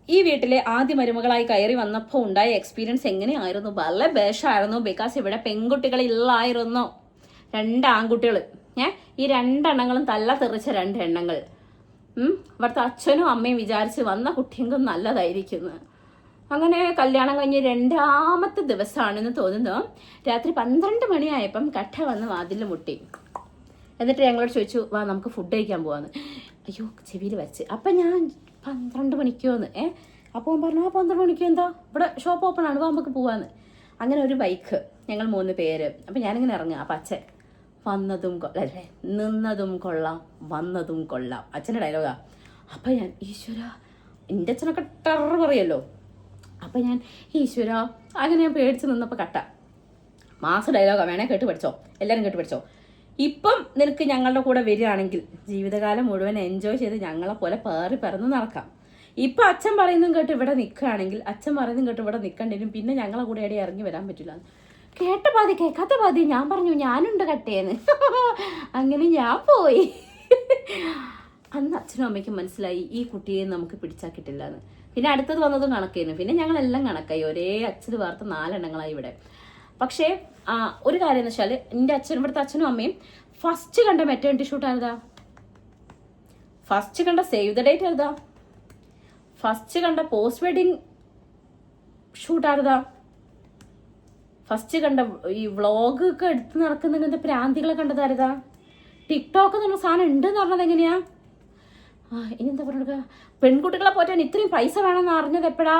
ഈ വീട്ടിലെ ആദ്യ മരുമകളായി കയറി വന്നപ്പോൾ ഉണ്ടായ എക്സ്പീരിയൻസ് എങ്ങനെയായിരുന്നു? വളരെ ബേഷായിരുന്നു. ബിക്കോസ് ഇവിടെ പെൺകുട്ടികളില്ലായിരുന്നു, 2 ആൺകുട്ടികൾ. ഈ 2 എണ്ണങ്ങളും തല്ല തെറിച്ച 2 എണ്ണങ്ങൾ. ഇവിടുത്തെ അച്ഛനും അമ്മയും വിചാരിച്ച് വന്ന കുട്ടിയെങ്കിലും നല്ലതായിരിക്കുന്നു. അങ്ങനെ കല്യാണം കഴിഞ്ഞ് 2ാമത്തെ ദിവസമാണെന്ന് തോന്നുന്നു. രാത്രി 12 മണിയായപ്പം കട്ട വന്ന് വാതിൽ മുട്ടി. എന്നിട്ട് ഞങ്ങളോട് ചോദിച്ചു, വാ നമുക്ക് ഫുഡ് കഴിക്കാൻ പോവാന്ന്. അയ്യോ ചെവിയിൽ വെച്ച്. അപ്പം ഞാൻ 12 മണിക്കോന്ന് അപ്പോൾ പറഞ്ഞു, 12 മണിക്കോ എന്താ ഇവിടെ ഷോപ്പ് ഓപ്പൺ ആണ്, വാ നമുക്ക് പോവാന്ന്. അങ്ങനെ ഒരു ബൈക്ക്, ഞങ്ങൾ 3 പേര്. അപ്പം ഞാനിങ്ങനെ ഇറങ്ങുക. അപ്പം അച്ഛൻ വന്നതും അല്ലേ നിന്നതും കൊള്ളാം വന്നതും കൊള്ളാം അച്ഛൻ്റെ ഡയലോഗാ. അപ്പം ഞാൻ ഈശ്വര, എൻ്റെ അച്ഛനൊക്കെ ടെറർ പറയുമല്ലോ. അപ്പം ഞാൻ ഈശ്വര അങ്ങനെ ഞാൻ പേടിച്ച് നിന്നപ്പോൾ കട്ട മാസ് ഡയലോഗാ. വേണേ കേട്ട് പഠിച്ചോ, എല്ലാവരും കേട്ട് പഠിച്ചോ. ഇപ്പം നിനക്ക് ഞങ്ങളുടെ കൂടെ വരികയാണെങ്കിൽ ജീവിതകാലം മുഴുവൻ എൻജോയ് ചെയ്ത് ഞങ്ങളെ പോലെ പേറി പറന്ന് നടക്കാം. ഇപ്പം അച്ഛൻ പറയുന്നതും കേട്ട് ഇവിടെ നിൽക്കുകയാണെങ്കിൽ അച്ഛൻ പറയുന്നതും കേട്ട് ഇവിടെ നിൽക്കേണ്ടിരും, പിന്നെ ഞങ്ങളെ കൂടെ എവിടെ ഇറങ്ങി വരാൻ പറ്റില്ല. കേട്ട പാതി കേൾക്കാത്ത പാതി ഞാൻ പറഞ്ഞു ഞാനുണ്ട് കട്ടേന്ന്. അങ്ങനെ ഞാൻ പോയി. അന്ന് അച്ഛനും അമ്മയ്ക്കും മനസ്സിലായി ഈ കുട്ടിയെ നമുക്ക് പിടിച്ചാൽ കിട്ടില്ല എന്ന്. പിന്നെ അടുത്തത് വന്നതും കണക്കായിരുന്നു. പിന്നെ ഞങ്ങളെല്ലാം കണക്കായി, ഒരേ അച്ഛന് വാർത്ത 4 എണ്ണങ്ങളായി ഇവിടെ. പക്ഷേ ഒരു കാര്യം എന്ന് വെച്ചാൽ എൻ്റെ ഇവിടുത്തെ അച്ഛനും അമ്മയും ഫസ്റ്റ് കണ്ട മെറ്റേണിറ്റി ഷൂട്ട് ആയിരുതാ, ഫസ്റ്റ് കണ്ട സേവ് ദ ഡേറ്റ് ആയിരുതാ, ഫസ്റ്റ് കണ്ട പോസ്റ്റ് വെഡിങ് ഷൂട്ട് ആയിരുതാ, ഫസ്റ്റ് കണ്ട ഈ വ്ളോഗ് ഒക്കെ എടുത്ത് നടക്കുന്ന ഇങ്ങനത്തെ പ്രാന്തികളെ കണ്ടതായിരുതാ, ടിക്ടോക്ക് എന്നുള്ള സാധനം ഉണ്ടെന്ന് പറഞ്ഞത് എങ്ങനെയാ? ഇനി എന്താ പറഞ്ഞ പെൺകുട്ടികളെ പോറ്റാൻ ഇത്രയും പൈസ വേണമെന്ന് അറിഞ്ഞത് എപ്പോഴാ?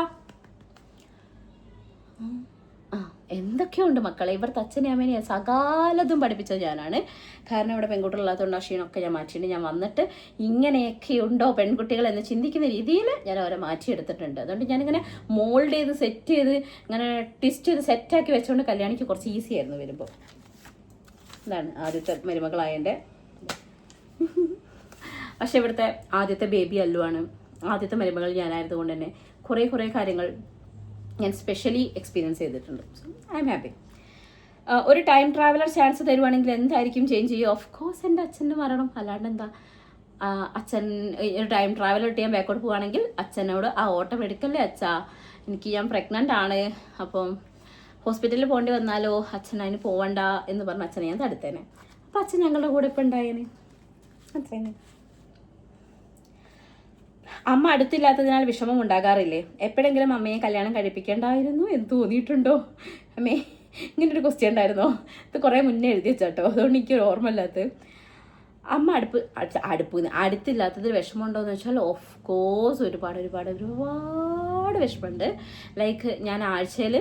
എന്തൊക്കെയുണ്ട് മക്കളെ. ഇവിടുത്തെ അച്ഛനെയും അമ്മേനെ സകാലതും പഠിപ്പിച്ചത് ഞാനാണ്. കാരണം ഇവിടെ പെൺകുട്ടികളില്ലാത്തതുകൊണ്ട് ആ ക്ഷീണമൊക്കെ ഞാൻ മാറ്റിയിട്ട് ഞാൻ വന്നിട്ട് ഇങ്ങനെയൊക്കെ ഉണ്ടോ പെൺകുട്ടികൾ എന്ന് ചിന്തിക്കുന്ന രീതിയിൽ ഞാൻ അവരെ മാറ്റിയെടുത്തിട്ടുണ്ട്. അതുകൊണ്ട് ഞാനിങ്ങനെ മോൾഡ് ചെയ്ത് സെറ്റ് ചെയ്ത് ഇങ്ങനെ ട്വിസ്റ്റ് ചെയ്ത് സെറ്റാക്കി വെച്ചുകൊണ്ട് കല്യാണിക്ക് കുറച്ച് ഈസി ആയിരുന്നു വരുമ്പോൾ. ഇതാണ് ആദ്യത്തെ മരുമകളായതിൻ്റെ. പക്ഷെ ഇവിടുത്തെ ആദ്യത്തെ ബേബി അല്ലുവാണ്. ആദ്യത്തെ മരുമകൾ ഞാനായത് കൊണ്ട് തന്നെ കുറേ കാര്യങ്ങൾ ഞാൻ സ്പെഷ്യലി എക്സ്പീരിയൻസ് ചെയ്തിട്ടുണ്ട്. So I am happy. ഒരു ടൈം ട്രാവലർ ചാൻസ് തരുവാണെങ്കിൽ എന്തായിരിക്കും ചേഞ്ച് ചെയ്യുക? ഓഫ് കോഴ്സ് എൻ്റെ അച്ഛൻ്റെ മരണം. അല്ലാണ്ട് എന്താ, അച്ഛൻ ഒരു ടൈം ട്രാവലർ ചെയ്യാൻ ബാക്കോട്ട് പോവുകയാണെങ്കിൽ അച്ഛനോട് ആ ഓട്ടം എടുക്കല്ലേ അച്ഛാ, ഞാൻ പ്രഗ്നൻ്റ് ആണ്, അപ്പം ഹോസ്പിറ്റലിൽ പോകേണ്ടി വന്നാലോ, അച്ഛൻ അതിന് പോവണ്ട എന്ന് പറഞ്ഞ അച്ഛനെ ഞാൻ തടുത്തേനെ. അപ്പം അച്ഛൻ ഞങ്ങളുടെ കൂടെ ഇപ്പം ഉണ്ടായേനെ. അത്രേനെ. അമ്മ അടുത്തില്ലാത്തതിനാൽ വിഷമം ഉണ്ടാകാറില്ലേ? എപ്പോഴെങ്കിലും അമ്മയെ കല്യാണം കഴിപ്പിക്കേണ്ടായിരുന്നു എന്ന് തോന്നിയിട്ടുണ്ടോ? അമ്മേ, ഇങ്ങനൊരു ക്വസ്റ്റ്യൻ ഉണ്ടായിരുന്നോ? ഇത് കുറേ മുന്നേ എഴുതി വെച്ചാട്ടോ, അതുകൊണ്ട് എനിക്കൊരു ഓർമ്മയില്ലാത്തത്. അമ്മ അടുത്തില്ലാത്തത് വിഷമമുണ്ടോയെന്ന് വെച്ചാൽ ഓഫ് കോഴ്സ് ഒരുപാട് വിഷമമുണ്ട്. ലൈക്ക് ഞാൻ ആഴ്ചയിൽ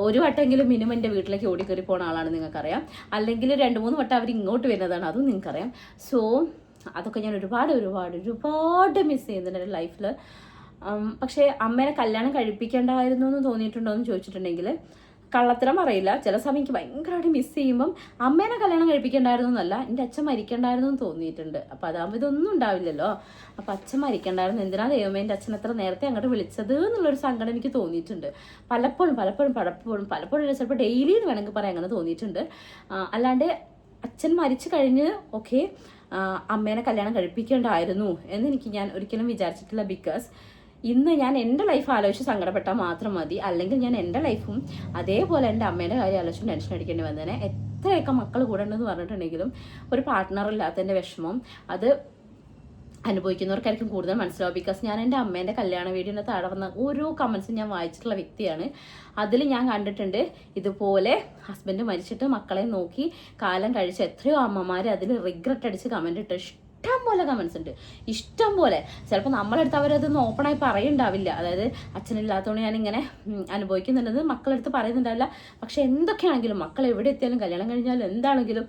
ഒരു വട്ടമെങ്കിലും മിനിമം എൻ്റെ വീട്ടിലേക്ക് ഓടിക്കയറി പോകുന്ന ആളാണ്, നിങ്ങൾക്കറിയാം. അല്ലെങ്കിൽ 2-3 വട്ടം അവർ ഇങ്ങോട്ട് വരുന്നതാണ്, അതും നിങ്ങൾക്കറിയാം. സോ അതൊക്കെ ഞാൻ ഒരുപാട് മിസ് ചെയ്യുന്നുണ്ട് എൻ്റെ ലൈഫിൽ. പക്ഷേ അമ്മേനെ കല്യാണം കഴിപ്പിക്കേണ്ടായിരുന്നു എന്ന് തോന്നിയിട്ടുണ്ടോ എന്ന് ചോദിച്ചിട്ടുണ്ടെങ്കിൽ കള്ളത്തരം അറിയില്ല. ചില സമയം എനിക്ക് ഭയങ്കരമായിട്ട് മിസ് ചെയ്യുമ്പം അമ്മേനെ കല്യാണം കഴിപ്പിക്കേണ്ടായിരുന്നു എന്നല്ല, എൻ്റെ അച്ഛൻ മരിക്കേണ്ടായിരുന്നു എന്ന് തോന്നിയിട്ടുണ്ട്. അപ്പോൾ അതാകുമ്പോൾ ഇതൊന്നും ഉണ്ടാവില്ലല്ലോ. അപ്പോൾ അച്ഛൻ മരിക്കേണ്ടായിരുന്നു, എന്തിനാ ദൈവമേ എൻ്റെ അച്ഛൻ എത്ര നേരത്തെ അങ്ങോട്ട് വിളിച്ചത് എന്നുള്ളൊരു സങ്കടം എനിക്ക് തോന്നിയിട്ടുണ്ട്. പലപ്പോഴും ചിലപ്പോൾ ഡെയിലി എന്ന് വേണമെങ്കിൽ പറയാം, അങ്ങനെ തോന്നിയിട്ടുണ്ട്. അല്ലാണ്ട് അച്ഛൻ മരിച്ചു കഴിഞ്ഞ് ഓക്കെ അമ്മേനെ കല്യാണം കഴിപ്പിക്കേണ്ടായിരുന്നു എന്ന് ഞാൻ ഒരിക്കലും വിചാരിച്ചിട്ടില്ല. ബിക്കോസ് ഇന്ന് ഞാൻ എൻ്റെ ലൈഫ് ആലോചിച്ച് സങ്കടപ്പെട്ടാൽ മാത്രം മതി. അല്ലെങ്കിൽ ഞാൻ എൻ്റെ ലൈഫും അതേപോലെ എൻ്റെ അമ്മേൻ്റെ കാര്യം ആലോചിച്ച് ടെൻഷൻ അടിക്കേണ്ടി വന്നേനെ. എത്രയൊക്കെ മക്കൾ കൂടെ ഉണ്ടെന്ന് പറഞ്ഞിട്ടുണ്ടെങ്കിലും ഒരു പാർട്ട്ണർ ഇല്ലാത്തതിൻ്റെ വിഷമം അത് അനുഭവിക്കുന്നവർക്കായിരിക്കും കൂടുതൽ മനസ്സിലാവും. ബിക്കോസ് ഞാൻ എൻ്റെ അമ്മേൻ്റെ കല്യാണ വീഡിയോൻ്റെ താഴെ വന്ന ഓരോ കമൻസും ഞാൻ വായിച്ചിട്ടുള്ള വ്യക്തിയാണ്. അതിൽ ഞാൻ കണ്ടിട്ടുണ്ട് ഇതുപോലെ ഹസ്ബൻഡ് മരിച്ചിട്ട് മക്കളെ നോക്കി കാലം കഴിച്ച എത്രയോ അമ്മമാർ അതിൽ റിഗ്രറ്റ് അടിച്ച് കമൻറ്റ് ഇട്ട് ഇഷ്ടം പോലെ കമൻസ് ഉണ്ട്, ഇഷ്ടം പോലെ. ചിലപ്പോൾ നമ്മളെടുത്ത് അവരതൊന്നും ഓപ്പണായി പറയുന്നുണ്ടാവില്ല. അതായത് അച്ഛനില്ലാത്തതുകൊണ്ട് ഞാനിങ്ങനെ അനുഭവിക്കുന്നുള്ളത് മക്കളെടുത്ത് പറയുന്നുണ്ടാവില്ല. പക്ഷെ എന്തൊക്കെയാണെങ്കിലും മക്കൾ എവിടെ എത്തിയാലും കല്യാണം കഴിഞ്ഞാലും എന്താണെങ്കിലും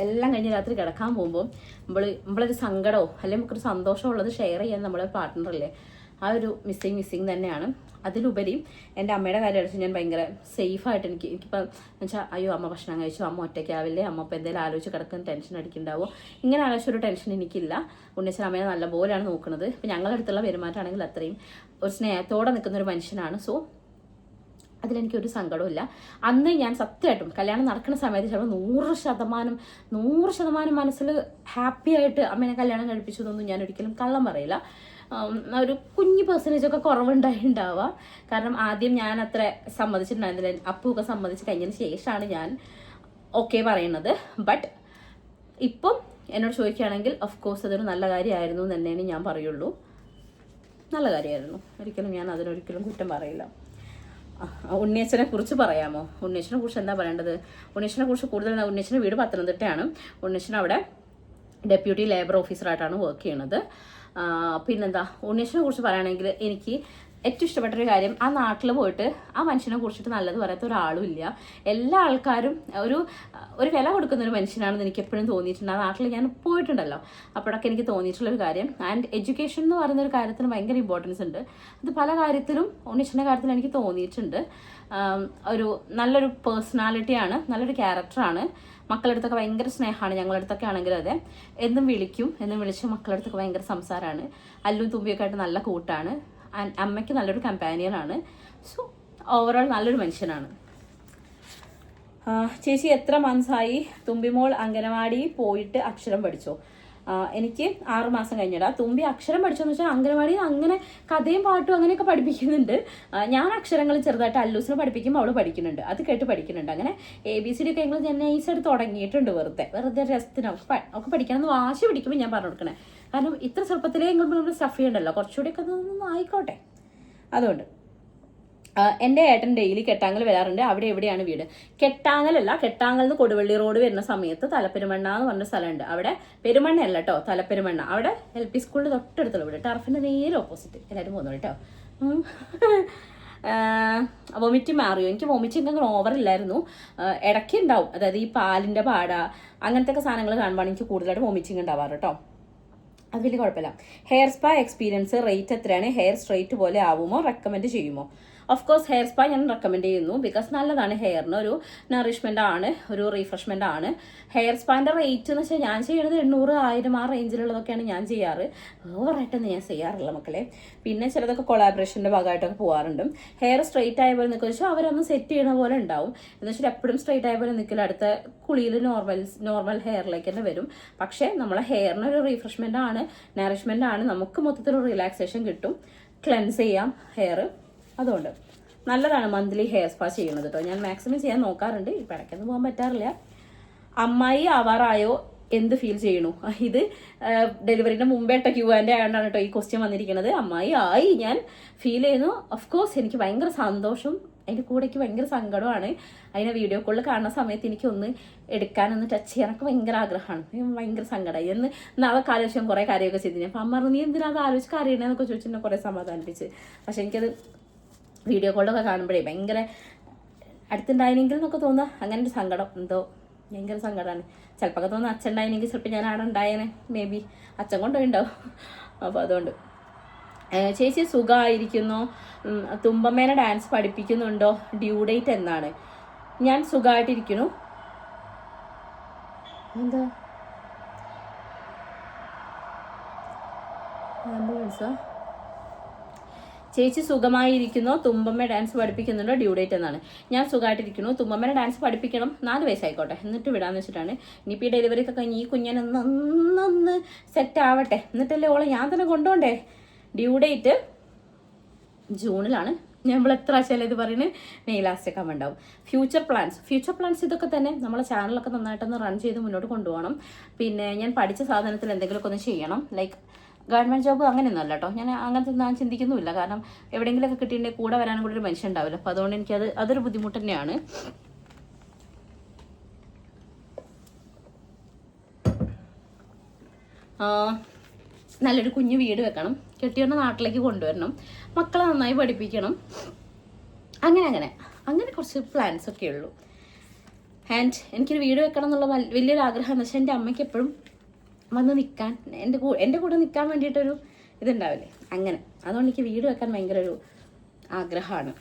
എല്ലാം കഴിഞ്ഞ് രാത്രി കിടക്കാൻ പോകുമ്പോൾ നമ്മളൊരു സങ്കടമോ അല്ലെങ്കിൽ നമുക്കൊരു സന്തോഷമോ ഉള്ളത് ഷെയർ ചെയ്യാൻ നമ്മളെ പാർട്ട്ണറല്ലേ, ആ ഒരു മിസ്സിങ് തന്നെയാണ്. അതിലുപരി എൻ്റെ അമ്മയുടെ കാര്യം അടിച്ച് ഞാൻ ഭയങ്കര സേഫായിട്ട് എനിക്കിപ്പോൾ വെച്ചാൽ അയ്യോ അമ്മ ഭക്ഷണം കഴിച്ചു, അമ്മ ഒറ്റയ്ക്കാവില്ലേ, അമ്മ ഇപ്പോൾ എന്തെങ്കിലും ആലോചിച്ച് കിടക്കുന്ന ടെൻഷൻ അടിക്കുന്നുണ്ടാവോ, ഇങ്ങനെ ആലോചിച്ചൊരു ടെൻഷൻ എനിക്കില്ല. ഉണ്ണിച്ചൻ അമ്മയെ നല്ലപോലെയാണ് നോക്കുന്നത്. ഇപ്പം ഞങ്ങളുടെ അടുത്തുള്ള പെരുമാറ്റമാണെങ്കിൽ അത്രയും ഒരു സ്നേഹത്തോടെ നിൽക്കുന്നൊരു മനുഷ്യനാണ്. സോ അതിലെനിക്കൊരു സങ്കടമില്ല. അന്ന് ഞാൻ സത്യമായിട്ടും കല്യാണം നടക്കുന്ന സമയത്ത് ചിലപ്പോൾ 100% മനസ്സിൽ ഹാപ്പി ആയിട്ട് അമ്മേനെ കല്യാണം കഴിപ്പിച്ചതൊന്നും ഞാൻ ഒരിക്കലും കള്ളം പറയില്ല. ഒരു കുഞ്ഞ് പെർസെൻറ്റേജൊക്കെ കുറവുണ്ടാവുക. കാരണം ആദ്യം ഞാൻ അത്ര സമ്മതിച്ചിട്ടുണ്ടായിരുന്നില്ല. അപ്പുവൊക്കെ സമ്മതിച്ച് കഴിഞ്ഞതിന് ശേഷമാണ് ഞാൻ ഓക്കെ പറയുന്നത്. ബട്ട് ഇപ്പം എന്നോട് ചോദിക്കുകയാണെങ്കിൽ ഓഫ് കോഴ്സ് അതൊരു നല്ല കാര്യമായിരുന്നു എന്ന് തന്നെയാണ് ഞാൻ പറയുള്ളൂ. നല്ല കാര്യമായിരുന്നു, ഒരിക്കലും ഞാൻ അതിനൊരിക്കലും കുറ്റം പറയില്ല. ഉണ്ണിയച്ഛനെ കുറിച്ച് പറയാമോ? ഉണ്ണിയച്ഛനെ കുറിച്ച് എന്താ പറയേണ്ടത്? ഉണ്ണിയച്ഛനെ കുറിച്ച് കൂടുതൽ ഉണ്ണിയച്ഛൻ്റെ വീട് പത്തനംതിട്ടയാണ്. ഉണ്ണിയച്ഛൻ അവിടെ ഡെപ്യൂട്ടി ലേബർ ഓഫീസറായിട്ടാണ് വർക്ക് ചെയ്യണത്. പിന്നെന്താ ഉണ്ണിയച്ഛനെ കുറിച്ച് പറയുകയാണെങ്കിൽ എനിക്ക് ഏറ്റവും ഇഷ്ടപ്പെട്ടൊരു കാര്യം, ആ നാട്ടിൽ പോയിട്ട് ആ മനുഷ്യനെ കുറിച്ചിട്ട് നല്ലത് പറയാത്ത ഒരാളും ഇല്ല. എല്ലാ ആൾക്കാരും ഒരു വില കൊടുക്കുന്ന ഒരു മനുഷ്യനാണെന്ന് എനിക്ക് എപ്പോഴും തോന്നിയിട്ടുണ്ട്. ആ നാട്ടിൽ ഞാൻ പോയിട്ടുണ്ടല്ലോ, അപ്പോഴൊക്കെ എനിക്ക് തോന്നിയിട്ടുള്ളൊരു കാര്യം. ആൻഡ് എഡ്യൂക്കേഷൻ എന്ന് പറയുന്ന ഒരു കാര്യത്തിന് ഭയങ്കര ഇമ്പോർട്ടൻസ് ഉണ്ട്. അത് പല കാര്യത്തിലും ഉണ്ണീഷിൻ്റെ കാര്യത്തിൽ എനിക്ക് തോന്നിയിട്ടുണ്ട്. നല്ലൊരു പേഴ്സണാലിറ്റിയാണ്, നല്ലൊരു ക്യാരക്ടറാണ്. മക്കളുടെ അടുത്തൊക്കെ ഭയങ്കര സ്നേഹമാണ്. ഞങ്ങളുടെ അടുത്തൊക്കെ ആണെങ്കിലും അതെ, എന്നും വിളിച്ച് മക്കളുടെ അടുത്തൊക്കെ ഭയങ്കര സംസാരമാണ്. അല്ലും തുമ്പിയൊക്കെ ആയിട്ട് നല്ല കൂട്ടാണ്. അമ്മയ്ക്ക് നല്ലൊരു കമ്പാനിയനാണ്. സോ ഓവറോൾ നല്ലൊരു മനുഷ്യനാണ്. ചേച്ചി എത്ര മന്ത്സായി തുമ്പിമോൾ അംഗനവാടി പോയിട്ട് അക്ഷരം പഠിച്ചോ? എനിക്ക് 6 മാസം കഴിഞ്ഞിടാ. തുമ്പി അക്ഷരം പഠിച്ചോന്ന് വെച്ചാൽ അംഗനവാടിയിൽ അങ്ങനെ കഥയും പാട്ടും അങ്ങനെയൊക്കെ പഠിപ്പിക്കുന്നുണ്ട്. ഞാൻ അക്ഷരങ്ങൾ ചെറുതായിട്ട് അല്ലൂസിനെ പഠിപ്പിക്കുമ്പോൾ അവൾ പഠിക്കുന്നുണ്ട്, അത് കേട്ട് പഠിക്കുന്നുണ്ട്. അങ്ങനെ ABCD ഒക്കെ ഞങ്ങൾ ഞാൻ നൈസായിട്ട് തുടങ്ങിയിട്ടുണ്ട്. വെറുതെ രസത്തിനൊക്കെ ഒക്കെ പഠിക്കണമെന്ന് വാശി പിടിക്കുമ്പോൾ ഞാൻ പറഞ്ഞു കൊടുക്കണേ. കാരണം ഇത്ര ചെറുപ്പത്തിലേ നമ്മൾ സ്റ്റഫ് ചെയ്യണ്ടല്ലോ, കുറച്ചുകൂടിയൊക്കെ അതൊന്നും ആയിക്കോട്ടെ. അതുകൊണ്ട് എൻ്റെ ഏട്ടൻ ഡെയിലി കെട്ടാങ്ങൽ വരാറുണ്ട്. അവിടെ എവിടെയാണ് വീട്? കെട്ടാങ്ങലല്ല, കെട്ടാങ്ങൽ നിന്ന് കൊടുവള്ളി റോഡ് വരുന്ന സമയത്ത് തലപ്പെരുമണ്ണ എന്ന് പറഞ്ഞ സ്ഥലമുണ്ട്. അവിടെ പെരുമണ്ണയല്ല കേട്ടോ, തലപ്പെരുമണ്ണ. അവിടെ LP സ്കൂളിൽ തൊട്ടടുത്തുള്ള വീട്, ടർഫിൻ്റെ നേരെ ഓപ്പോസിറ്റ്. എല്ലാവരും പോകുന്നു കേട്ടോ. വൊമിറ്റ് മാറിയോ? എനിക്ക് വൊമിറ്റിംഗ് അങ്ങനെ ഓവറില്ലായിരുന്നു, ഇടയ്ക്ക് ഉണ്ടാവും. അതായത് ഈ പാലിൻ്റെ പാട അങ്ങനത്തെ ഒക്കെ സാധനങ്ങൾ കാണുമ്പോൾ എനിക്ക് കൂടുതലായിട്ട് വൊമിറ്റിംഗ് ഉണ്ടാവാറ് കേട്ടോ. അത് വലിയ കുഴപ്പമില്ല. ഹെയർ സ്പാ എക്സ്പീരിയൻസ്, റേറ്റ് എത്രയാണ്? ഹെയർ സ്ട്രെയിറ്റ് പോലെ ആവുമോ? റെക്കമെൻഡ് ചെയ്യുമോ? ഓഫ് കോഴ്സ് ഹെയർ സ്പാ ഞാൻ റെക്കമെൻഡ് ചെയ്യുന്നു. ബിക്കോസ് നല്ലതാണ്, ഹെയറിന് ഒരു നറിഷ്മെൻ്റ് ആണ്, ഒരു റീഫ്രഷ്മെൻ്റ് ആണ്. ഹെയർ സ്പാൻ്റെ റേറ്റ് എന്ന് വെച്ചാൽ ഞാൻ ചെയ്യുന്നത് 800, 1000 ആ റേഞ്ചിലുള്ളതൊക്കെയാണ് ഞാൻ ചെയ്യാറ്. ഓവറായിട്ടൊന്നും ഞാൻ ചെയ്യാറില്ല മക്കളെ. പിന്നെ ചിലതൊക്കെ കൊളാബറേഷൻ്റെ ഭാഗമായിട്ടൊക്കെ പോകാറുണ്ട്. ഹെയർ സ്ട്രെയിറ്റ് ആയ പോലെ നിൽക്കുക വെച്ചാൽ അവരൊന്ന് സെറ്റ് ചെയ്യണ പോലെ ഉണ്ടാവും. എന്ന് വെച്ചാൽ എപ്പോഴും സ്ട്രെയിറ്റ് ആയ പോലെ നിൽക്കില്ല, അടുത്ത കുളിയിൽ നോർമൽ ഹെയറിലേക്ക് തന്നെ വരും. പക്ഷേ നമ്മളെ ഹെയറിന് ഒരു റീഫ്രഷ്മെൻ്റ് ആണ്, നറിഷ്മെൻ്റ് ആണ്. നമുക്ക് മൊത്തത്തിലൊരു റിലാക്സേഷൻ കിട്ടും, ക്ലെൻസ് ചെയ്യാം ഹെയർ. അതുകൊണ്ട് നല്ലതാണ് മന്ത്ലി ഹെയർ സ്പാ ചെയ്യുന്നത് കേട്ടോ. ഞാൻ മാക്സിമം ചെയ്യാൻ നോക്കാറുണ്ട്. ഇപ്പം ഇടയ്ക്കൊന്നും പോകാൻ പറ്റാറില്ല. അമ്മായി ആവാറായോ? എന്ത് ഫീൽ ചെയ്യണു? ഇത് ഡെലിവറിൻ്റെ മുമ്പേ കേട്ടോ, Q&A ആയതുകൊണ്ടാണ് കേട്ടോ ഈ ക്വസ്റ്റ്യൻ വന്നിരിക്കുന്നത്. അമ്മായി ആയി ഞാൻ ഫീൽ ചെയ്യുന്നു. ഓഫ് കോഴ്സ് എനിക്ക് ഭയങ്കര സന്തോഷം, അതിൻ്റെ കൂടെയ്ക്ക് ഭയങ്കര സങ്കടമാണ്. അതിനെ വീഡിയോ കോളിൽ കാണുന്ന സമയത്ത് എനിക്കൊന്ന് എടുക്കാനൊന്ന് ടച്ച് ചെയ്യാനൊക്കെ ഭയങ്കര ആഗ്രഹമാണ്. ഭയങ്കര സങ്കടമായി എന്ന് അതൊക്കെ ആലോചിച്ചാൽ കുറേ കാര്യമൊക്കെ ചെയ്തിന്. അപ്പം അമ്മ നീ എന്തിനാ അത് ആലോചിച്ച് കാര്യമാണെന്നൊക്കെ ചോദിച്ചിട്ട് കുറേ സമാധാനിപ്പിച്ച്. പക്ഷെ എനിക്കത് വീഡിയോ കോളിലൊക്കെ കാണുമ്പോഴേ ഭയങ്കര അടുത്തുണ്ടായിരുന്നെങ്കിൽ എന്നൊക്കെ തോന്നുക. അങ്ങനെ ഒരു സങ്കടം, എന്തോ ഭയങ്കര സങ്കടമാണ്. ചിലപ്പോൾ തോന്നുന്നു അച്ഛൻ ഉണ്ടായിരുന്നെങ്കിൽ ചിലപ്പോൾ ഞാൻ അവിടെ ഉണ്ടായേനെ, മേ ബി അച്ഛൻ കൊണ്ടുപോയിണ്ടാവും. അപ്പോൾ അതുകൊണ്ട് ചേച്ചി സുഖമായിരിക്കുന്നോ? തുമ്പമ്മേനെ ഡാൻസ് പഠിപ്പിക്കുന്നുണ്ടോ? ഡ്യൂ ഡേറ്റ് എന്നാണ്? ഞാൻ സുഖമായിട്ടിരിക്കുന്നു. എന്താ ആംബുലൻസോ? ചേച്ചി സുഖമായിരിക്കുന്നോ? തുമ്പമ്മ ഡാൻസ് പഠിപ്പിക്കുന്നുണ്ടോ? ഡ്യൂ ഡേറ്റ് എന്നാണ്? ഞാൻ സുഖമായിട്ടിരിക്കുന്നു. തുമ്പമ്മേനെ ഡാൻസ് പഠിപ്പിക്കണം, 4 വയസ്സായിക്കോട്ടെ, എന്നിട്ട് വിടാന്ന് വെച്ചിട്ടാണ്. ഇനിയിപ്പോൾ ഈ ഡെലിവറി ഒക്കെ കഴിഞ്ഞ് ഈ കുഞ്ഞനൊന്നൊന്ന് സെറ്റ് ആവട്ടെ, എന്നിട്ടല്ലേ ഓളെ ഞാൻ തന്നെ കൊണ്ടുപോണ്ടേ. Due date ജൂണിലാണ്. നമ്മൾ എത്ര ആഴ്ചയല്ലേ ഇത് പറയുന്നത്, മെയ് ലാസ്റ്റൊക്കെ ആകുമ്പോൾ ഉണ്ടാവും. ഫ്യൂച്ചർ പ്ലാൻസ് ഇതൊക്കെ തന്നെ നമ്മളെ ചാനലൊക്കെ നന്നായിട്ടൊന്ന് റൺ ചെയ്ത് മുന്നോട്ട് കൊണ്ടുപോകണം. പിന്നെ ഞാൻ പഠിച്ച സാധനത്തിൽ എന്തെങ്കിലുമൊക്കെ ഒന്ന് ചെയ്യണം. ലൈക്ക് ഗവൺമെൻറ് ജോബ് അങ്ങനെയൊന്നും അല്ല കേട്ടോ, അങ്ങനത്തെ ഞാൻ ചിന്തിക്കുന്നുമില്ല. കാരണം എവിടെയെങ്കിലുമൊക്കെ കിട്ടിയിട്ടുണ്ടെങ്കിൽ കൂടെ വരാനും കൂടി ഒരു മനുഷ്യൻ ഉണ്ടാവില്ല. അപ്പോൾ അതുകൊണ്ട് അതൊരു ബുദ്ധിമുട്ട് തന്നെയാണ്. നല്ലൊരു കുഞ്ഞു വീട് വെക്കണം, കെട്ടിയോണ്ട് നാട്ടിലേക്ക് കൊണ്ടുവരണം, മക്കളെ നന്നായി പഠിപ്പിക്കണം, അങ്ങനെ കുറച്ച് പ്ലാൻസ് ഒക്കെ ഉള്ളൂ. ആൻഡ് എനിക്കൊരു വീട് വെക്കണം എന്നുള്ള വലിയൊരു ആഗ്രഹം എന്ന് വെച്ചാൽ എൻ്റെ അമ്മയ്ക്ക് എപ്പോഴും വന്ന് നിൽക്കാൻ, എൻ്റെ കൂടെ നിൽക്കാൻ വേണ്ടിയിട്ടൊരു ഇതുണ്ടാവില്ലേ, അങ്ങനെ. അതുകൊണ്ട് എനിക്ക് വീട് വെക്കാൻ ഭയങ്കര ഒരു ആഗ്രഹമാണ്.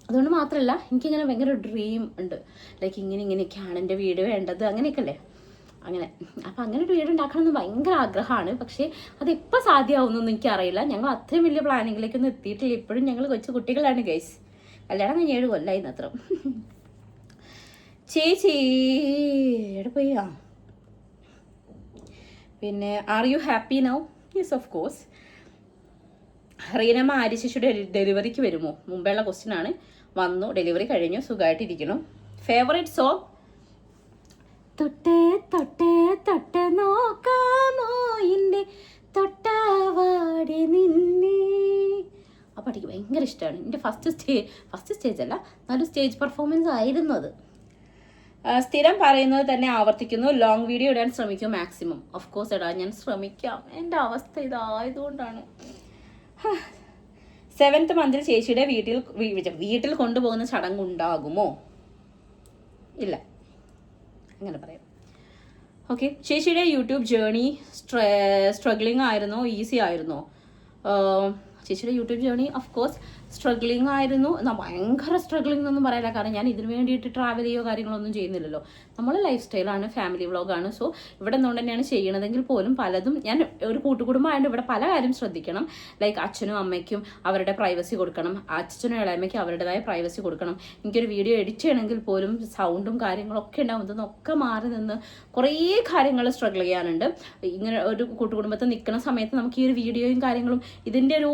അതുകൊണ്ട് മാത്രമല്ല എനിക്കിങ്ങനെ ഭയങ്കര ഡ്രീം ഉണ്ട്. ലൈക്ക് ഇങ്ങനെയൊക്കെയാണ് എൻ്റെ വീട് വേണ്ടത്, അങ്ങനെയൊക്കെ അല്ലേ, അങ്ങനെ. അപ്പം അങ്ങനെ ഒരു വീട് ഉണ്ടാക്കണമെന്ന് ഭയങ്കര ആഗ്രഹമാണ്. പക്ഷേ അതെപ്പോൾ സാധ്യമാവുന്നൊന്നും എനിക്കറിയില്ല. ഞങ്ങൾ അത്രയും വലിയ പ്ലാനിങ്ങിലേക്കൊന്നും എത്തിയിട്ടില്ല. ഇപ്പോഴും ഞങ്ങൾ കൊച്ചു കുട്ടികളാണ് ഗൈസ്. കല്യാണം കഴിഞ്ഞ് 7 കൊല്ലമായി മാത്രം. ചേച്ചി എവിടെ പോയി? പിന്നെ are you happy now? Yes of course. Reenamma ആര്യശിശുയുടെ ഡെലിവറിക്ക് വരുമോ? മുമ്പേയുള്ള ക്വസ്റ്റ്യൻ ആണ്. വന്നു, ഡെലിവറി കഴിഞ്ഞു, സുഖമായിട്ടിരിക്കണം. Favourite song? തൊട്ടേ തൊട്ടേ തൊട്ടേ നോക്കാമോ ഇൻ്റെ തൊട്ടാവാടി നിന്നെ. ആ പാട്ടിക്ക് ഭയങ്കര ഇഷ്ടമാണ്. എൻ്റെ ഫസ്റ്റ് സ്റ്റേജ് അല്ല, നല്ലൊരു സ്റ്റേജ് പെർഫോമൻസ് ആയിരുന്നു അത്. സ്ഥിരം പറയുന്നത് തന്നെ ആവർത്തിക്കുന്നു, ലോങ് വീഡിയോ ഇടാൻ ശ്രമിക്കും മാക്സിമം. ഓഫ് കോഴ്സ് ഇടാൻ ഞാൻ ശ്രമിക്കാം. എൻ്റെ അവസ്ഥ ഇതായതുകൊണ്ടാണ്. 7th മന്തിൽ ചേച്ചിയുടെ വീട്ടിൽ കൊണ്ടുപോകുന്ന ചടങ്ങ് ഉണ്ടാകുമോ? ഇല്ല, അങ്ങനെ പറയാം. ഓക്കെ, ചേച്ചിയുടെ യൂട്യൂബ് ജേണി സ്ട്രഗ്ലിംഗ് ആയിരുന്നോ ഈസി ആയിരുന്നോ? ചേച്ചിയുടെ YouTube journey of course struggling ആയിരുന്നു. എന്നാൽ ഭയങ്കര സ്ട്രഗ്ലിംഗ് എന്നൊന്നും പറയാനില്ല, കാരണം ഞാൻ ഇതിന് വേണ്ടിയിട്ട് ട്രാവൽ ചെയ്യുകയോ കാര്യങ്ങളൊന്നും ചെയ്യുന്നില്ലല്ലോ. നമ്മൾ ലൈഫ് സ്റ്റൈലാണ്, ഫാമിലി വ്ളോഗാണ്. സോ ഇവിടെ നിന്നുകൊണ്ട് തന്നെയാണ് ചെയ്യണതെങ്കിൽ പോലും പലതും ഞാൻ ഒരു കൂട്ടുകുടുംബമായതുകൊണ്ട് ഇവിടെ പല കാര്യം ശ്രദ്ധിക്കണം. ലൈക്ക് അച്ഛനും അമ്മയ്ക്കും അവരുടെ പ്രൈവസി കൊടുക്കണം, അച്ഛനും ഇളയമ്മയ്ക്കും അവരുടേതായ പ്രൈവസി കൊടുക്കണം. എനിക്കൊരു വീഡിയോ എഡിറ്റ് ചെയ്യണമെങ്കിൽ പോലും സൗണ്ടും കാര്യങ്ങളൊക്കെ ഉണ്ടാവും. ഇതൊന്നൊക്കെ മാറി നിന്ന് കുറേ കാര്യങ്ങൾ സ്ട്രഗിൾ ചെയ്യാനുണ്ട്. ഇങ്ങനെ ഒരു കൂട്ടുകുടുംബത്തിൽ നിൽക്കുന്ന സമയത്ത് നമുക്ക് ഈ ഒരു വീഡിയോയും കാര്യങ്ങളും ഇതിൻ്റെ ഒരു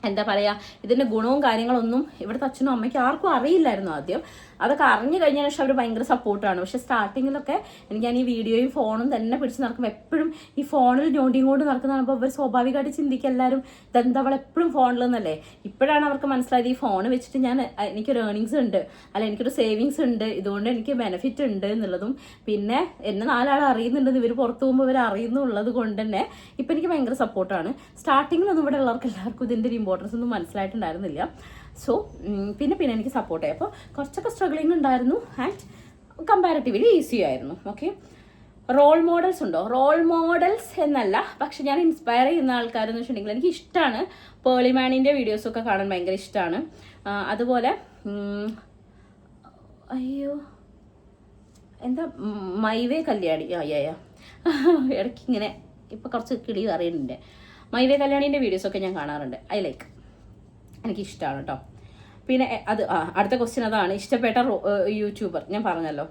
എന്താ പറയുക, ഇതിൻ്റെ ഗുണവും കാര്യങ്ങളൊന്നും ഇവിടുത്തെ അച്ഛനും അമ്മയ്ക്കും ആർക്കും അറിയില്ലായിരുന്നു ആദ്യം. അതൊക്കെ അറിഞ്ഞു കഴിഞ്ഞാൽ പക്ഷെ അവർ ഭയങ്കര സപ്പോർട്ടാണ്. പക്ഷെ സ്റ്റാർട്ടിങ്ങിലൊക്കെ ഞാൻ ഈ വീഡിയോയും ഫോണും തന്നെ പിടിച്ച് നടക്കുമ്പോൾ എപ്പോഴും ഈ ഫോണിൽ ഞോണ്ടിയും കൊണ്ട് നടക്കുന്നതാണ്. അപ്പോൾ അവർ സ്വാഭാവികമായിട്ട് ചിന്തിക്കുക എല്ലാവരും ഇതെന്താ അവൾ എപ്പോഴും ഫോണിലെന്നല്ലേ. ഇപ്പോഴാണ് അവർക്ക് മനസ്സിലായത് ഈ ഫോൺ വെച്ചിട്ട് എനിക്കൊരു ഏർണിങ്സ് ഉണ്ട്, അല്ല എനിക്കൊരു സേവിങ്സ് ഉണ്ട്, ഇതുകൊണ്ട് എനിക്ക് ബെനിഫിറ്റ് ഉണ്ട് എന്നുള്ളതും പിന്നെ എന്നെ 4 ആൾ അറിയുന്നുണ്ടെന്ന് ഇവർ പുറത്തു പോകുമ്പോൾ ഇവർ അറിയുന്നുള്ളത് കൊണ്ട് തന്നെ ഇപ്പം എനിക്ക് ഭയങ്കര സപ്പോർട്ടാണ്. സ്റ്റാർട്ടിങ്ങിലൊന്നും ഇവിടെ ഉള്ളവർക്ക് എല്ലാവർക്കും ഇതിൻ്റെ ഒരു ഇമ്പോർട്ടൻസ് ഒന്നും മനസ്സിലായിട്ടുണ്ടായിരുന്നില്ല. സോ പിന്നെ എനിക്ക് സപ്പോർട്ട് ആയി. അപ്പോൾ കുറച്ചൊക്കെ സ്ട്രഗ്ലിംഗ് ഉണ്ടായിരുന്നു ആൻഡ് കമ്പാരിറ്റീവ്ലി ഈസി ആയിരുന്നു. ഓക്കെ, റോൾ മോഡൽസ് ഉണ്ടോ? റോൾ മോഡൽസ് എന്നല്ല, പക്ഷെ ഞാൻ ഇൻസ്പയർ ചെയ്യുന്ന ആൾക്കാരെന്ന് വെച്ചിട്ടുണ്ടെങ്കിൽ എനിക്ക് ഇഷ്ടമാണ്. പേളിമാനിൻ്റെ വീഡിയോസൊക്കെ കാണാൻ ഭയങ്കര ഇഷ്ടമാണ്. അതുപോലെ എന്താ മൈവേ കല്യാണി ഇടയ്ക്ക് ഇങ്ങനെ ഇപ്പം കുറച്ച് കിളി അറിയുന്നുണ്ട്. മൈവേ കല്യാണീൻ്റെ വീഡിയോസൊക്കെ ഞാൻ കാണാറുണ്ട്. ഐ ലൈക്ക്, എനിക്കിഷ്ടമാണ് കേട്ടോ. പിന്നെ അടുത്ത ക്വസ്റ്റ്യൻ അതാണ്, ഇഷ്ടപ്പെട്ട യൂട്യൂബർ. ഞാൻ പറഞ്ഞല്ലോ,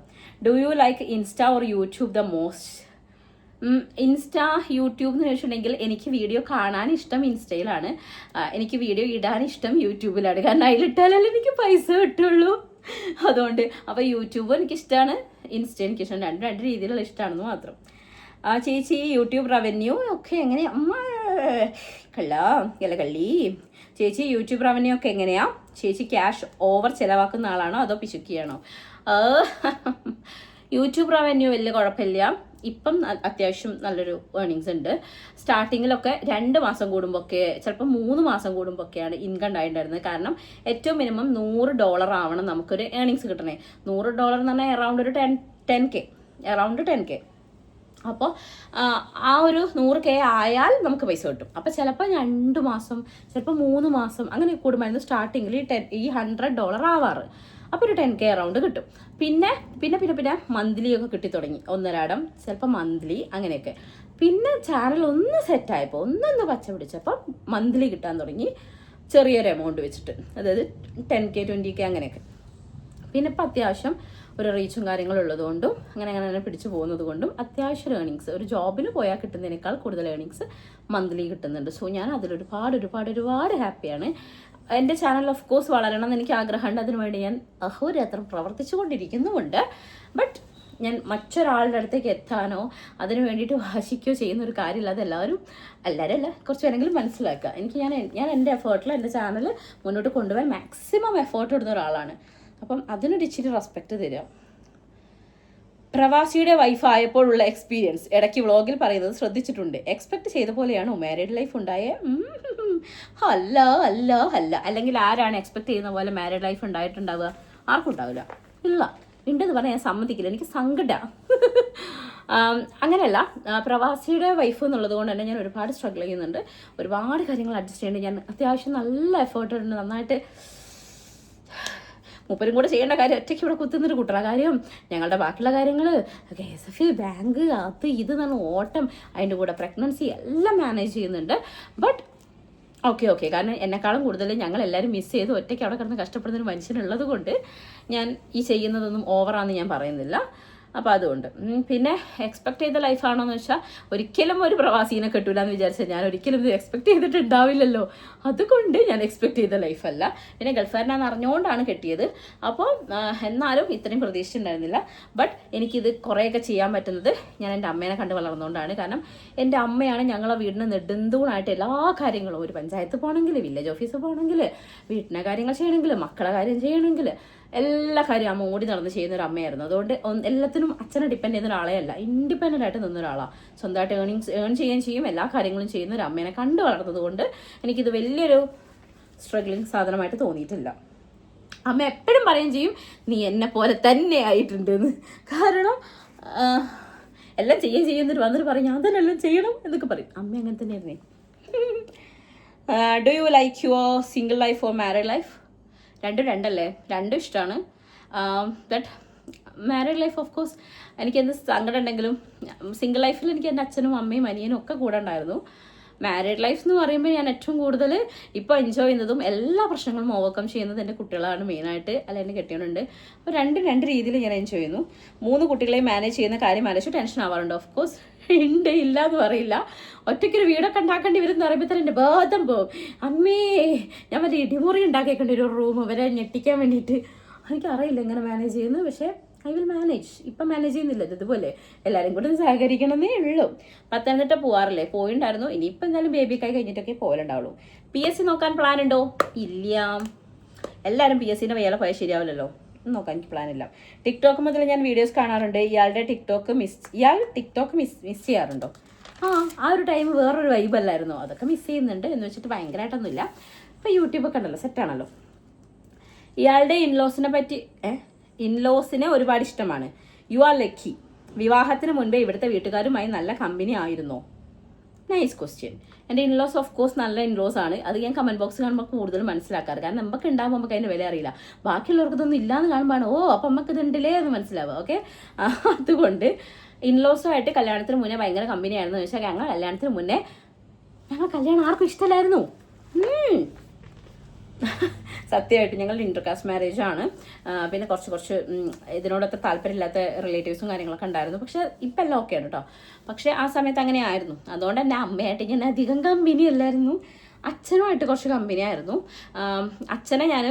do you like insta or YouTube the most? Insta YouTube എന്ന് ചോദിച്ചിട്ടുണ്ടെങ്കിൽ എനിക്ക് വീഡിയോ കാണാൻ ഇഷ്ടം ഇൻസ്റ്റയിലാണ്, എനിക്ക് വീഡിയോ ഇടാൻ ഇഷ്ടം യൂട്യൂബിലാണ്. കാരണം അതിലിട്ടാലല്ലേ എനിക്ക് പൈസ കിട്ടുള്ളൂ. അതുകൊണ്ട് അപ്പോൾ യൂട്യൂബ് എനിക്കിഷ്ടമാണ്, ഇൻസ്റ്റ എനിക്കിഷ്ടം. രണ്ട് രീതിയിലുള്ള ഇഷ്ടമാണെന്ന് മാത്രം. ചേച്ചി യൂട്യൂബ് റവന്യൂ ഒക്കെ എങ്ങനെയാ? കള്ളി ചേച്ചി യൂട്യൂബ് റവന്യൂ ഒക്കെ എങ്ങനെയാ? ചേച്ചി ക്യാഷ് ഓവർ ചിലവാക്കുന്ന ആളാണോ അതോ പിശുക്കിയാണോ? യൂട്യൂബ് റവന്യൂ വലിയ കുഴപ്പമില്ല, ഇപ്പം അത്യാവശ്യം നല്ലൊരു ഏർണിങ്സ് ഉണ്ട്. സ്റ്റാർട്ടിങ്ങിലൊക്കെ 2 മാസം കൂടുമ്പോഴൊക്കെ ചിലപ്പോൾ 3 മാസം കൂടുമ്പോഴൊക്കെയാണ് ഇൻകം ഉണ്ടായിട്ടുണ്ടായിരുന്നത്. കാരണം ഏറ്റവും മിനിമം $100 ആവണം നമുക്കൊരു ഏർണിങ്സ് കിട്ടണേ. $100 എന്ന് പറഞ്ഞാൽ അറൗണ്ട് ഒരു 10K. അപ്പോൾ ആ ഒരു 100K ആയാൽ നമുക്ക് പൈസ കിട്ടും. അപ്പോൾ ചിലപ്പോൾ 2 മാസം ചിലപ്പോൾ 3 മാസം അങ്ങനെ കൂടുമായിരുന്നു സ്റ്റാർട്ടിങ്ങിൽ ഈ $100 ആവാറ്. അപ്പോൾ ഒരു 10K അറൗണ്ട് കിട്ടും. പിന്നെ മന്ത്ലി ഒക്കെ കിട്ടി തുടങ്ങി, 1.5 ചിലപ്പോൾ മന്ത്ലി അങ്ങനെയൊക്കെ. പിന്നെ ചാനൽ ഒന്ന് സെറ്റായപ്പോൾ ഒന്നൊന്ന് പച്ച പിടിച്ചപ്പോൾ മന്ത്ലി കിട്ടാൻ തുടങ്ങി, ചെറിയൊരു എമൗണ്ട് വെച്ചിട്ട്, അതായത് 10K 20K അങ്ങനെയൊക്കെ. പിന്നെ ഇപ്പം അത്യാവശ്യം ഒരു റീച്ചും കാര്യങ്ങളും ഉള്ളതുകൊണ്ടും അങ്ങനെ പിടിച്ചു പോകുന്നത് കൊണ്ടും അത്യാവശ്യം ഏർണിങ്സ് ഒരു ജോബിന് പോയാൽ കിട്ടുന്നതിനേക്കാൾ കൂടുതൽ ഏർണിങ്സ് മന്ത്ലി കിട്ടുന്നുണ്ട്. സോ ഞാൻ അതിലൊരുപാട് ഹാപ്പിയാണ്. എൻ്റെ ചാനൽ ഓഫ് കോഴ്സ് വളരണം എന്ന് എനിക്ക് ആഗ്രഹമുണ്ട്. അതിനുവേണ്ടി ഞാൻ അഹോരാത്രം പ്രവർത്തിച്ചു കൊണ്ടിരിക്കുന്നുമുണ്ട്. ബട്ട് ഞാൻ മറ്റൊരാളുടെ അടുത്തേക്ക് എത്താനോ അതിന് വേണ്ടിയിട്ട് വാശിക്കുകയോ ചെയ്യുന്ന ഒരു കാര്യമില്ല. അത് എല്ലാവരും അല്ല കുറച്ച് പേരെങ്കിലും മനസ്സിലാക്കുക. ഞാൻ എൻ്റെ എഫേർട്ടിൽ എൻ്റെ ചാനൽ മുന്നോട്ട് കൊണ്ടുപോകാൻ മാക്സിമം എഫേർട്ട് ഇടുന്ന ഒരാളാണ്. അപ്പം അതിനൊരു ഇച്ചിരി റെസ്പെക്റ്റ് തരിക. പ്രവാസിയുടെ വൈഫ് ആയപ്പോഴുള്ള എക്സ്പീരിയൻസ് ഇടയ്ക്ക് വ്ളോഗിൽ പറയുന്നത് ശ്രദ്ധിച്ചിട്ടുണ്ട്. എക്സ്പെക്ട് ചെയ്ത പോലെയാണോ മാരീഡ് ലൈഫ് ഉണ്ടായേ? അല്ല. അല്ലെങ്കിൽ ആരാണ് എക്സ്പെക്ട് ചെയ്യുന്ന പോലെ മാരീഡ് ലൈഫ് ഉണ്ടായിട്ടുണ്ടാവുക? ആർക്കും ഉണ്ടാവില്ല. ഇല്ല, ഉണ്ടെന്ന് പറഞ്ഞാൽ ഞാൻ സമ്മതിക്കില്ല, എനിക്ക് സങ്കടമാണ്. അങ്ങനെയല്ല, പ്രവാസിയുടെ വൈഫ് എന്നുള്ളത് കൊണ്ട് തന്നെ ഞാൻ ഒരുപാട് സ്ട്രഗിൾ ചെയ്യുന്നുണ്ട്. ഒരുപാട് കാര്യങ്ങൾ അഡ്ജസ്റ്റ് ചെയ്യുന്നുണ്ട്. ഞാൻ അത്യാവശ്യം നല്ല എഫേർട്ട് ഉണ്ട്. നന്നായിട്ട് മൂപ്പരും കൂടെ ചെയ്യേണ്ട കാര്യം ഒറ്റയ്ക്ക് ഇവിടെ കുത്തുന്നൊരു കൂട്ടറ കാര്യം, ഞങ്ങളുടെ ബാക്കിയുള്ള കാര്യങ്ങൾ KSF ബാങ്ക് ഇത് എന്നാണ് ഓട്ടം, അതിൻ്റെ കൂടെ പ്രഗ്നൻസി എല്ലാം മാനേജ് ചെയ്യുന്നുണ്ട്. ബട്ട് ഓക്കെ കാരണം എന്നെക്കാളും കൂടുതൽ ഞങ്ങളെല്ലാവരും മിസ് ചെയ്ത് ഒറ്റയ്ക്ക് അവിടെ കിടന്ന് കഷ്ടപ്പെടുന്നൊരു മനുഷ്യനുള്ളത് കൊണ്ട് ഞാൻ ഈ ചെയ്യുന്നതൊന്നും ഓവറാണെന്ന് ഞാൻ പറയുന്നില്ല. അപ്പോൾ അതുകൊണ്ട് പിന്നെ എക്സ്പെക്ട് ചെയ്ത ലൈഫാണോ എന്ന് വെച്ചാൽ ഒരിക്കലും ഒരു പ്രവാസീനെ കിട്ടൂല എന്ന് വിചാരിച്ചാൽ ഞാൻ ഒരിക്കലും ഇത് എക്സ്പെക്ട് ചെയ്തിട്ടുണ്ടാവില്ലല്ലോ. അതുകൊണ്ട് ഞാൻ എക്സ്പെക്ട് ചെയ്ത ലൈഫല്ല. പിന്നെ ഗൾഫുകാരനാണെന്ന് അറിഞ്ഞുകൊണ്ടാണ് കെട്ടിയത്. അപ്പോൾ എന്നാലും ഇത്രയും പ്രതീക്ഷിച്ചിട്ടുണ്ടായിരുന്നില്ല. ബട്ട് എനിക്കിത് കുറേയൊക്കെ ചെയ്യാൻ പറ്റുന്നത് ഞാൻ എൻ്റെ അമ്മേനെ കണ്ട് വളർന്നുകൊണ്ടാണ്. കാരണം എൻ്റെ അമ്മയാണ് ഞങ്ങളെ വീടിന് നെടുന്തൂണായിട്ട് എല്ലാ കാര്യങ്ങളും, ഒരു പഞ്ചായത്ത് പോകണമെങ്കിൽ, വില്ലേജ് ഓഫീസ് പോകണമെങ്കിൽ, വീട്ടിലെ കാര്യങ്ങൾ ചെയ്യണമെങ്കിൽ, മക്കളെ കാര്യം ചെയ്യണമെങ്കിൽ, എല്ലാ കാര്യം അമ്മ ഓടി നടന്ന് ചെയ്യുന്ന ഒരു അമ്മയായിരുന്നു. അതുകൊണ്ട് എല്ലാത്തിനും അച്ഛനെ ഡിപ്പെൻഡ് ചെയ്യുന്ന ഒരാളെ അല്ല, ഇൻഡിപെൻഡൻ്റ് ആയിട്ട് നിന്നൊരാളാണ്. സ്വന്തമായിട്ട് ഏൺ ചെയ്യുകയും ചെയ്യും, എല്ലാ കാര്യങ്ങളും ചെയ്യുന്ന ഒരു അമ്മേനെ കണ്ടു വളർന്നത് കൊണ്ട് എനിക്കിത് വലിയൊരു സ്ട്രഗ്ലിങ് സാധനമായിട്ട് തോന്നിയിട്ടില്ല. അമ്മ എപ്പോഴും പറയുകയും ചെയ്യും നീ എന്നെ പോലെ തന്നെ ആയിട്ടുണ്ടെന്ന്. കാരണം എല്ലാം ചെയ്യുന്നിട്ട് വന്നിട്ട് പറയും ഞാൻ തന്നെ എല്ലാം ചെയ്യണം എന്നൊക്കെ പറയും. അമ്മ അങ്ങനെ തന്നെയായിരുന്നേ. Do you like your single life or married life? രണ്ടും രണ്ടല്ലേ, രണ്ടും ഇഷ്ടമാണ്. But married life of course എനിക്ക് എന്ത് സങ്കടം ഉണ്ടെങ്കിലും സിംഗിൾ ലൈഫിൽ എനിക്ക് എൻ്റെ അച്ഛനും അമ്മയും അനിയനും ഒക്കെ കൂടെ ഉണ്ടായിരുന്നു. മാരീഡ് ലൈഫ് എന്ന് പറയുമ്പോൾ ഞാൻ ഏറ്റവും കൂടുതൽ ഇപ്പോൾ എൻജോയ് ചെയ്യുന്നതും എല്ലാ പ്രശ്നങ്ങളും ഓവർകം ചെയ്യുന്നത് എൻ്റെ കുട്ടികളാണ് മെയിനായിട്ട്, അല്ല എൻ്റെ കെട്ടിയവനുണ്ട്. അപ്പോൾ രണ്ട് രീതിയിൽ ഞാൻ എൻജോയ് ചെയ്യുന്നു. 3 കുട്ടികളെയും മാനേജ് ചെയ്യുന്ന കാര്യം ആലോചിച്ച് ടെൻഷൻ ആവാറുണ്ട്. ഓഫ് കോഴ്സ് ഉണ്ട്, ഇല്ല എന്ന് പറയില്ല. ഒറ്റയ്ക്കൊരു വീടൊക്കെ ഉണ്ടാക്കേണ്ടി വരുമെന്ന് പറയുമ്പോൾ തന്നെ എൻ്റെ ബോധം പോകും. അമ്മേ ഞാൻ മറ്റേ ഇടിമുറി ഉണ്ടാക്കിയേക്കേണ്ട ഒരു റൂം ഇവരെ ഞെട്ടിക്കാൻ വേണ്ടിയിട്ട്. എനിക്കറിയില്ല എങ്ങനെ മാനേജ് ചെയ്യുന്നത്, പക്ഷേ ഐ വിൽ മാനേജ്. ഇപ്പം മാനേജ് ചെയ്യുന്നില്ല, ഇതുപോലെ എല്ലാവരും കൂടെ സഹകരിക്കണമെന്നേ ഉള്ളൂ. പത്തനംതിട്ട പോവാറില്ലേ? പോയിണ്ടായിരുന്നു. ഇനിയിപ്പോൾ എന്തായാലും ബേബിക്കായി കഴിഞ്ഞിട്ടൊക്കെ പോകലുണ്ടാവുള്ളൂ. PSC നോക്കാൻ പ്ലാൻ ഉണ്ടോ? ഇല്ല. എല്ലാവരും PSCൻ്റെ വയ്യാലെ പോയാൽ ശരിയാവില്ലല്ലോ. നോക്കാൻ എനിക്ക് പ്ലാനില്ല. ടിക്ടോക്ക് മുതൽ ഞാൻ വീഡിയോസ് കാണാറുണ്ട്. ഇയാൾ ടിക്ടോക്ക് മിസ് ചെയ്യാറുണ്ടോ? ആ ഒരു ടൈം വേറൊരു വൈബല്ലായിരുന്നോ? അതൊക്കെ മിസ് ചെയ്യുന്നുണ്ട് എന്ന് വെച്ചിട്ട് ഭയങ്കരമായിട്ടൊന്നുമില്ല. ഇപ്പോൾ യൂട്യൂബൊക്കെ ഉണ്ടല്ലോ, സെറ്റാണല്ലോ. ഇയാളുടെ ഇൻലോസിനെ ഒരുപാട് ഇഷ്ടമാണ്. You are lucky. വിവാഹത്തിന് മുൻപേ ഇവിടുത്തെ വീട്ടുകാരുമായി നല്ല കമ്പനി ആയിരുന്നോ? Nice question. എൻ്റെ ഇൻലോസ് ഓഫ് കോഴ്സ് നല്ല ഇൻലോസ് ആണ്. അത് ഞാൻ കമൻറ്റ് ബോക്സ് കാണുമ്പോൾ കൂടുതൽ മനസ്സിലാക്കാറ്. കാരണം നമുക്ക് ഉണ്ടാകുമ്പോൾ നമുക്ക് അതിൻ്റെ വില അറിയില്ല. ബാക്കിയുള്ളവർക്ക് ഇതൊന്നും ഇല്ലയെന്ന് കാണുമ്പോഴാണ് അപ്പം നമുക്ക് ഇതുണ്ടല്ലേ എന്ന് മനസ്സിലാവുക. ഓക്കെ, അതുകൊണ്ട് ഇൻലോസുമായിട്ട് കല്യാണത്തിന് മുന്നേ ഭയങ്കര കമ്പനി ആയിരുന്നു വെച്ചാൽ ഞങ്ങൾ കല്യാണത്തിന് മുന്നേ കല്യാണം ആർക്കും ഇഷ്ടമല്ലായിരുന്നു. സത്യമായിട്ട് ഞങ്ങൾ ഇൻ്റർകാസ്റ്റ് മാരേജ് ആണ്. പിന്നെ കുറച്ച് ഇതിനോടൊക്കെ താല്പര്യമില്ലാത്ത റിലേറ്റീവ്സും കാര്യങ്ങളൊക്കെ ഉണ്ടായിരുന്നു. പക്ഷെ ഇപ്പം എല്ലാം ഓക്കെയാണ് കേട്ടോ. പക്ഷെ ആ സമയത്ത് അങ്ങനെ ആയിരുന്നു. അതുകൊണ്ട് എൻ്റെ അമ്മയായിട്ട് ഞാൻ അധികം കമ്പനി അല്ലായിരുന്നു. അച്ഛനുമായിട്ട് കുറച്ച് കമ്പനിയായിരുന്നു. അച്ഛനെ ഞാൻ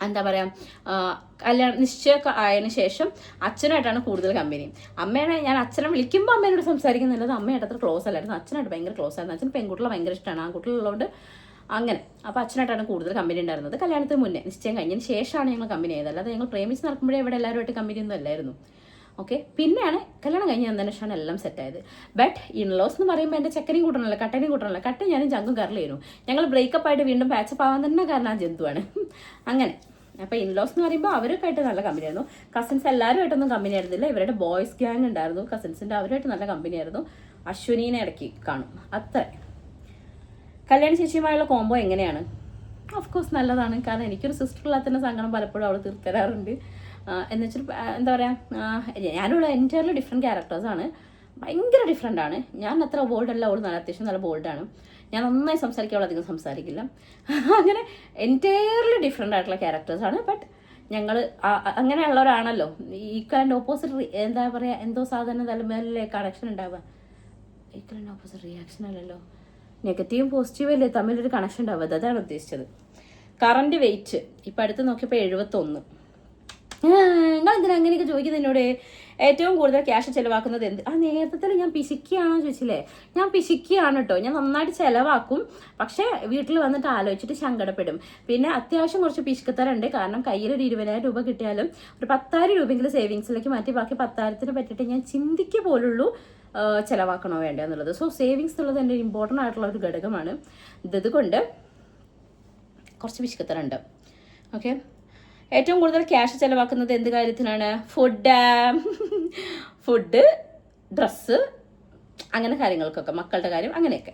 എന്താ പറയുക, നിശ്ചയമൊക്കെ ആയതിനു ശേഷം അച്ഛനായിട്ടാണ് കൂടുതൽ കമ്പനി. അമ്മേനെ ഞാൻ അച്ഛനെ വിളിക്കുമ്പോൾ അമ്മേനോട് സംസാരിക്കുന്നില്ലത്. അമ്മയായിട്ട് അത്ര ക്ലോസ് അല്ലായിരുന്നു. അച്ഛനായിട്ട് ഭയങ്കര ക്ലോസ് ആയിരുന്നു. അച്ഛൻ പെൺകുട്ടികളെ ഭയങ്കര ഇഷ്ടമാണ്, ആൺകുട്ടികളുള്ളതുകൊണ്ട് അങ്ങനെ. അപ്പോൾ അച്ഛനായിട്ടാണ് കൂടുതൽ കമ്പനി ഉണ്ടായിരുന്നത്. കല്യാണത്തിന് മുന്നേ, നിശ്ചയം കഴിഞ്ഞതിന് ശേഷമാണ് ഞങ്ങൾ കമ്പനി ആയത്. അല്ലാതെ ഞങ്ങൾ പ്രേമിച്ച് നടക്കുമ്പോഴേ ഇവിടെ എല്ലാവരുമായിട്ട് കമ്പനിയൊന്നും അല്ലായിരുന്നു. ഓക്കെ, പിന്നെയാണ് കല്യാണം കഴിഞ്ഞ് വന്നതിന് ശേഷമാണ് എല്ലാം സെറ്റായത്. ബട്ട് ഇൻലോസ് എന്ന് പറയുമ്പോൾ എൻ്റെ ചെക്കനെയും കൂട്ടണമല്ലോ, കട്ടനെയും കൂട്ടണമല്ലോ. കട്ടൻ ഞാനും ചങ്കും കയറിലായിരുന്നു. ഞങ്ങൾ ബ്രേക്കപ്പ് ആയിട്ട് വീണ്ടും പാച്ചപ്പ് ആവാൻ തന്നെ കാരണം ആ ജന്തുവാണ്. അങ്ങനെ. അപ്പോൾ ഇൻലോസ് എന്ന് പറയുമ്പോൾ അവരൊക്കെ ആയിട്ട് നല്ല കമ്പനിയായിരുന്നു. കസിൻസ് എല്ലാവരുമായിട്ടൊന്നും കമ്പനി ആയിരുന്നില്ല. ഇവരുടെ ബോയ്സ് ഗ്യാങ് ഉണ്ടായിരുന്നു കസിൻസിൻ്റെ, അവരുമായിട്ട് നല്ല കമ്പനിയായിരുന്നു. അശ്വിനീനെ ഇടയ്ക്ക് കാണും, അത്ര. കല്യാണ ചേച്ചിയുമായുള്ള കോംബോ എങ്ങനെയാണ്? ഓഫ് കോഴ്സ് നല്ലതാണ്. കാരണം എനിക്കൊരു സിസ്റ്റർ ഇല്ലാത്തതിൻ്റെ സങ്കടം പലപ്പോഴും അവൾ തീർത്തരാറുണ്ട്. എന്ന് വെച്ചിട്ട് എന്താ പറയുക, ഞാനുള്ള എൻറ്റയർലി ഡിഫറെൻറ്റ് ക്യാരക്ടേഴ്സാണ്. ഭയങ്കര ഡിഫറെൻ്റാണ്. ഞാൻ അത്ര ബോൾഡല്ല, അവൾ അത്യാവശ്യം നല്ല ബോൾഡാണ്. ഞാൻ നന്നായി സംസാരിക്കുക, അവൾ അധികം സംസാരിക്കില്ല. അങ്ങനെ എൻറ്റയർലി ഡിഫറെൻ്റ് ആയിട്ടുള്ള ക്യാരക്ടേഴ്സാണ്. ബട്ട് ഞങ്ങൾ അങ്ങനെയുള്ളവരാണല്ലോ. ഈക്വൽ ആൻഡ് ഓപ്പോസിറ്റ് എന്താ പറയുക, എന്തോ സാധനം തലമേലെ കണക്ഷൻ ഉണ്ടാവുക. ഈക്വൽ ആൻഡ് ഓപ്പോസിറ്റ് റിയാക്ഷൻ അല്ലല്ലോ, നെഗറ്റീവും പോസിറ്റീവും അല്ലേ തമ്മിലൊരു കണക്ഷൻ ഉണ്ടാവുക. അതാണ് ഉദ്ദേശിച്ചത്. കറൻറ്റ് വെയിറ്റ് ഇപ്പം അടുത്ത് നോക്കിയപ്പോൾ 71. നിങ്ങൾ എന്തിനാ അങ്ങനെയൊക്കെ ചോദിക്കുന്നത് എന്നോട്? ഏറ്റവും കൂടുതൽ ക്യാഷ് ചിലവാക്കുന്നത് എന്ത്? നേരത്തെ ഞാൻ പിശിക്കുകയാണോ ചോദിച്ചില്ലേ? ഞാൻ പിശിക്കുകയാണ് കേട്ടോ. ഞാൻ നന്നായിട്ട് ചിലവാക്കും. പക്ഷേ വീട്ടിൽ വന്നിട്ട് ആലോചിച്ചിട്ട് സങ്കടപ്പെടും. പിന്നെ അത്യാവശ്യം കുറച്ച് പിശുക്കത്തരുണ്ട്. കാരണം കയ്യിൽ ഒരു 20,000 രൂപ കിട്ടിയാലും ഒരു 10,000 രൂപയെങ്കിലും സേവിങ്സിലേക്ക് മാറ്റി ബാക്കി 10,000 പറ്റിയിട്ട് ഞാൻ ചിന്തിക്കുക പോലുള്ളൂ ചിലവാക്കണോ വേണ്ട എന്നുള്ളത്. സോ സേവിങ്സ് എന്നുള്ളത് എൻ്റെ ഇമ്പോർട്ടൻ്റ് ആയിട്ടുള്ള ഒരു ഘടകമാണ്. ഇതുകൊണ്ട് കുറച്ച് പിശുക്കത്തരുണ്ട്. ഓക്കെ, ഏറ്റവും കൂടുതൽ ക്യാഷ് ചിലവാക്കുന്നത് എന്ത് കാര്യത്തിനാണ്? ഫുഡ്, ഡ്രസ്സ്, അങ്ങനെ കാര്യങ്ങൾക്കൊക്കെ, മക്കളുടെ കാര്യം അങ്ങനെയൊക്കെ.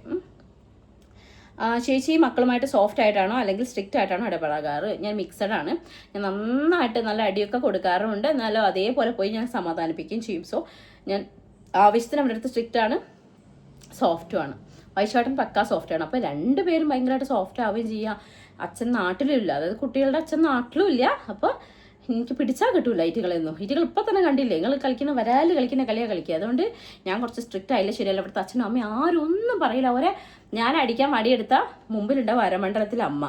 ചേച്ചി മക്കളുമായിട്ട് സോഫ്റ്റ് ആയിട്ടാണോ അല്ലെങ്കിൽ സ്ട്രിക്റ്റ് ആയിട്ടാണോ ഇടപെടാറ്? ഞാൻ മിക്സഡ് ആണ്. ഞാൻ നന്നായിട്ട് നല്ല അടിയൊക്കെ കൊടുക്കാറുണ്ട്. എന്നാലും അതേപോലെ പോയി ഞാൻ സമാധാനിപ്പിക്കുകയും ചെയ്യും. സോ ഞാൻ ആവശ്യത്തിന് അവരുടെ അടുത്ത് സ്ട്രിക്റ്റ് ആണ്, സോഫ്റ്റുമാണ്. വൈശാട്ടൻ പക്കാ സോഫ്റ്റാണ്. അപ്പോൾ രണ്ടുപേരും ഭയങ്കരമായിട്ട് സോഫ്റ്റ് ആവുകയും ചെയ്യുക. അച്ഛൻ നാട്ടിലും ഇല്ല, അതായത് കുട്ടികളുടെ അച്ഛൻ നാട്ടിലും ഇല്ല. അപ്പോൾ എനിക്ക് പിടിച്ചാൽ കിട്ടൂല ഈറ്റുകളെന്നും. ഈറ്റുകൾ ഇപ്പം തന്നെ കണ്ടില്ലേ, നിങ്ങൾ കളിക്കുന്ന വരാല് കളിക്കുന്ന കളിയാണ് കളിക്കുക. അതുകൊണ്ട് ഞാൻ കുറച്ച് സ്ട്രിക്റ്റ് ആയില്ല, ശരിയല്ല. ഇവിടുത്തെ അച്ഛനും അമ്മയും ആരും ഒന്നും പറയില്ല. അവരെ ഞാൻ അടിക്കാൻ വടിയെടുത്ത മുമ്പിലുണ്ടാവും അരമണ്ഡലത്തിൽ അമ്മ.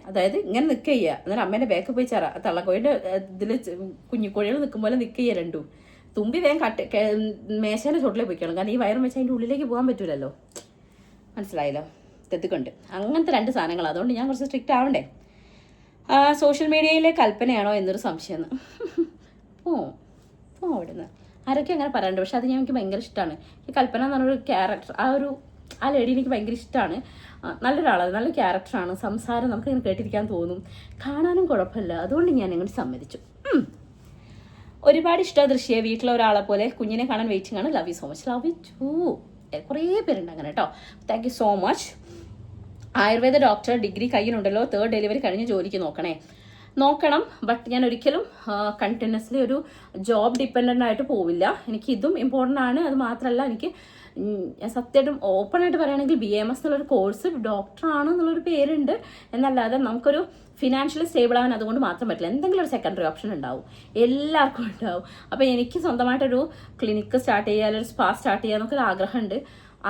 അതായത് ഇങ്ങനെ നിൽക്കുക ചെയ്യുക. അന്നേരം അമ്മേൻ്റെ ബാക്ക് പോയി തള്ളക്കോഴിൻ്റെ ഇതിൽ കുഞ്ഞിക്കോഴികൾ നിൽക്കും പോലെ നിൽക്കുക ചെയ്യുക. രണ്ടും തുമ്പി വേഗം മേശേൻ്റെ ചോട്ടിലേക്ക് പോയിക്കണം. കാരണം ഈ വയറും വെച്ച് അതിൻ്റെ ഉള്ളിലേക്ക് പോകാൻ പറ്റൂലല്ലോ. മനസ്സിലായല്ലോ? തെത്തുകൊണ്ട് അങ്ങനത്തെ 2 സാധനങ്ങൾ. അതുകൊണ്ട് ഞാൻ കുറച്ച് സ്ട്രിക്റ്റ് ആവണ്ടേ. സോഷ്യൽ മീഡിയയിലെ കൽപ്പനയാണോ എന്നൊരു സംശയം. അവിടുന്ന് ആരൊക്കെ അങ്ങനെ പറയാറുണ്ട്. പക്ഷെ അത് എനിക്ക് ഭയങ്കര ഇഷ്ടമാണ്. ഈ കൽപ്പന എന്ന് പറഞ്ഞൊരു ക്യാരക്ടർ, ആ ഒരു ആ ലേഡി എനിക്ക് ഭയങ്കര ഇഷ്ടമാണ്. നല്ലൊരാളാണ്, നല്ല ക്യാരക്ടറാണ്, സംസാരം നമുക്ക് ഇങ്ങനെ കേട്ടിരിക്കാൻ തോന്നും, കാണാനും കുഴപ്പമില്ല. അതുകൊണ്ട് ഞാൻ അങ്ങോട്ട് സമ്മതിച്ചു. ഒരുപാട് ഇഷ്ട ദൃശ്യ, വീട്ടിലെ ഒരാളെ പോലെ, കുഞ്ഞിനെ കാണാൻ വെയിറ്റിംഗ് ആണ്. Love you so much. Love you too. കുറേ പേരുണ്ട് അങ്ങനെ കേട്ടോ. Thank you so much. Ayurveda doctor, degree കയ്യിലുണ്ടല്ലോ, 3rd ഡെലിവറി കഴിഞ്ഞ് ജോലിക്ക് നോക്കണം. ബട്ട് ഞാൻ ഒരിക്കലും കണ്ടിന്യൂസ്ലി ഒരു ജോബ് ഡിപ്പെൻഡൻ്റ് ആയിട്ട് പോവില്ല. എനിക്ക് ഇതും ഇമ്പോർട്ടൻ്റ് ആണ്. അത് മാത്രമല്ല, എനിക്ക് സത്യമായിട്ടും ഓപ്പണായിട്ട് പറയുകയാണെങ്കിൽ BAMS എന്നുള്ളൊരു കോഴ്സ് ഡോക്ടറാണ് എന്നുള്ളൊരു പേരുണ്ട് എന്നല്ലാതെ നമുക്കൊരു ഫിനാൻഷ്യലി സ്റ്റേബിൾ ആവാൻ അതുകൊണ്ട് മാത്രം പറ്റില്ല. എന്തെങ്കിലും ഒരു സെക്കൻഡറി ഓപ്ഷൻ ഉണ്ടാവും, എല്ലാവർക്കും ഉണ്ടാവും. അപ്പോൾ എനിക്ക് സ്വന്തമായിട്ടൊരു ക്ലിനിക്ക് സ്റ്റാർട്ട് ചെയ്യുക, അല്ലെങ്കിൽ ഒരു സ്പാ സ്റ്റാർട്ട് ചെയ്യുക എന്നൊക്കെ ഒരു ആഗ്രഹമുണ്ട്.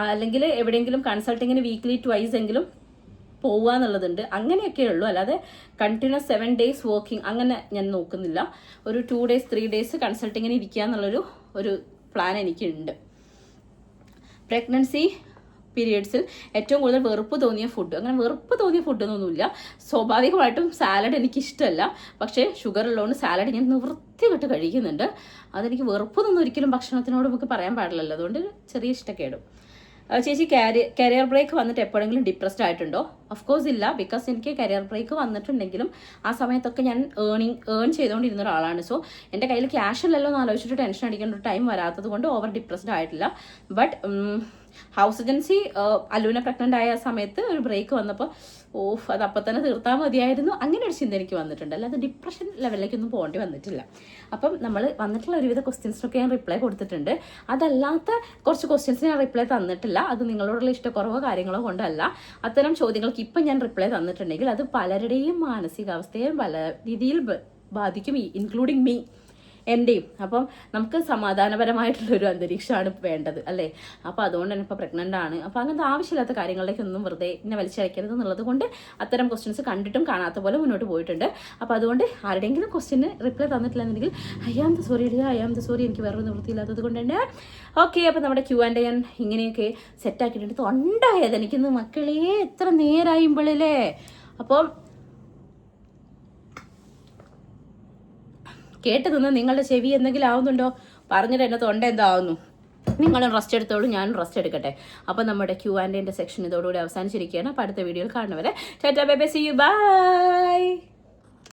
അല്ലെങ്കിൽ എവിടെയെങ്കിലും കൺസൾട്ടിങ്ങിന് വീക്ക്ലി 2 എങ്കിലും പോവുക എന്നുള്ളതുണ്ട്. അങ്ങനെയൊക്കെ ഉള്ളൂ. അല്ലാതെ കണ്ടിന്യൂസ് 7 days വർക്കിംഗ് അങ്ങനെ ഞാൻ നോക്കുന്നില്ല. ഒരു 2 days 3 days കൺസൾട്ടിങ്ങിന് ഇരിക്കുക എന്നുള്ളൊരു പ്ലാൻ എനിക്കുണ്ട്. പ്രഗ്നൻസി പീരിയഡ്സിൽ ഏറ്റവും കൂടുതൽ വെറുപ്പ് തോന്നിയ ഫുഡ്, അങ്ങനെ വെറുപ്പ് തോന്നിയ ഫുഡൊന്നുമില്ല. സ്വാഭാവികമായിട്ടും സാലഡ് എനിക്കിഷ്ടമല്ല. പക്ഷേ ഷുഗർ ഉള്ളതുകൊണ്ട് സാലഡ് ഞാൻ നിവൃത്തികെട്ട് കഴിക്കുന്നുണ്ട്. അതെനിക്ക് വെറുപ്പൊന്നും ഒരിക്കലും ഭക്ഷണത്തിനോട് നമുക്ക് പറയാൻ പാടില്ലല്ലോ. അതുകൊണ്ട് ചെറിയ ഇഷ്ടക്കേടും. ചേച്ചി കരിയർ ബ്രേക്ക് വന്നിട്ട് എപ്പോഴെങ്കിലും ഡിപ്രസ്ഡ് ആയിട്ടുണ്ടോ? ഓഫ് കോഴ്സ് ഇല്ല. ബിക്കോസ് എനിക്ക് കരിയർ ബ്രേക്ക് വന്നിട്ടുണ്ടെങ്കിലും ആ സമയത്തൊക്കെ ഞാൻ ഏൺ ചെയ്തുകൊണ്ടിരുന്ന ഒരാളാണ്. സോ എൻ്റെ കയ്യിൽ ക്യാഷ് ഇല്ലല്ലോ എന്ന് ആലോചിച്ചിട്ട് ടെൻഷൻ അടിക്കേണ്ട ഒരു ടൈം വരാത്തത് കൊണ്ട് ഓവർ ഡിപ്രസ്ഡ് ആയിട്ടില്ല. ബട്ട് ഹൗസ് ഏജൻസി അല്ലൂനെ പ്രഗ്നൻ്റ് ആയ സമയത്ത് ഒരു ബ്രേക്ക് വന്നപ്പോൾ അത് അപ്പം തന്നെ തീർത്താൽ മതിയായിരുന്നു, അങ്ങനെ ഒരു ചിന്ത എനിക്ക് വന്നിട്ടുണ്ട്. അല്ലാതെ ഡിപ്രഷൻ ലെവലിലേക്കൊന്നും പോകേണ്ടി വന്നിട്ടില്ല. അപ്പം നമ്മൾ വന്നിട്ടുള്ള ഒരുവിധ ക്വസ്റ്റ്യൻസിനൊക്കെ ഞാൻ റിപ്ലൈ കൊടുത്തിട്ടുണ്ട്. അതല്ലാത്ത കുറച്ച് ക്വസ്റ്റ്യൻസിന് ഞാൻ റിപ്ലൈ തന്നിട്ടില്ല. അത് നിങ്ങളോടുള്ള ഇഷ്ടക്കുറവോ കാര്യങ്ങളോ കൊണ്ടല്ല. അത്തരം ചോദ്യങ്ങൾക്ക് ഇപ്പം ഞാൻ റിപ്ലൈ തന്നിട്ടുണ്ടെങ്കിൽ അത് പലരുടെയും മാനസികാവസ്ഥയെ പല രീതിയിൽ ബാധിക്കും, ഇൻക്ലൂഡിങ് മീ, എൻ്റെയും. അപ്പം നമുക്ക് സമാധാനപരമായിട്ടുള്ളൊരു അന്തരീക്ഷമാണ് വേണ്ടത്, അല്ലേ? അപ്പോൾ അതുകൊണ്ട് തന്നെ ഇപ്പോൾ പ്രഗ്നൻ്റ് ആണ്. അപ്പോൾ അങ്ങനത്തെ ആവശ്യമില്ലാത്ത കാര്യങ്ങളിലേക്കൊന്നും വെറുതെ ഇങ്ങനെ വലിച്ചയക്കരുത് എന്നുള്ളത് കൊണ്ട് അത്തരം ക്വസ്റ്റ്യൻസ് കണ്ടിട്ടും കാണാത്ത പോലെ മുന്നോട്ട് പോയിട്ടുണ്ട്. അപ്പോൾ അതുകൊണ്ട് ആരുടെയെങ്കിലും ക്വസ്റ്റ്യന് റിപ്ലൈ തന്നിട്ടില്ലെന്നുണ്ടെങ്കിൽ ഐ ആം ദ സോറി, എനിക്ക് വേറെ നിവൃത്തിയില്ലാത്തത് കൊണ്ട് തന്നെ. ഓക്കെ, അപ്പോൾ നമ്മുടെ Q&A ഞാൻ ഇങ്ങനെയൊക്കെ സെറ്റാക്കിയിട്ടുണ്ട്. തൊണ്ടായത് എനിക്കിന്ന് മക്കളെ എത്ര നേരായുമ്പോഴല്ലേ. അപ്പോൾ കേട്ട് നിന്ന് നിങ്ങളുടെ ചെവി എന്തെങ്കിലും ആവുന്നുണ്ടോ? പറഞ്ഞിട്ട് എന്നെ തൊണ്ട എന്താവുന്നു. നിങ്ങളും റെസ്റ്റ് എടുത്തോളൂ, ഞാനും റെസ്റ്റ് എടുക്കട്ടെ. അപ്പോൾ നമ്മുടെ Q&A സെക്ഷൻ ഇതോടുകൂടി അവസാനിച്ചിരിക്കുകയാണ്. അപ്പോൾ അടുത്ത വീഡിയോയിൽ കാണുന്നവരെ tata bye bye, see you, by.